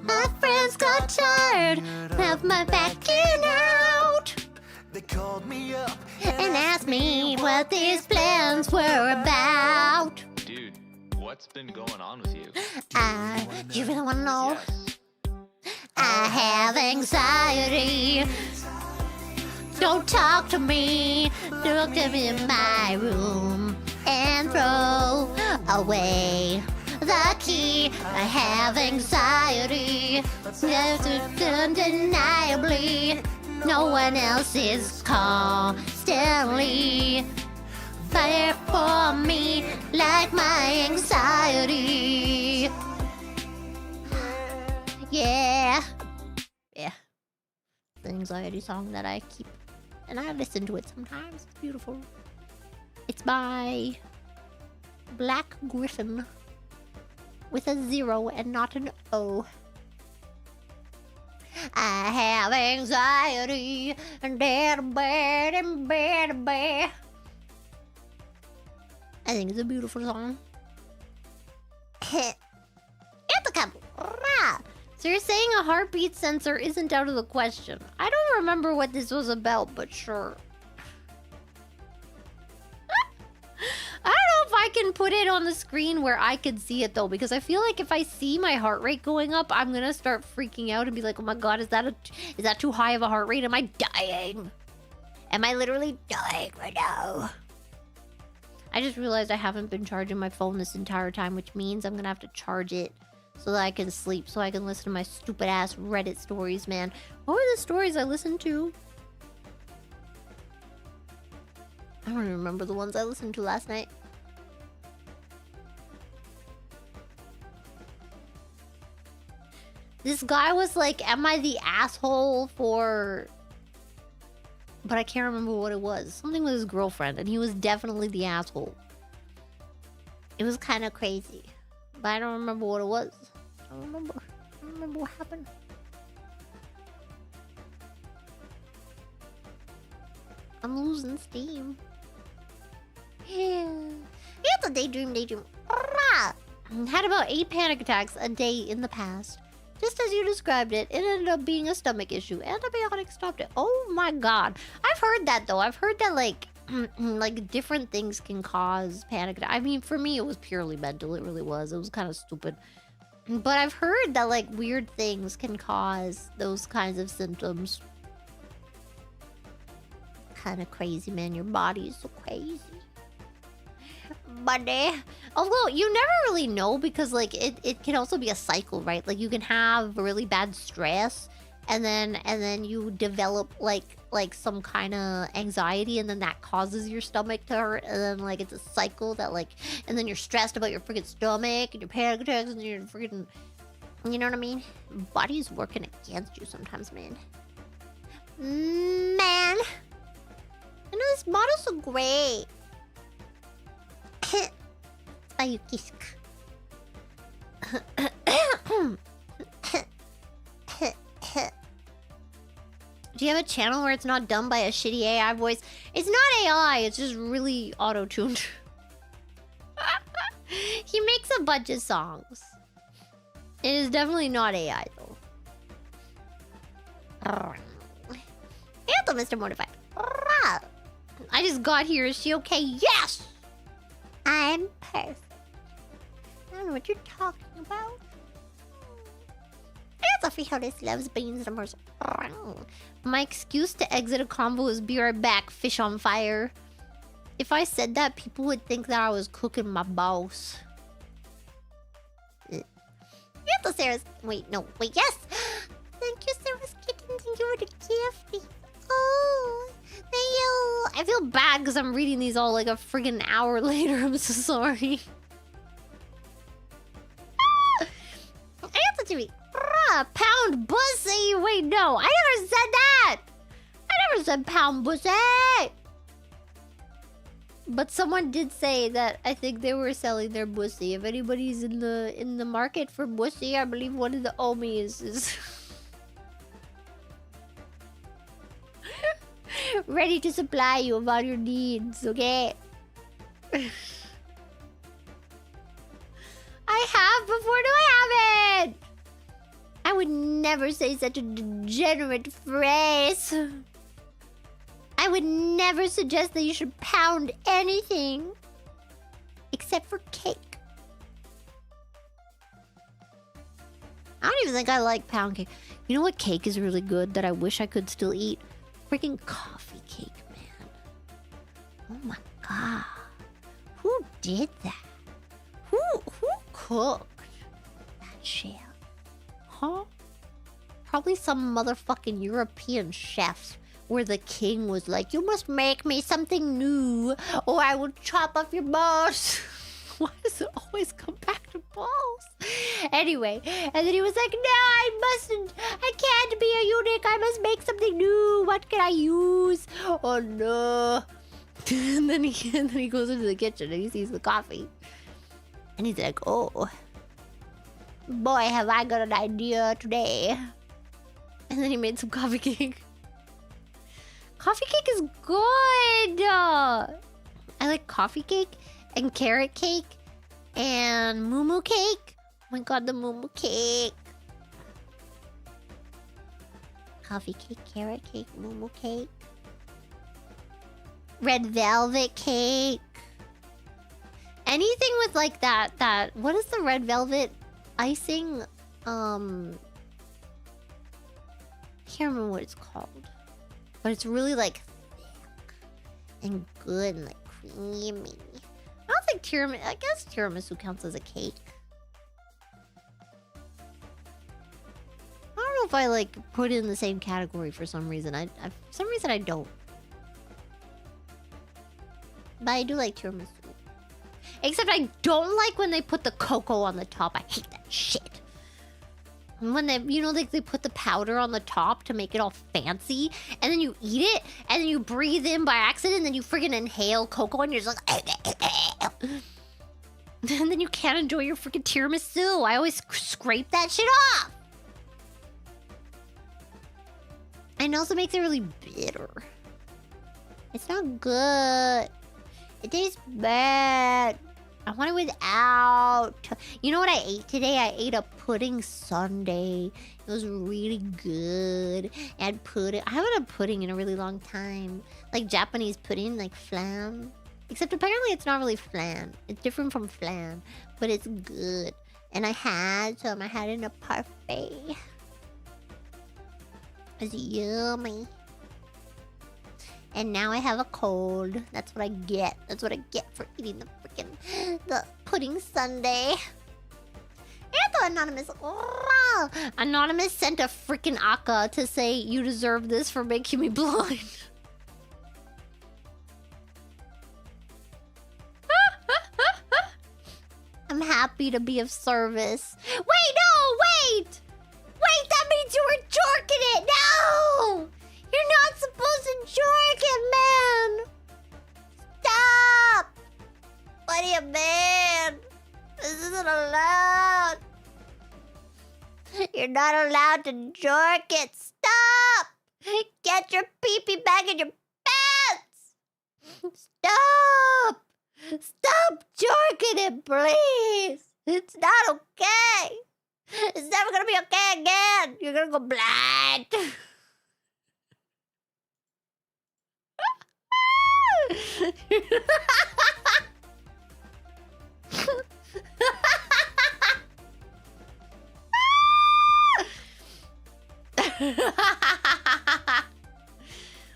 C: My friends got tired of my backing out
D: They called me up
C: and asked me what these plans were about.
E: Dude, what's been going on with you?
C: You really wanna know?
E: Yes.
C: I have anxiety. Don't talk to me. Look at me in my room and throw away the key. I have anxiety. Undeniably, no one else is constantly there for me like my anxiety. Yeah. Yeah. The anxiety song that I keep. And I listen to it sometimes. It's beautiful. It's by Black Griffin. With a 0 and not an O. I have anxiety. And I think it's a beautiful song. It's a couple. So you're saying a heartbeat sensor isn't out of the question. I don't remember what this was about, but sure.
B: can put it on the screen where I could see it though, because I feel like if I see my heart rate going up, I'm gonna start freaking out and be like, oh my god, is that too high of a heart rate? Am I dying? Am I literally dying right now? I just realized I haven't been charging my phone this entire time, which means I'm gonna have to charge it so that I can sleep, so I can listen to my stupid ass Reddit stories, man. What were the stories I listened to? I don't even remember the ones I listened to last night. This guy was like, am I the asshole for... But I can't remember what it was. Something with his girlfriend, and he was definitely the asshole. It was kind of crazy. But I don't remember what it was. I don't remember what happened. I'm losing steam. Yeah. It's a daydream. Had about 8 panic attacks a day in the past. Just as you described it, it ended up being a stomach issue. Antibiotics stopped it. Oh my god. I've heard that though. I've heard that like like different things can cause panic attack. I mean, for me it was purely mental. It really was. It was kind of stupid. But I've heard that like weird things can cause those kinds of symptoms. Kind of crazy, man. Your body is so crazy. But although you never really know, because like it can also be a cycle, right? Like you can have really bad stress and then you develop like some kind of anxiety, and then that causes your stomach to hurt, and then like it's a cycle that like, and then you're stressed about your freaking stomach and your panic attacks and your freaking, you know what I mean? Body's working against you sometimes, man. Man, I know this model's so great. Ayukisk. Do you have a channel where it's not done by a shitty AI voice? It's not AI, it's just really auto-tuned. He makes a bunch of songs. It is definitely not AI though. Hello, Mr. Mortified. I just got here. Is she okay? Yes! I'm perfect. I don't know what you're talking about. It's a Frijoles loves beans and morsel. My excuse to exit a convo is be right back, fish on fire. If I said that, people would think that I was cooking my boss. Sarah's... Wait, no. Wait, yes! Thank you, Sarah's kitten. Thank you for the gift. Oh, thank you. I feel bad because I'm reading these all like a friggin' hour later. I'm so sorry. Answer to me. Pound pussy. Wait, no. I never said that. I never said pound pussy. But someone did say that I think they were selling their pussy. If anybody's in the market for pussy, I believe one of the Omis is ready to supply you of all your needs, okay? I have before, do I haven't? I would never say such a degenerate phrase. I would never suggest that you should pound anything except for cake. I don't even think I like pound cake. You know what cake is really good that I wish I could still eat? Freaking coffee cake, man. Oh my god. Who did that? Who cooked that shit? Huh? Probably some motherfucking European chefs where the king was like, you must make me something new or I will chop off your balls. Why does it always come back to balls? Anyway, and then he was like, no, I can't be a eunuch. I must make something new. What can I use? Oh no. And then he goes into the kitchen and he sees the coffee. And he's like, oh, boy, have I got an idea today. And then he made some coffee cake. Coffee cake is good. I like coffee cake and carrot cake and moo cake. Oh my god, the moo cake. Coffee cake, carrot cake, moo cake. Red velvet cake.
C: Anything with like that what is the red velvet icing? Can't remember what it's called. But it's really like thick and good and like creamy. I don't think tiramisu, I guess tiramisu counts as a cake. I don't know if I like put it in the same category for some reason. I for some reason I don't. But I do like tiramisu. Except I don't like when they put the cocoa on the top. I hate that shit. When they, you know, like they put the powder on the top to make it all fancy, and then you eat it, and then you breathe in by accident, and then you friggin' inhale cocoa, and you're just like, and then you can't enjoy your freaking tiramisu. I always scrape that shit off. And it also makes it really bitter. It's not good. It tastes bad. I want it without. You know what I ate today? I ate a pudding sundae. It was really good. And pudding. I haven't had pudding in a really long time. Like Japanese pudding, like flan. Except apparently it's not really flan. It's different from flan. But it's good. And I had some. I had it in a parfait. It's yummy. And now I have a cold. That's what I get. That's what I get for eating the pudding sundae. And the Anonymous. Oh, Anonymous sent a freaking aka to say you deserve this for making me blind. I'm happy to be of service. Wait, no, wait! Wait, that means you were jorking it! No! You're not supposed to jork it, man! Stop! What do you mean? This isn't allowed. You're not allowed to jork it. Stop! Get your pee-pee back in your pants! Stop! Stop jorking it, please! It's not okay! It's never gonna be okay again! You're gonna go blind!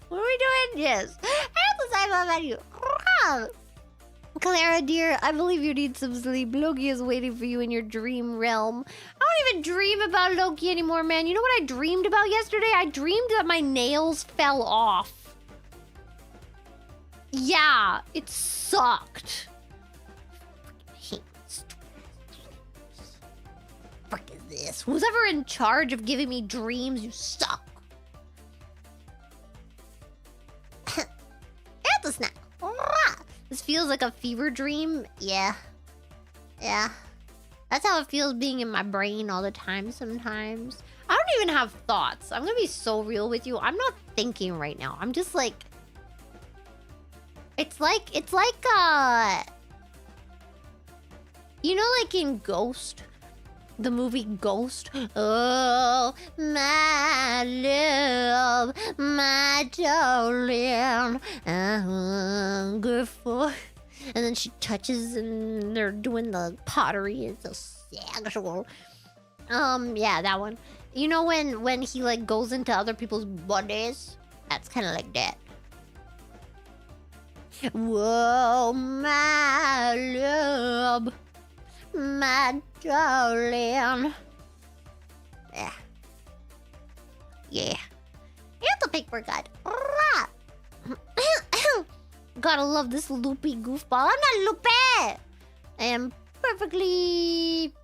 C: What are we doing? Yes. Here's the same menu. Clara, dear, I believe you need some sleep. Loki is waiting for you in your dream realm. I don't even dream about Loki anymore, man. You know what I dreamed about yesterday? I dreamed that my nails fell off. Yeah, it sucked. Frick is this? Who's ever in charge of giving me dreams? You suck. That's a snack. This feels like a fever dream. Yeah. Yeah. That's how it feels being in my brain all the time sometimes. I don't even have thoughts. I'm gonna be so real with you. I'm not thinking right now. I'm just like... It's like, you know, like in Ghost, the movie Ghost. Oh, my love, my darling, I hunger for. And then she touches, and they're doing the pottery. It's so sexual. Yeah, that one. You know when he like goes into other people's bodies? That's kind of like that. Whoa, my love, my darling. Yeah. Yeah. Here's the paper cut. Gotta love this loopy goofball. I'm not loopy. I am perfectly...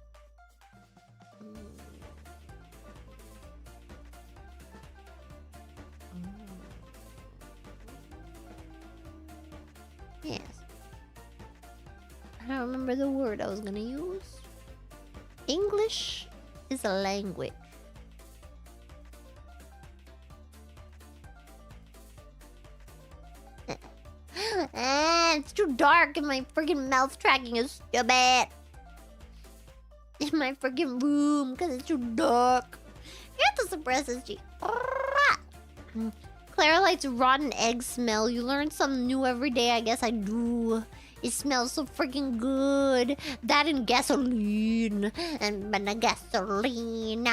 C: Yes. I don't remember the word I was gonna use. English is a language. It's too dark and my freaking mouth tracking is stupid. In my freaking room because it's too dark. You have to suppress this G. Clara likes rotten egg smell. You learn something new every day. I guess I do. It smells so freaking good. That and gasoline. And gasoline.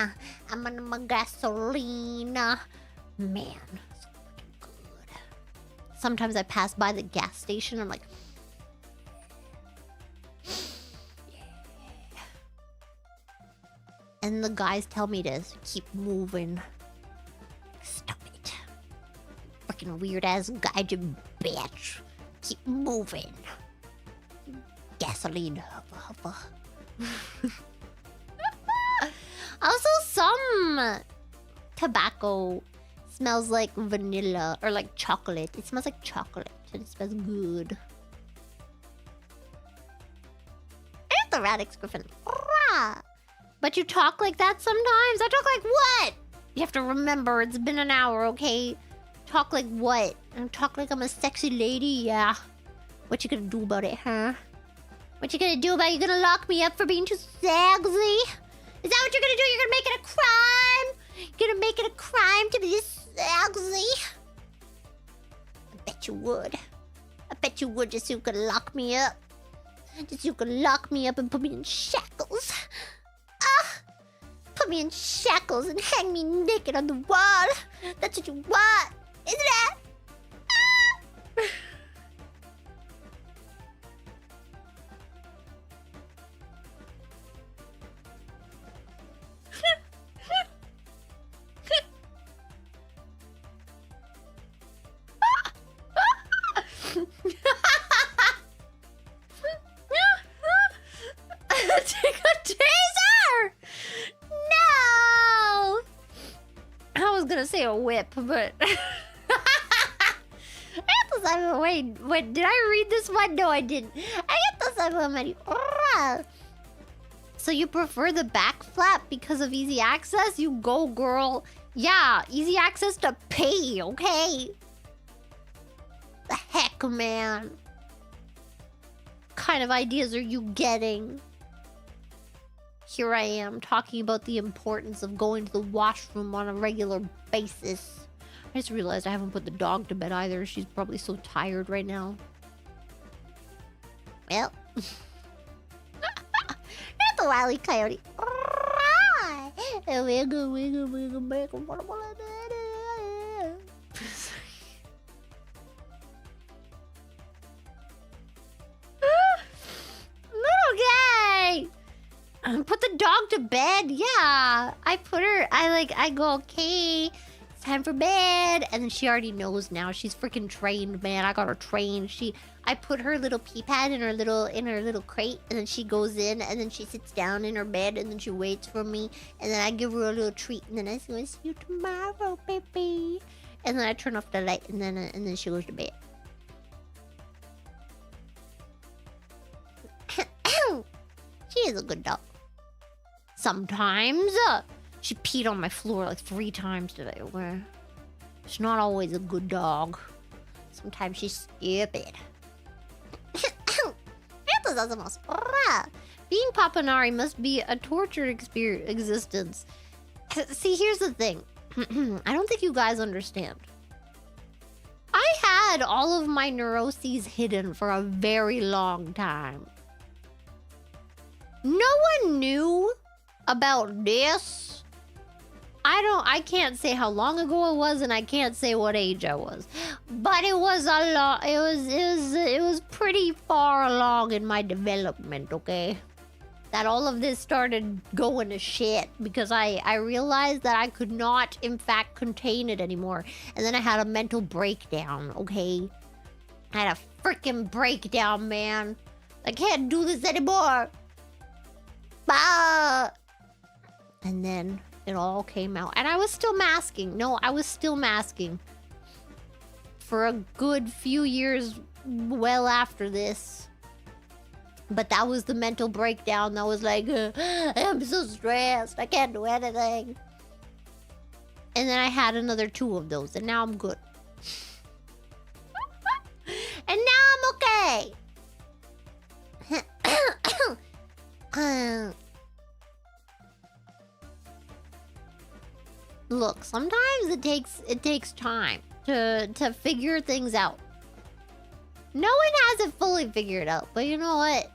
C: I'm on my gasoline. Man, so freaking good. Sometimes I pass by the gas station. I'm like, and the guys tell me to keep moving. Stop it. Freaking weird ass guy, you bitch. Keep moving. Gasoline huffa huffa. Also, some tobacco smells like vanilla or like chocolate. It smells like chocolate and it smells good. And the Radix Griffin. Rah! But you talk like that sometimes? I talk like what? You have to remember, it's been an hour, okay? Talk like what? Talk like I'm a sexy lady? Yeah. What you gonna do about it, huh? What you gonna do about it? You gonna lock me up for being too sexy? Is that what you're gonna do? You're gonna make it a crime? You're gonna make it a crime to be sexy? I bet you would. I bet you would, just so you could lock me up. Just so you could lock me up and put me in shackles. Put me in shackles and hang me naked on the wall. That's what you want, isn't it? Take a taser! No! I was gonna say a whip, but... Wait, did I read this one? No, I didn't. I get this already. So you prefer the back flap because of easy access? You go, girl. Yeah, easy access to pay, okay? The heck, man? What kind of ideas are you getting? Here I am talking about the importance of going to the washroom on a regular basis. I just realized I haven't put the dog to bed either. She's probably so tired right now. Well. It's a Wile E. Coyote. Wiggle, wiggle, wiggle, wiggle. Okay. Put the dog to bed. Yeah. I put her, I go, okay, it's time for bed. And then she already knows now. She's freaking trained, man. I got her trained. I put her little pee pad in her little crate, and then she goes in, and then she sits down in her bed, and then she waits for me, and then I give her a little treat, and then I say, see you tomorrow, baby. And then I turn off the light, and then she goes to bed. She is a good dog. Sometimes she peed on my floor like 3 times today. Where she's not always a good dog. Sometimes she's stupid. Being Papanari must be a tortured existence. See, here's the thing. I don't think you guys understand. I had all of my neuroses hidden for a very long time. No one knew about this. I can't say how long ago it was, and I can't say what age I was. But it was a lot. It was pretty far along in my development, okay? That all of this started going to shit because I realized that I could not, in fact, contain it anymore. And then I had a mental breakdown, okay? I had a freaking breakdown, man. I can't do this anymore. Bah! And then it all came out. And I was still masking. No, I was still masking. For a good few years well after this. But that was the mental breakdown. That was like, I'm so stressed. I can't do anything. And then I had another 2 of those. And now I'm good. And now I'm okay. Look, sometimes it takes time to figure things out. No one has it fully figured out, but you know what?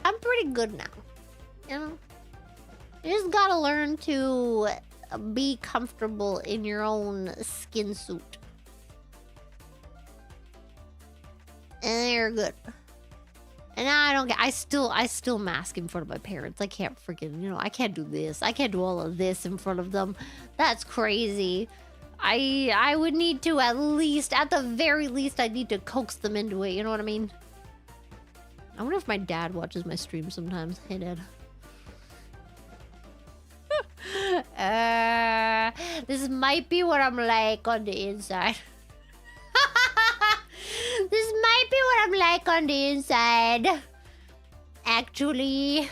C: I'm pretty good now. You know? You just gotta learn to be comfortable in your own skin suit. And you're good. And now I don't get. I still mask in front of my parents. I can't freaking, I can't do this. I can't do all of this in front of them. That's crazy. I would need to at the very least, I need to coax them into it. You know what I mean? I wonder if my dad watches my stream sometimes. Hey, Dad. This might be what I'm like on the inside. This might be what I'm like on the inside. Actually,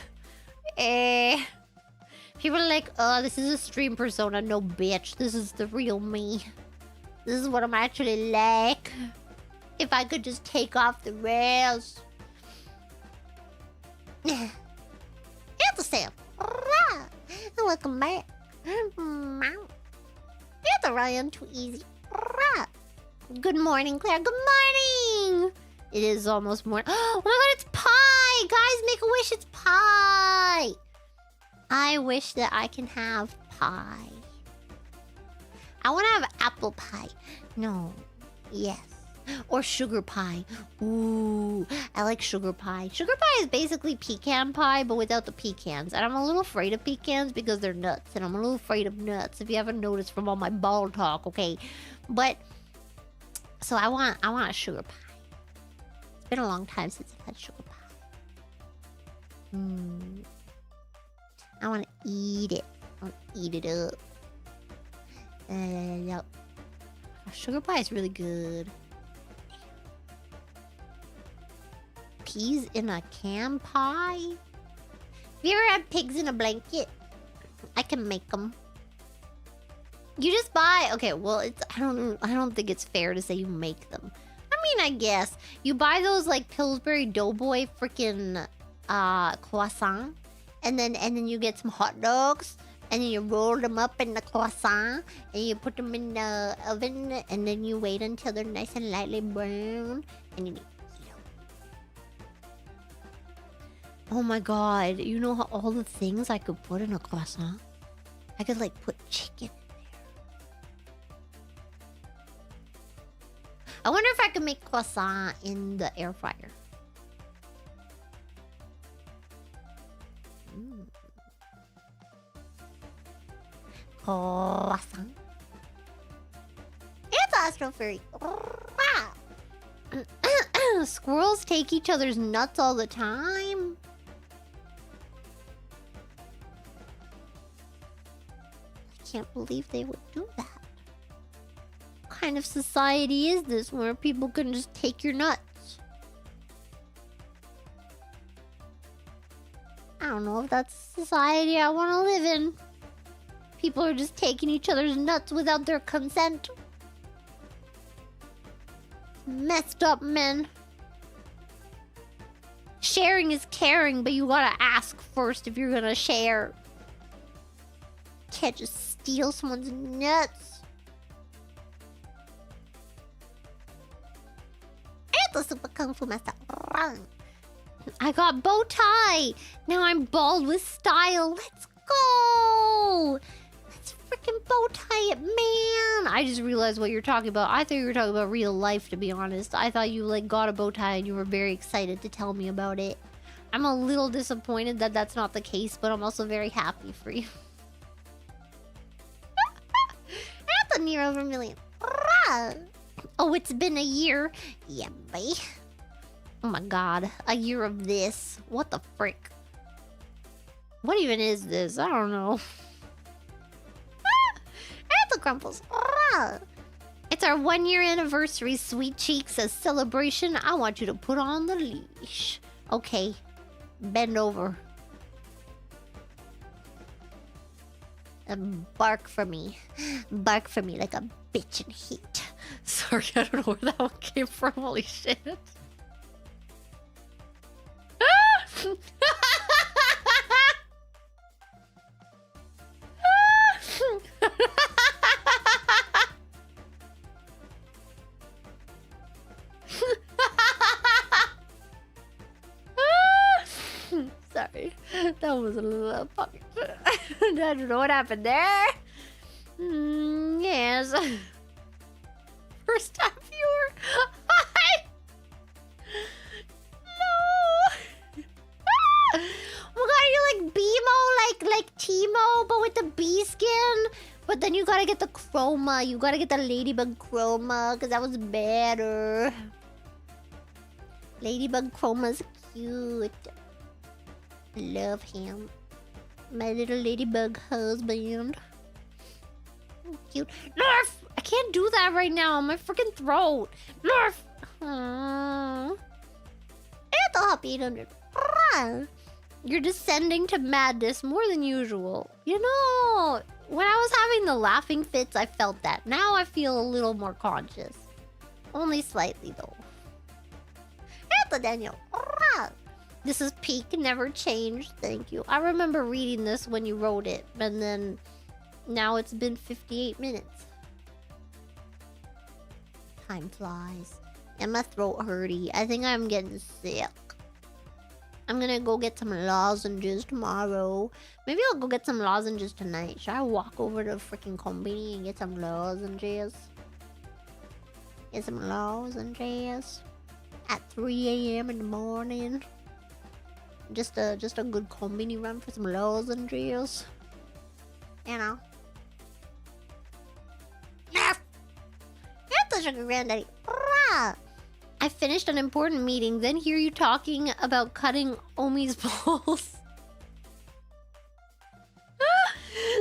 C: people are like, oh, this is a stream persona. No, bitch. This is the real me. This is what I'm actually like. If I could just take off the rails. It's a Sam. Welcome back. It's a Ryan too easy. Good morning, Claire. Good morning. It is almost morning. Oh my god, it's pie. Guys, make a wish. It's pie. I wish that I can have pie. I want to have apple pie. No. Yes. Or sugar pie. Ooh, I like sugar pie. Sugar pie is basically pecan pie, but without the pecans. And I'm a little afraid of pecans because they're nuts. And I'm a little afraid of nuts, if you haven't noticed from all my ball talk, okay? But, so I want a sugar pie. It's been a long time since I've had sugar pie. I want to eat it. I want to eat it up. Yep. Sugar pie is really good. Peas in a can pie? Have you ever had pigs in a blanket? I can make them. You just buy. Okay, well, I don't think it's fair to say you make them. I mean, I guess you buy those like Pillsbury Doughboy freaking croissant, and then you get some hot dogs, and then you roll them up in the croissant, and you put them in the oven, and then you wait until they're nice and lightly brown, and you eat them. Oh my god, you know how all the things I could put in a croissant? I could like put chicken in there. I wonder if I could make croissant in the air fryer. Croissant. It's Astro Fairy. Squirrels take each other's nuts all the time. I can't believe they would do that. What kind of society is this where people can just take your nuts? I don't know if that's a society I want to live in. People are just taking each other's nuts without their consent. Messed up, men. Sharing is caring, but you gotta ask first if you're gonna share. Can't just steal someone's nuts. And the Super Kung Fu Master. I got bow tie. Now I'm bald with style. Let's go. Let's freaking bow tie it, man. I just realized what you're talking about. I thought you were talking about real life, to be honest. I thought you like got a bow tie and you were very excited to tell me about it. I'm a little disappointed that that's not the case, but I'm also very happy for you. That's a near over a million. Oh, it's been a year. Yeah, boy. Oh my god, a year of this. What the frick? What even is this? I don't know. It's a Crumples. It's our 1 year anniversary, sweet cheeks. As celebration, I want you to put on the leash. Okay, bend over. And bark for me. Bark for me like a bitch in heat. Sorry, I don't know where that one came from. Holy shit.
B: That was a little fucking. I don't know what happened there. Yes. First time viewer. No.
C: Oh my god, you're like BMO, like Teemo, but with the bee skin. But then you gotta get the chroma. You gotta get the ladybug chroma, because that was better. Ladybug chroma's cute. Love him. My little ladybug husband. Cute. Nerf! I can't do that right now on my freaking throat. Nerf! Aww. And the Hop 800. You're descending to madness more than usual. You know, when I was having the laughing fits, I felt that. Now I feel a little more conscious. Only slightly, though. And the Daniel. This is peak, never changed. Thank you. I remember reading this when you wrote it, and then now it's been 58 minutes. Time flies. And my throat hurty. I think I'm getting sick. I'm gonna go get some lozenges tomorrow. Maybe I'll go get some lozenges tonight. Should I walk over to freaking Combini and get some lozenges? Get some lozenges at 3 a.m. in the morning. Just a good Combini run for some lozenges. You know. Nerf! Nerf the sugar granddaddy. Rah! I finished an important meeting, then hear you talking about cutting Omi's balls.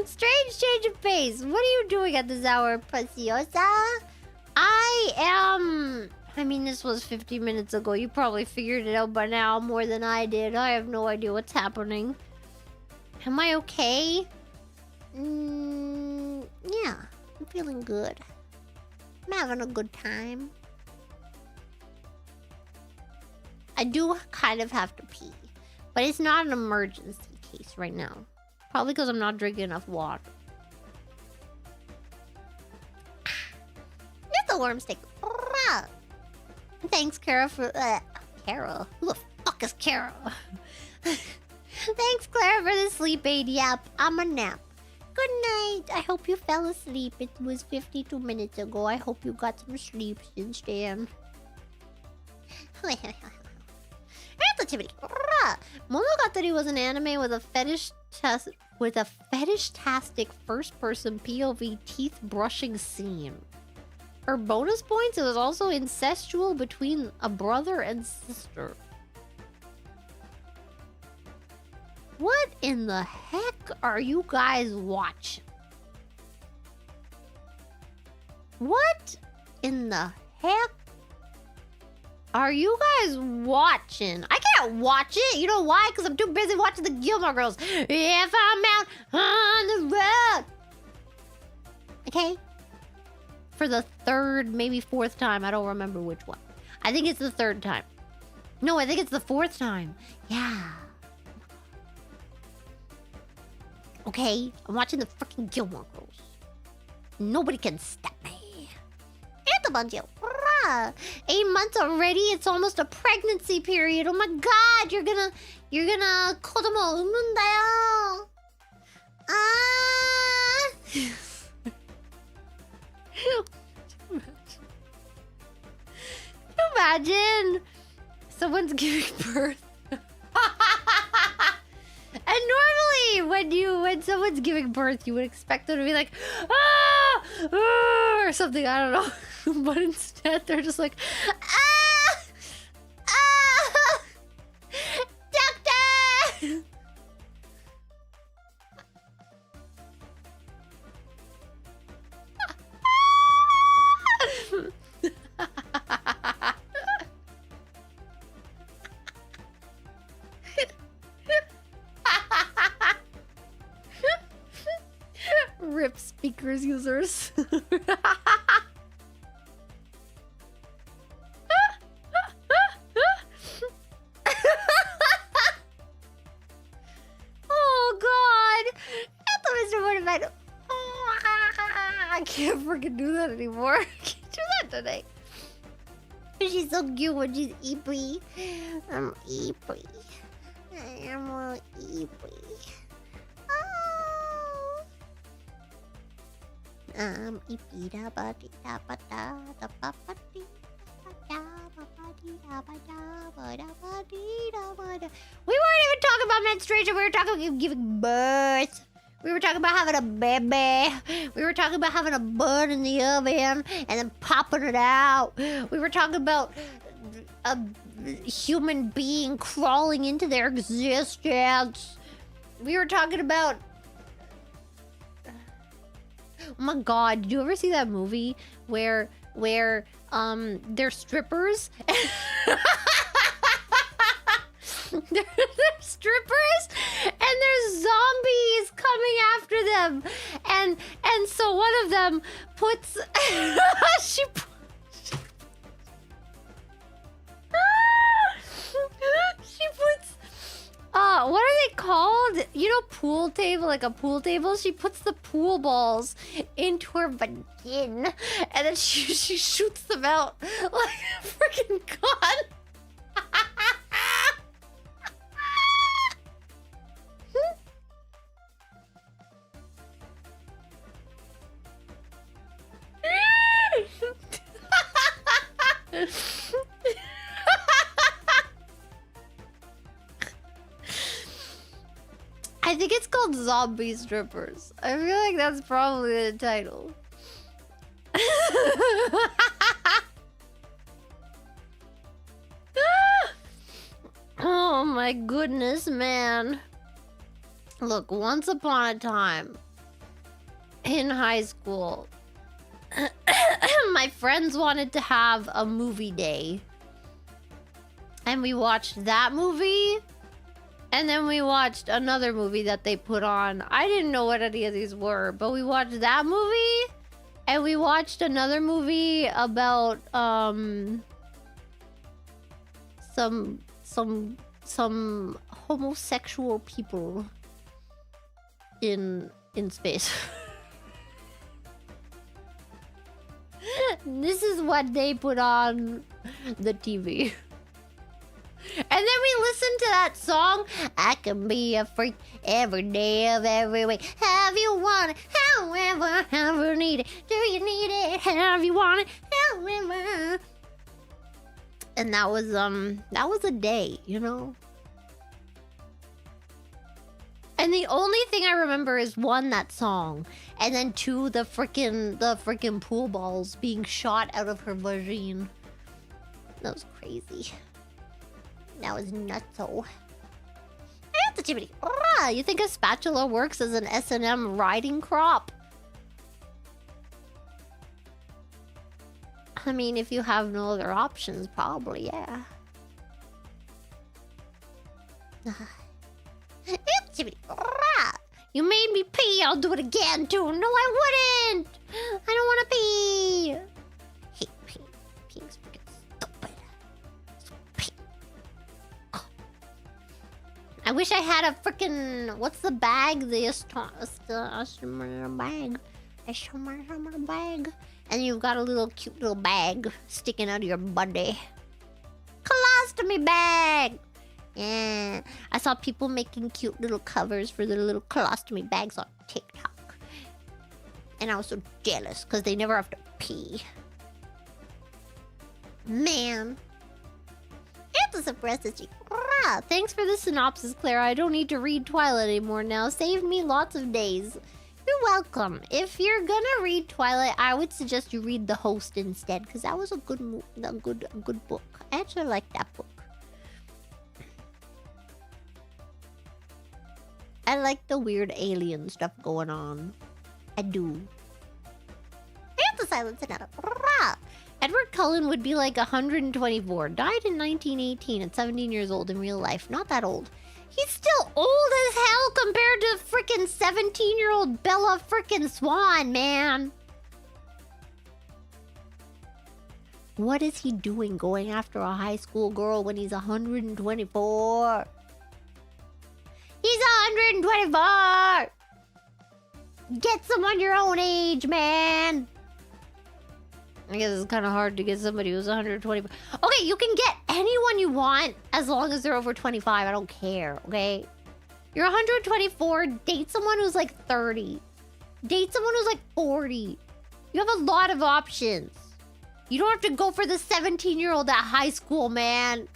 C: Strange change of pace. What are you doing at this hour, Preciosa? I mean, this was 50 minutes ago. You probably figured it out by now more than I did. I have no idea what's happening. Am I okay? Yeah. I'm feeling good. I'm having a good time. I do kind of have to pee. But it's not an emergency case right now. Probably because I'm not drinking enough water. That's a worm stick. Thanks, Kara, for... Kara? Who the fuck is Kara? Thanks, Clara, for the sleep aid. Yep, I'm a nap. Good night. I hope you fell asleep. It was 52 minutes ago. I hope you got some sleep since then. Monogatari was an anime with a fetish-tastic first-person POV teeth brushing scene. For bonus points, it was also incestual between a brother and sister. What in the heck are you guys watching? What in the heck are you guys watching? I can't watch it. You know why? Because I'm too busy watching the Gilmore Girls. If I'm out on the road. Okay? For the third, maybe fourth time. I don't remember which one. I think it's the third time. No, I think it's the fourth time. Yeah. Okay? I'm watching the freaking Gilmore Girls. Nobody can stop me. And the bungee. 8 months already? It's almost a pregnancy period. Oh my god, you're gonna 子供を産むんだよ. Imagine someone's giving birth. And normally when someone's giving birth, you would expect them to be like, or something, I don't know. But instead, they're just like, doctor! Rip speakers users. Oh god! Mr. Mortified. I can't freaking do that anymore. I can't do that today. She's so cute when she's eepy. I'm eepy. I'm a Evie. Evie da ba dee da ba da da ba ba dee da ba ba dee da ba da ba da ba dee da ba da. We weren't even talking about menstruation. We were talking about giving birth. We were talking about having a baby. We were talking about having a bun in the oven and then popping it out. We were talking about a human being crawling into their existence. We were talking about... Oh my god, did you ever see that movie where they're strippers? They're strippers and there's zombies coming after them, and so one of them puts she puts what are they called? You know, pool table, like a pool table. She puts the pool balls into her vagina and then she shoots them out like a freaking gun. I think it's called Zombie Strippers. I feel like that's probably the title. Oh my goodness, man. Look, once upon a time in high school, my friends wanted to have a movie day. And we watched that movie. And then we watched another movie that they put on. I didn't know what any of these were, but we watched that movie. And we watched another movie about some homosexual people in space. This is what they put on the TV. And then we listened to that song, I can be a freak every day of every week. Have you want it, however, ever need it? Do you need it, have you want it, however? And that was a day, you know? And the only thing I remember is one, that song, and then two, the frickin' pool balls being shot out of her vagine. That was crazy. That was nutso. I got the chimney. You think a spatula works as an S&M riding crop? I mean, if you have no other options, probably, yeah. You made me pee, I'll do it again too. No, I wouldn't. I don't want to pee. Hate pee. Peeing's freaking stupid. So pee. Oh. I wish I had a freaking, what's the bag? The bag. A bag. And you've got a little cute little bag sticking out of your body. Colostomy bag. Yeah, I saw people making cute little covers for their little colostomy bags on TikTok. And I was so jealous because they never have to pee. Man. It's a suppressive. Thanks for the synopsis, Clara. I don't need to read Twilight anymore now. Saved me lots of days. You're welcome. If you're gonna read Twilight, I would suggest you read The Host instead, because that was a good book. I actually like that book. I like the weird alien stuff going on. I do. And the silence and Edward Cullen would be like 124. Died in 1918 at 17 years old in real life. Not that old. He's still old as hell compared to frickin' 17-year-old Bella frickin' Swan, man. What is he doing going after a high school girl when he's 124? He's 124! Get someone your own age, man!
B: I guess it's kind of hard to get somebody who's 125. Okay, you can get anyone you want as long as they're over 25. I don't care, okay? You're 124, date someone who's like 30. Date someone who's like 40. You have a lot of options. You don't have to go for the 17-year-old at high school, man.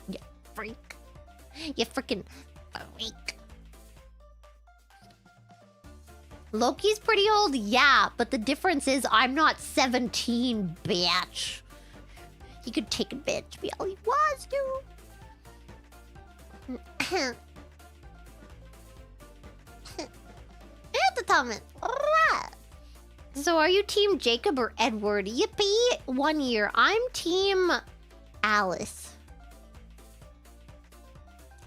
B: You freak. You freaking freak. Loki's pretty old, yeah, but the difference is I'm not 17, bitch. He could take advantage of me all he wants to. At the comment. So are you team Jacob or Edward? Yippee, 1 year. I'm team Alice.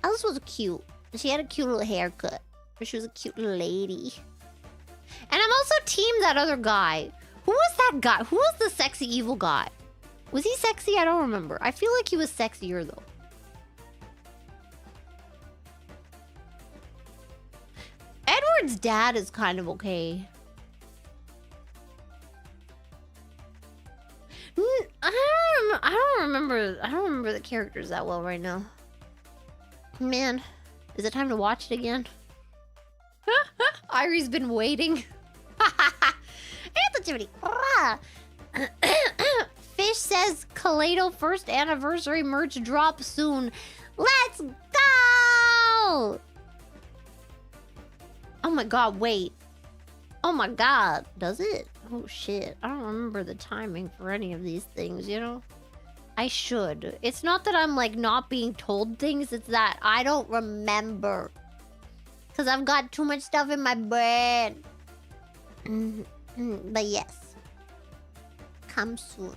B: Alice was cute. She had a cute little haircut. She was a cute little lady. And I'm also team that other guy. Who was that guy? Who was the sexy evil guy? Was he sexy? I don't remember. I feel like he was sexier though. Edward's dad is kind of okay. I don't remember the characters that well right now. Man, is it time to watch it again? Irie's been waiting. Fish says Kaleido first anniversary merch drop soon. Let's go! Oh my god, wait. Oh my god, does it? Oh shit, I don't remember the timing for any of these things, you know? I should. It's not that I'm like not being told things, it's that I don't remember. Because I've got too much stuff in my brain. But yes. Come soon.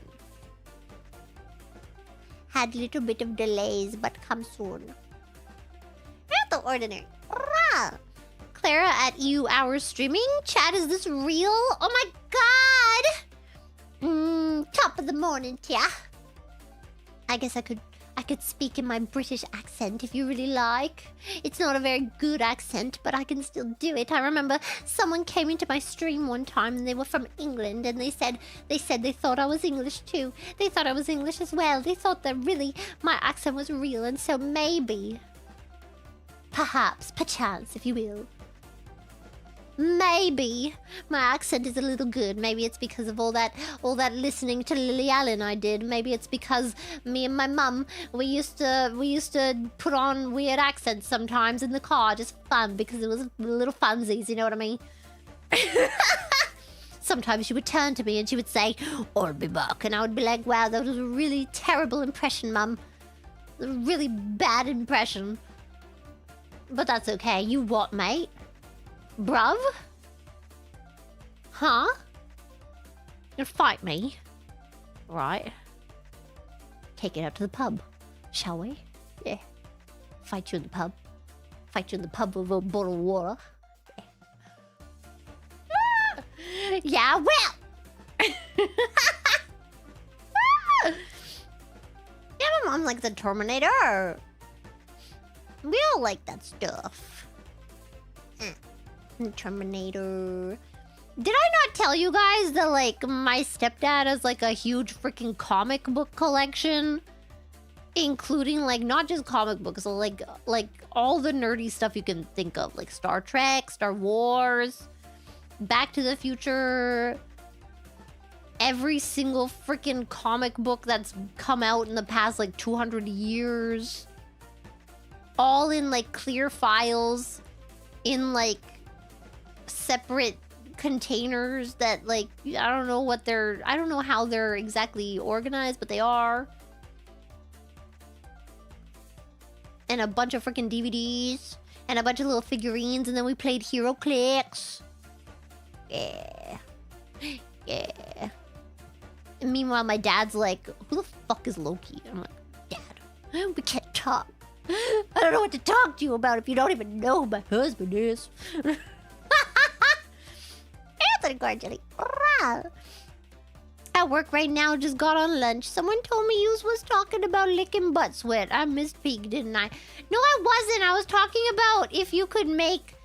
B: Had a little bit of delays, but come soon. Not the ordinary. Rah! Clara at EU Hours streaming. Chat, is this real? Oh my god! Top of the morning, yeah. I guess I could speak in my British accent if you really like. It's not a very good accent, but I can still do it. I remember someone came into my stream one time and they were from England and they said they thought I was English too. They thought I was English as well. They thought that really my accent was real, and so maybe, perhaps, perchance, if you will, maybe my accent is a little good. Maybe it's because of all that listening to Lily Allen I did. Maybe it's because me and my mum, we used to put on weird accents sometimes in the car, just fun, because it was little funsies, you know what I mean? Sometimes she would turn to me and she would say, "I'll be back," and I would be like, "Wow, that was a really terrible impression, mum. A really bad impression." But that's okay. You what, mate? Bruv? Huh? You'll fight me? Right. Take it out to the pub, shall we? Yeah. Fight you in the pub. Fight you in the pub over a bottle of water. Yeah, yeah, well! Yeah, my mom likes the Terminator. We all like that stuff. Terminator. Did I not tell you guys that, like, my stepdad has, like, a huge freaking comic book collection? Including, like, not just comic books, so, like all the nerdy stuff you can think of. Like, Star Trek, Star Wars, Back to the Future, every single freaking comic book that's come out in the past, like, 200 years. All in, like, clear files. In, like, separate containers that, like, I don't know how they're exactly organized, but they are. And a bunch of freaking DVDs and a bunch of little figurines, and then we played Hero Clicks. Yeah. And meanwhile, my dad's like, "Who the fuck is Loki?" I'm like, "Dad, we can't talk. I don't know what to talk to you about if you don't even know who my husband is." Anthony Gargely. At work right now, just got on lunch. Someone told me you was talking about licking butt sweat. I misspeak, didn't I? No, I wasn't. I was talking about if you could make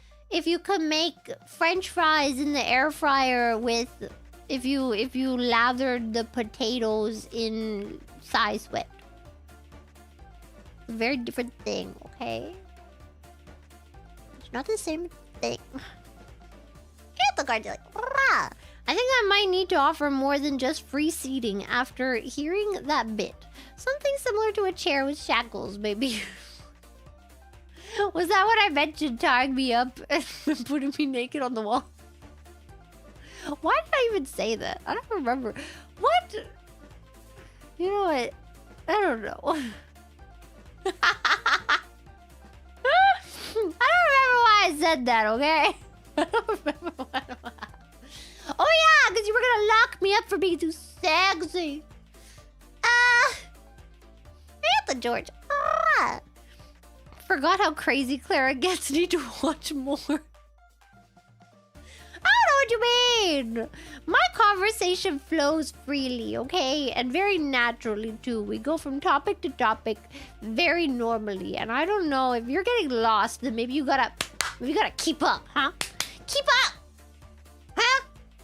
B: French fries in the air fryer with
C: if you lathered the potatoes in thigh sweat. It's a very different thing, okay? It's not the same thing. Hit the guard, like, "Rah!" I think I might need to offer more than just free seating after hearing that bit. Something similar to a chair with shackles, maybe. Was that what I mentioned, tying me up and putting me naked on the wall? Why did I even say that? I don't remember. What? You know what? I don't know. I don't remember why I said that, okay? I don't remember why. Oh yeah, because you were gonna lock me up for being too sexy. Samantha George. Forgot how crazy Clara gets. Need to watch more. I don't know what you mean. My conversation flows freely, okay? And very naturally, too. We go from topic to topic very normally. And I don't know, if you're getting lost, then maybe you gotta keep up, huh? Keep up! Huh?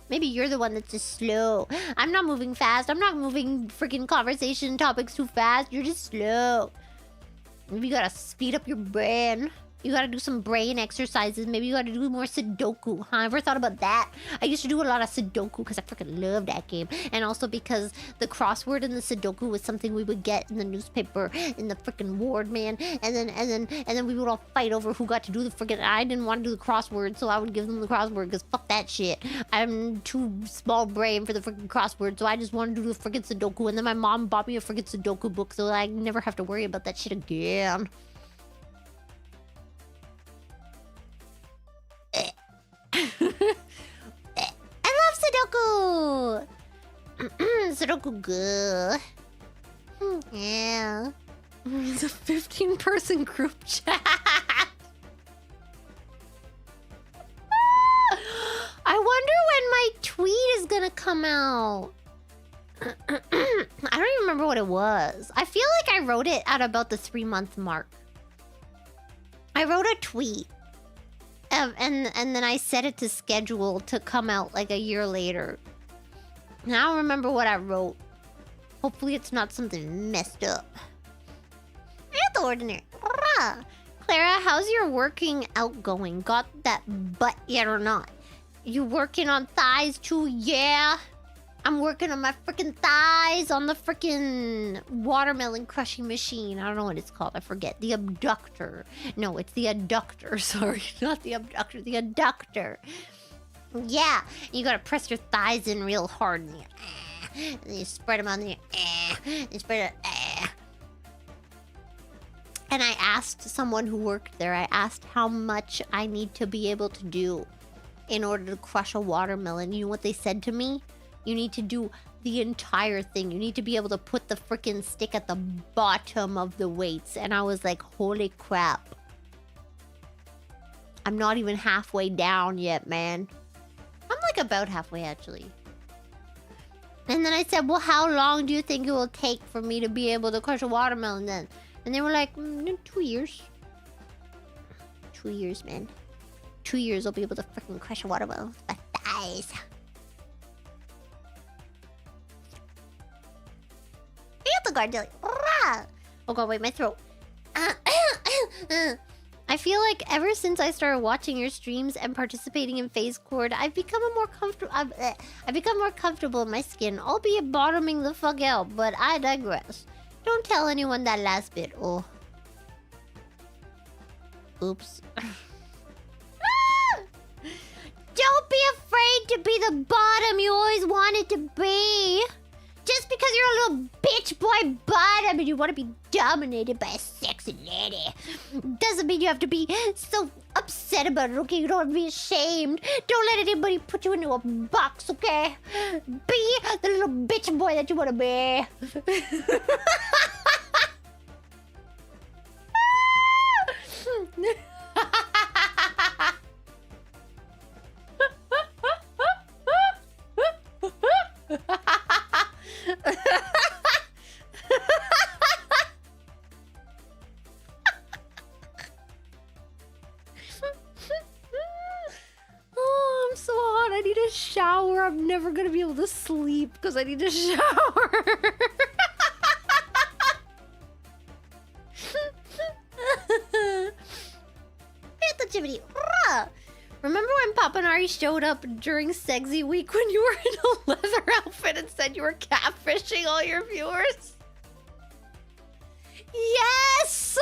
C: Maybe you're the one that's just slow. I'm not moving fast. I'm not moving freaking conversation topics too fast. You're just slow. Maybe you gotta speed up your brain. You gotta do some brain exercises. Maybe you gotta do more Sudoku, huh? Ever thought about that? I used to do a lot of Sudoku because I freaking love that game. And also because the crossword and the Sudoku was something we would get in the newspaper in the freaking ward, man. And then we would all fight over who got to do the freaking... I didn't want to do the crossword, so I would give them the crossword because fuck that shit. I'm too small brain for the freaking crossword, so I just wanted to do the freaking Sudoku. And then my mom bought me a freaking Sudoku book, so I never have to worry about that shit again. I love Sudoku! Sudoku good. Yeah. It's a 15-person group chat. I wonder when my tweet is gonna come out. I don't even remember what it was. I feel like I wrote it at about the 3-month mark. I wrote a tweet. And then I set it to schedule to come out like a year later. And I don't remember what I wrote. Hopefully it's not something messed up. Not the ordinary. Clara, how's your working out going? Got that butt yet or not? You working on thighs too? Yeah. I'm working on my freaking thighs on the freaking watermelon crushing machine. I don't know what it's called. I forget. The abductor. No, it's the adductor. Sorry, not the abductor. The adductor. Yeah. You gotta press your thighs in real hard. And you spread them on the... You spread it... And I asked someone who worked there, I asked how much I need to be able to do in order to crush a watermelon. You know what they said to me? You need to do the entire thing. You need to be able to put the freaking stick at the bottom of the weights. And I was like, holy crap. I'm not even halfway down yet, man. I'm like about halfway, actually. And then I said, well, how long do you think it will take for me to be able to crush a watermelon then? And they were like, 2 years. 2 years, man. 2 years I'll be able to freaking crush a watermelon with my thighs. The guard like, oh god, wait, my throat. I feel like ever since I started watching your streams and participating in Phase Chord, I've become more comfortable in my skin, albeit bottoming the fuck out, but I digress. Don't tell anyone that last bit. Oh. Oops. Don't be afraid to be the bottom you always wanted to be. Just because you're a little bitch boy bottom and you want to be dominated by a sexy lady doesn't mean you have to be so upset about it, okay? You don't have to be ashamed. Don't let anybody put you into a box, okay? Be the little bitch boy that you want to be.
B: shower. I'm never gonna be able to sleep because I need to shower.
C: Chimney.
B: Remember when Papanari showed up during Sexy Week when you were in a leather outfit and said you were catfishing all your viewers? Yes!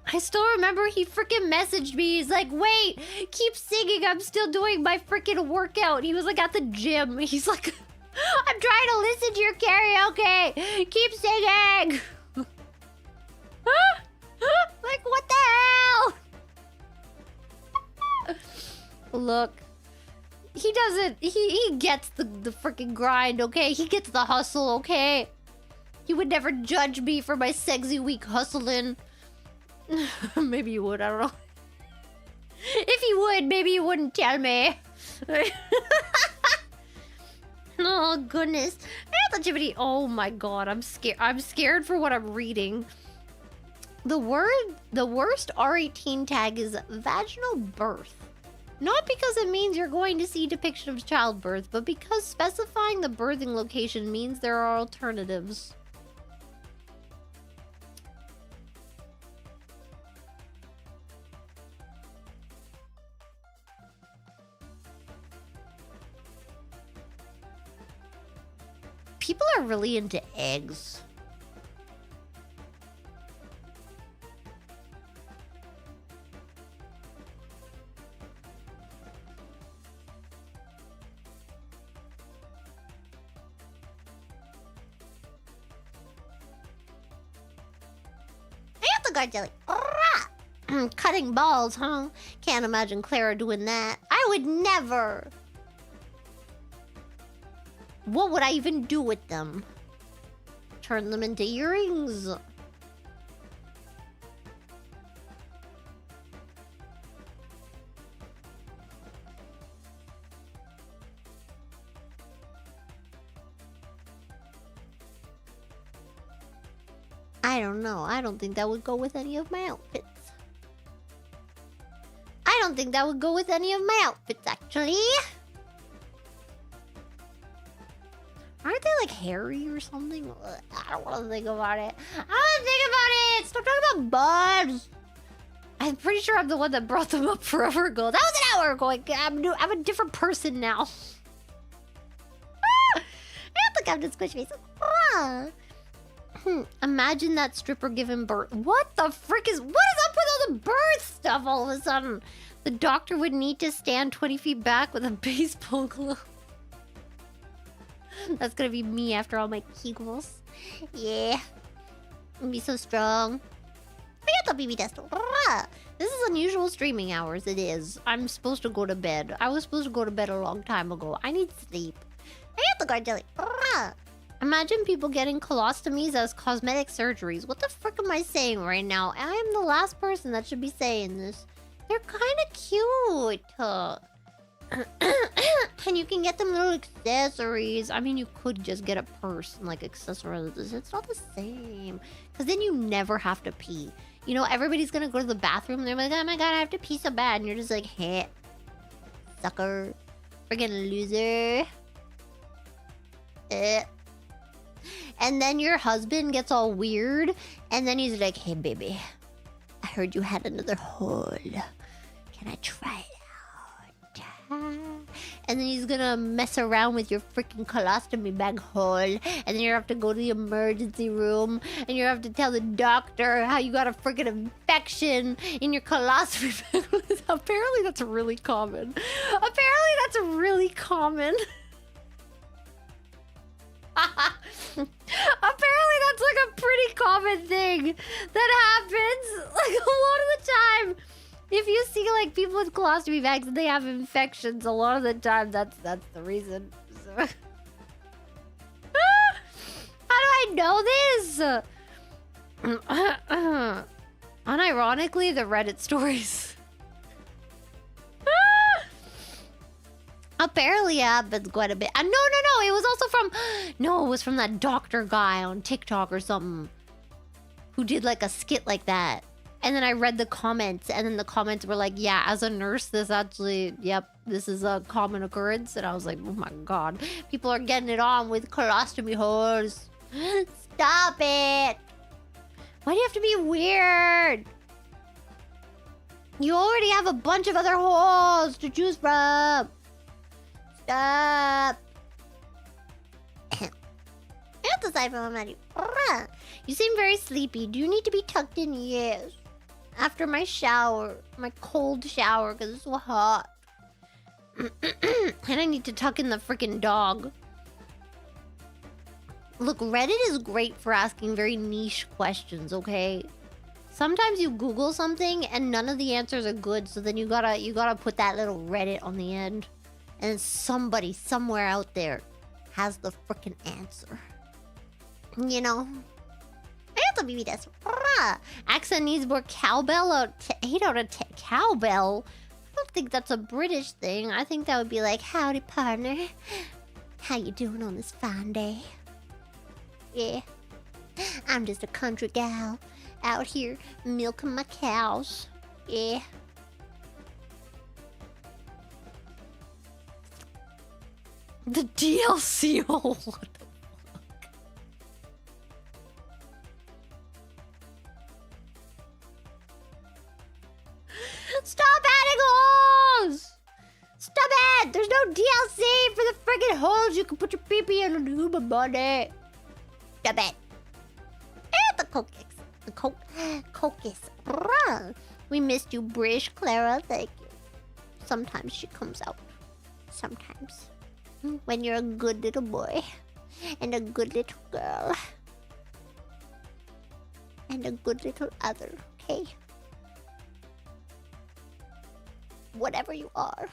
B: I still remember he freaking messaged me. He's like, wait, keep singing. I'm still doing my freaking workout. He was like at the gym. He's like, I'm trying to listen to your karaoke. Keep singing. Like, what the hell? Look, he doesn't, he gets the freaking grind, okay? He gets the hustle, okay? He would never judge me for my Sexy Week hustling. Maybe you would, I don't know. If you would, maybe you wouldn't tell me. Oh, goodness. Oh my god, I'm scared. I'm scared for what I'm reading. The worst R18 tag is vaginal birth. Not because it means you're going to see depiction of childbirth, but because specifying the birthing location means there are alternatives. People are really into eggs.
C: Jelly. Cutting balls, huh? Can't imagine Clara doing that. I would never. What would I even do with them? Turn them into earrings? I don't know. I don't think that would go with any of my outfits. I don't think that would go with any of my outfits, actually. Aren't they like hairy or something? I don't want to think about it. I don't want to think about it. Stop talking about bugs. I'm pretty sure I'm the one that brought them up forever ago. That was an hour ago. I'm a different person now. I don't think I'm just squish face. Imagine that stripper giving birth. What the frick is... What is up with all the birth stuff all of a sudden? The doctor would need to stand 20 feet back with a baseball glove. That's gonna be me after all my kegels. Yeah. I'm be so strong. This is unusual streaming hours. It is. I'm supposed to go to bed. I was supposed to go to bed a long time ago. I need sleep. Imagine people getting colostomies as cosmetic surgeries. What the frick am I saying right now? I am the last person that should be saying this. They're kind of cute. And you can get them little accessories. I mean, you could just get a purse and like accessories. It's not the same. Because then you never have to pee. You know, everybody's going to go to the bathroom. And they're like, oh my god, I have to pee so bad. And you're just like, hey, sucker. Friggin' loser. And then your husband gets all weird. And then he's like, hey, baby. I heard you had another hole. Can I try it out? And then he's gonna mess around with your freaking colostomy bag hole. And then you have to go to the emergency room. And you have to tell the doctor how you got a freaking infection in your colostomy bag. Apparently that's really common. Apparently that's really common. Apparently that's like a pretty common thing that happens like a lot of the time. If you see like people with colostomy bags and they have infections, a lot of the time that's the reason. So. How do I know this? Unironically, the Reddit stories. Apparently it happens quite a bit. No. It was also from... No, it was from that doctor guy on TikTok or something. Who did like a skit like that.
B: And then I read the comments, and then the comments were like, yeah, as a nurse, this actually, yep, this is a common occurrence. And I was like, oh my God, people are getting it on with colostomy holes. Stop it. Why do you have to be weird? You already have a bunch of other holes to choose from. Stop. You seem very sleepy. Do you need to be tucked in? Yes. After my shower, my cold shower, because it's so hot. And I need to tuck in the freaking dog. Look, Reddit is great for asking very niche questions, okay? Sometimes you Google something and none of the answers are good, so then you gotta put that little Reddit on the end. And then somebody somewhere out there has the freaking answer. You know? Accent needs more cowbell. 8 out of 10. Cowbell? I don't think that's a British thing. I think that would be like, howdy partner. How you doing on this fine day? Yeah. I'm just a country gal out here milking my cows. Yeah. The DLC. Oh, what the fuck? Stop adding holes! Stop it! There's no DLC for the friggin' holes you can put your pee-pee in and do my money. Stop it. And the cocus. The cocus. We missed you, British Clara. Thank you. Sometimes she comes out. Sometimes. When you're a good little boy. And a good little girl. And a good little other. Okay? Whatever you are.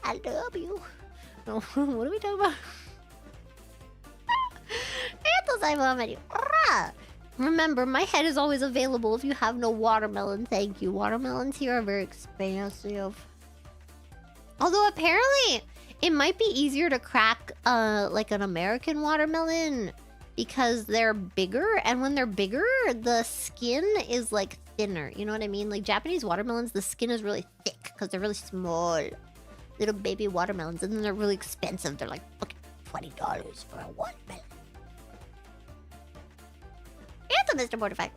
B: I love you. Oh, what are we talking about? Remember, my head is always available if you have no watermelon. Thank you. Watermelons here are very expensive. Although apparently it might be easier to crack like an American watermelon because they're bigger, and when they're bigger, the skin is like thinner. You know what I mean? Like Japanese watermelons, the skin is really thick because they're really small. Little baby watermelons, and then they're really expensive. They're like fucking $20 for a watermelon. It's a Mr. Mortified.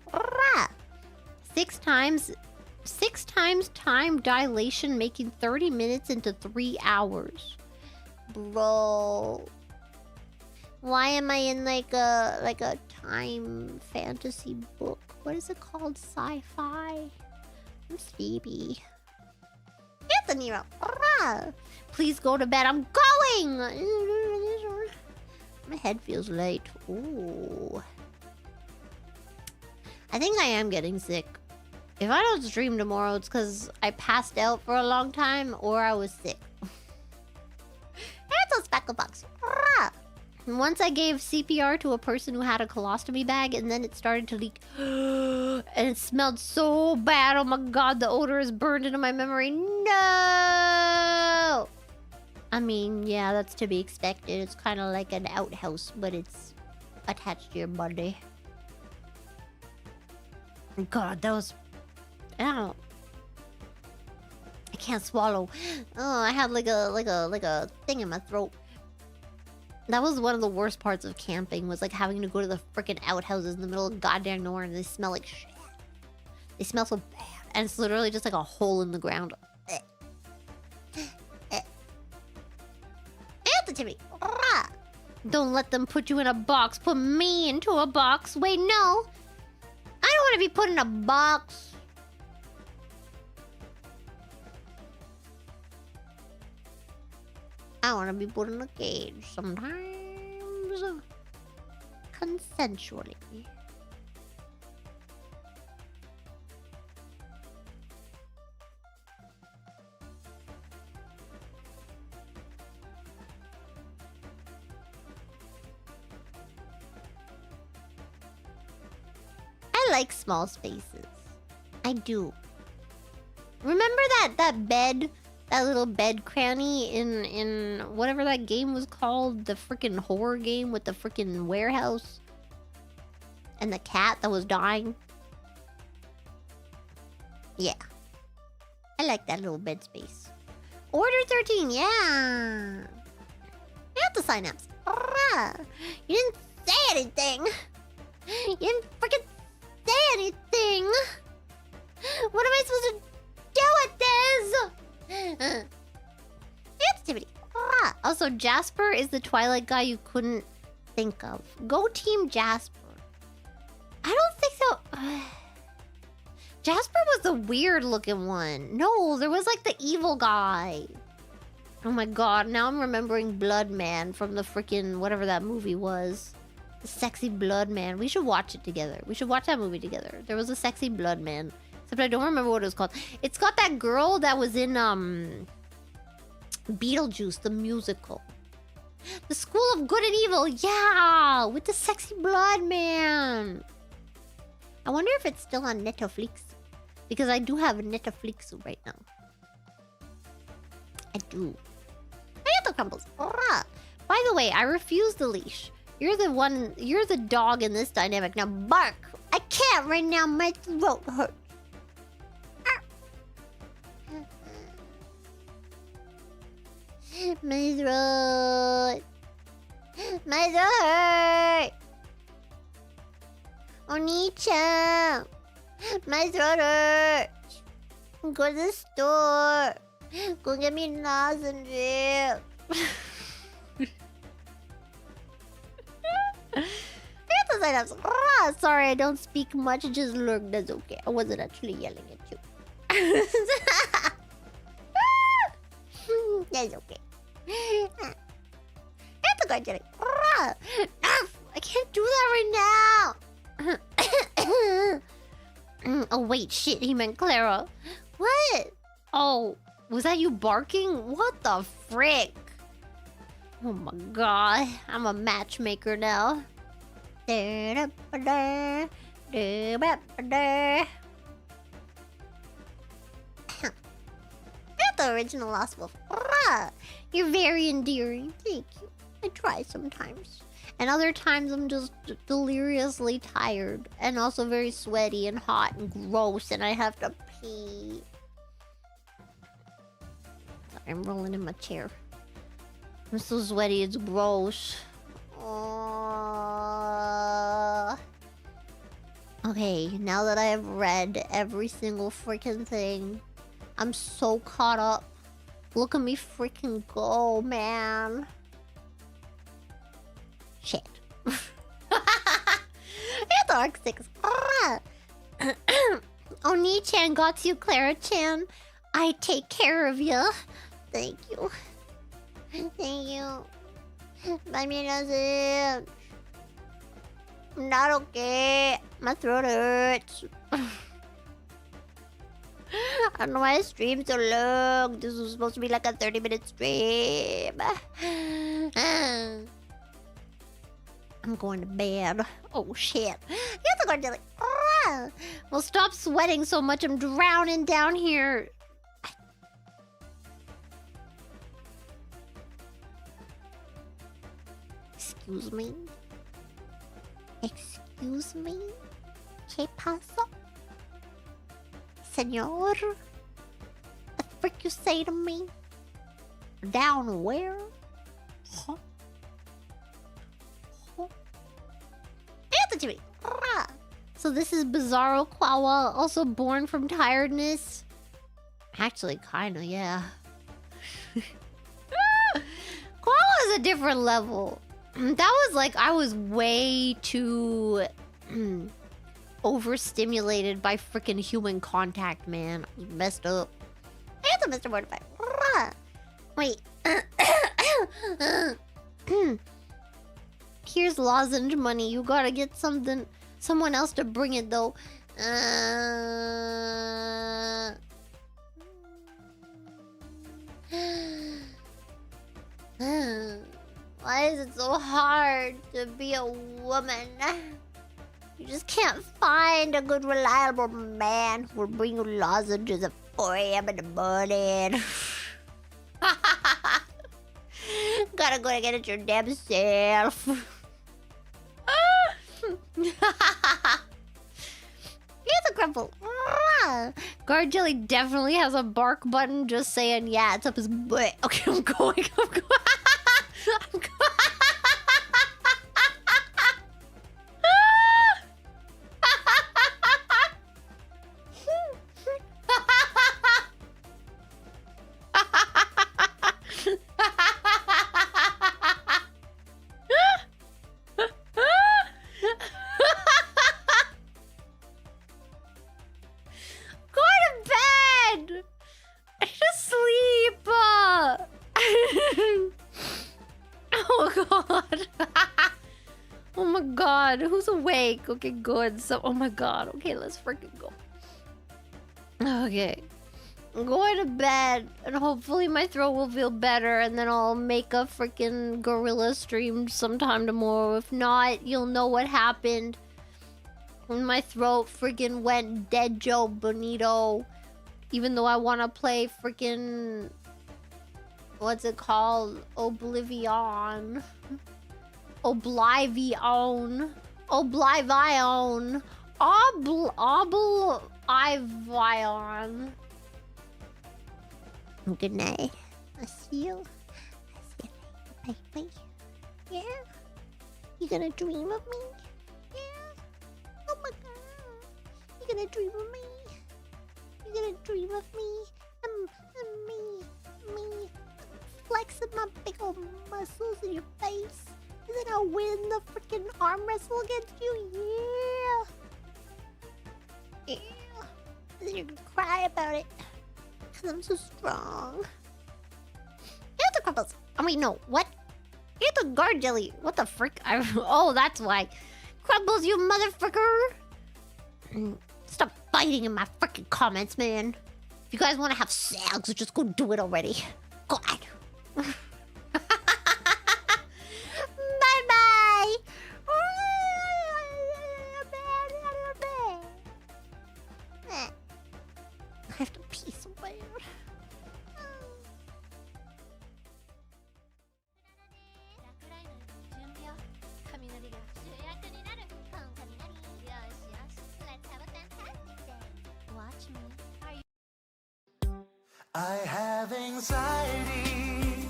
B: 6 times time dilation, making 30 minutes into 3 hours. Bro. Why am I in like a time fantasy book? What is it called? Sci-fi? I'm sleepy. It's a Nero. Please go to bed. I'm going! My head feels light. Ooh. I think I am getting sick. If I don't stream tomorrow, it's because I passed out for a long time or I was sick. It's a speckle box. Once I gave CPR to a person who had a colostomy bag, and then it started to leak. And it smelled so bad. Oh my God, the odor is burned into my memory. No! I mean, yeah, that's to be expected. It's kind of like an outhouse, but it's attached to your body. God, that was... Ow. I can't swallow. Oh, I had like a thing in my throat. That was one of the worst parts of camping, was like having to go to the freaking outhouses in the middle of goddamn nowhere, and they smell like shit. They smell so bad. And it's literally just like a hole in the ground. Timmy. Don't let them put you in a box. Put me into a box. Wait, no. I don't want to be put in a box. I want to be put in a cage sometimes. Consensually. I like small spaces. I do. Remember that bed, that little bed cranny in whatever that game was called, the freaking horror game with the freaking warehouse?
C: And the cat that was dying. Yeah. I like that little bed space. Order 13, yeah. You have to sign up. You didn't say anything. You didn't freaking say anything. What am I supposed to do with this? Activity. Also, Jasper is the Twilight guy you couldn't think of. Go Team Jasper. I don't think so. Jasper was the weird looking one. No, there was like the evil guy. Oh my god, now I'm remembering Blood Man from the freaking whatever that movie was. The sexy Blood Man. We should watch it together. We should watch that movie together. There was a sexy Blood Man. Except I don't remember what it was called. It's got that girl that was in Beetlejuice, the musical. The School of Good and Evil, yeah! With the sexy Blood Man. I wonder if it's still on Netflix. Because I do have Netflix right now. I do. Arigato crumbles. By the way, I refuse the leash. You're the dog in this dynamic. Now bark! I can't right now, my throat hurts. My throat. My throat hurt. Oni-chan. My throat hurts. Go to the store. Go get me lozenges. Sorry, I don't speak much. Just lurk. That's okay. I wasn't actually yelling at you. That's okay. I can't do that right now. Oh wait, shit, he meant Clara. What? Oh, was that you barking? What the frick? Oh my god, I'm a matchmaker now. The original Lost Wolf. You're very endearing. Thank you. I try sometimes. And other times I'm just deliriously tired. And also very sweaty and hot and gross. And I have to pee. Sorry, I'm rolling in my chair. I'm so sweaty, it's gross. Okay, now that I have read every single freaking thing, I'm so caught up. Look at me freaking go, man. Shit. Dark 6. Oni-chan got you, Clara-chan. I take care of you. Thank you. Thank you. Buy me nothing. I'm not okay. My throat hurts. I don't know why I streamed so long. This was supposed to be like a 30-minute stream. I'm going to bed. Oh shit. You have to go to well, stop sweating so much. I'm drowning down here. Excuse me? Excuse me? ¿Qué pasó? Senor? What the frick you say to me? Down where? Huh? Huh? So this is Bizarro Quawa, also born from tiredness. Actually, kinda, yeah. Quawa is a different level. That was like, I was way too overstimulated by freaking human contact, man. I was messed up. It's a Mr. Mortified. Wait. Here's lozenge money. You gotta get someone else to bring it though. Why is it so hard to be a woman? You just can't find a good, reliable man who will bring you lozenges at 4 a.m. in the morning. Gotta go to get it your damn self. Crumble.
B: Guard Jelly definitely has a bark button. Just saying, yeah, it's up his butt. Okay, I'm going. I'm going. I'm going. Go to bed! I need to sleep! Oh god. Oh my god. Who's awake? Okay, good. So, oh my god. Okay, let's freaking go. Okay. I'm going to bed, and hopefully my throat will feel better, and then I'll make a freaking gorilla stream sometime tomorrow. If not, you'll know what happened when my throat freaking went dead Joe Bonito. Even though I want to play freaking... what's it called? Oblivion. Oblivion. Oblivion. Oblivion.
C: Good night. I'll see you. Bye bye. Yeah? You gonna dream of me? Yeah? Oh my god. You gonna dream of me? You gonna dream of me? Me. Flexing my big old muscles in your face. And then I'll win the freaking arm wrestle against you. Yeah. Yeah. And then you're gonna cry about it. Because I'm so strong. Here's the Crumbles. I mean, no. What? Here's the Guard Jelly. What the frick? Oh, that's why. Crumbles, you motherfucker. Stop biting in my freaking comments, man. If you guys want to have sex, just go do it already. God. Bye-bye. I have to pee so bad.
A: Watch me.
D: I have anxiety.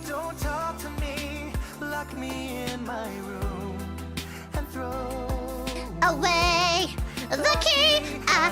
D: Don't talk to me. Lock me in my room and throw
C: Away the key I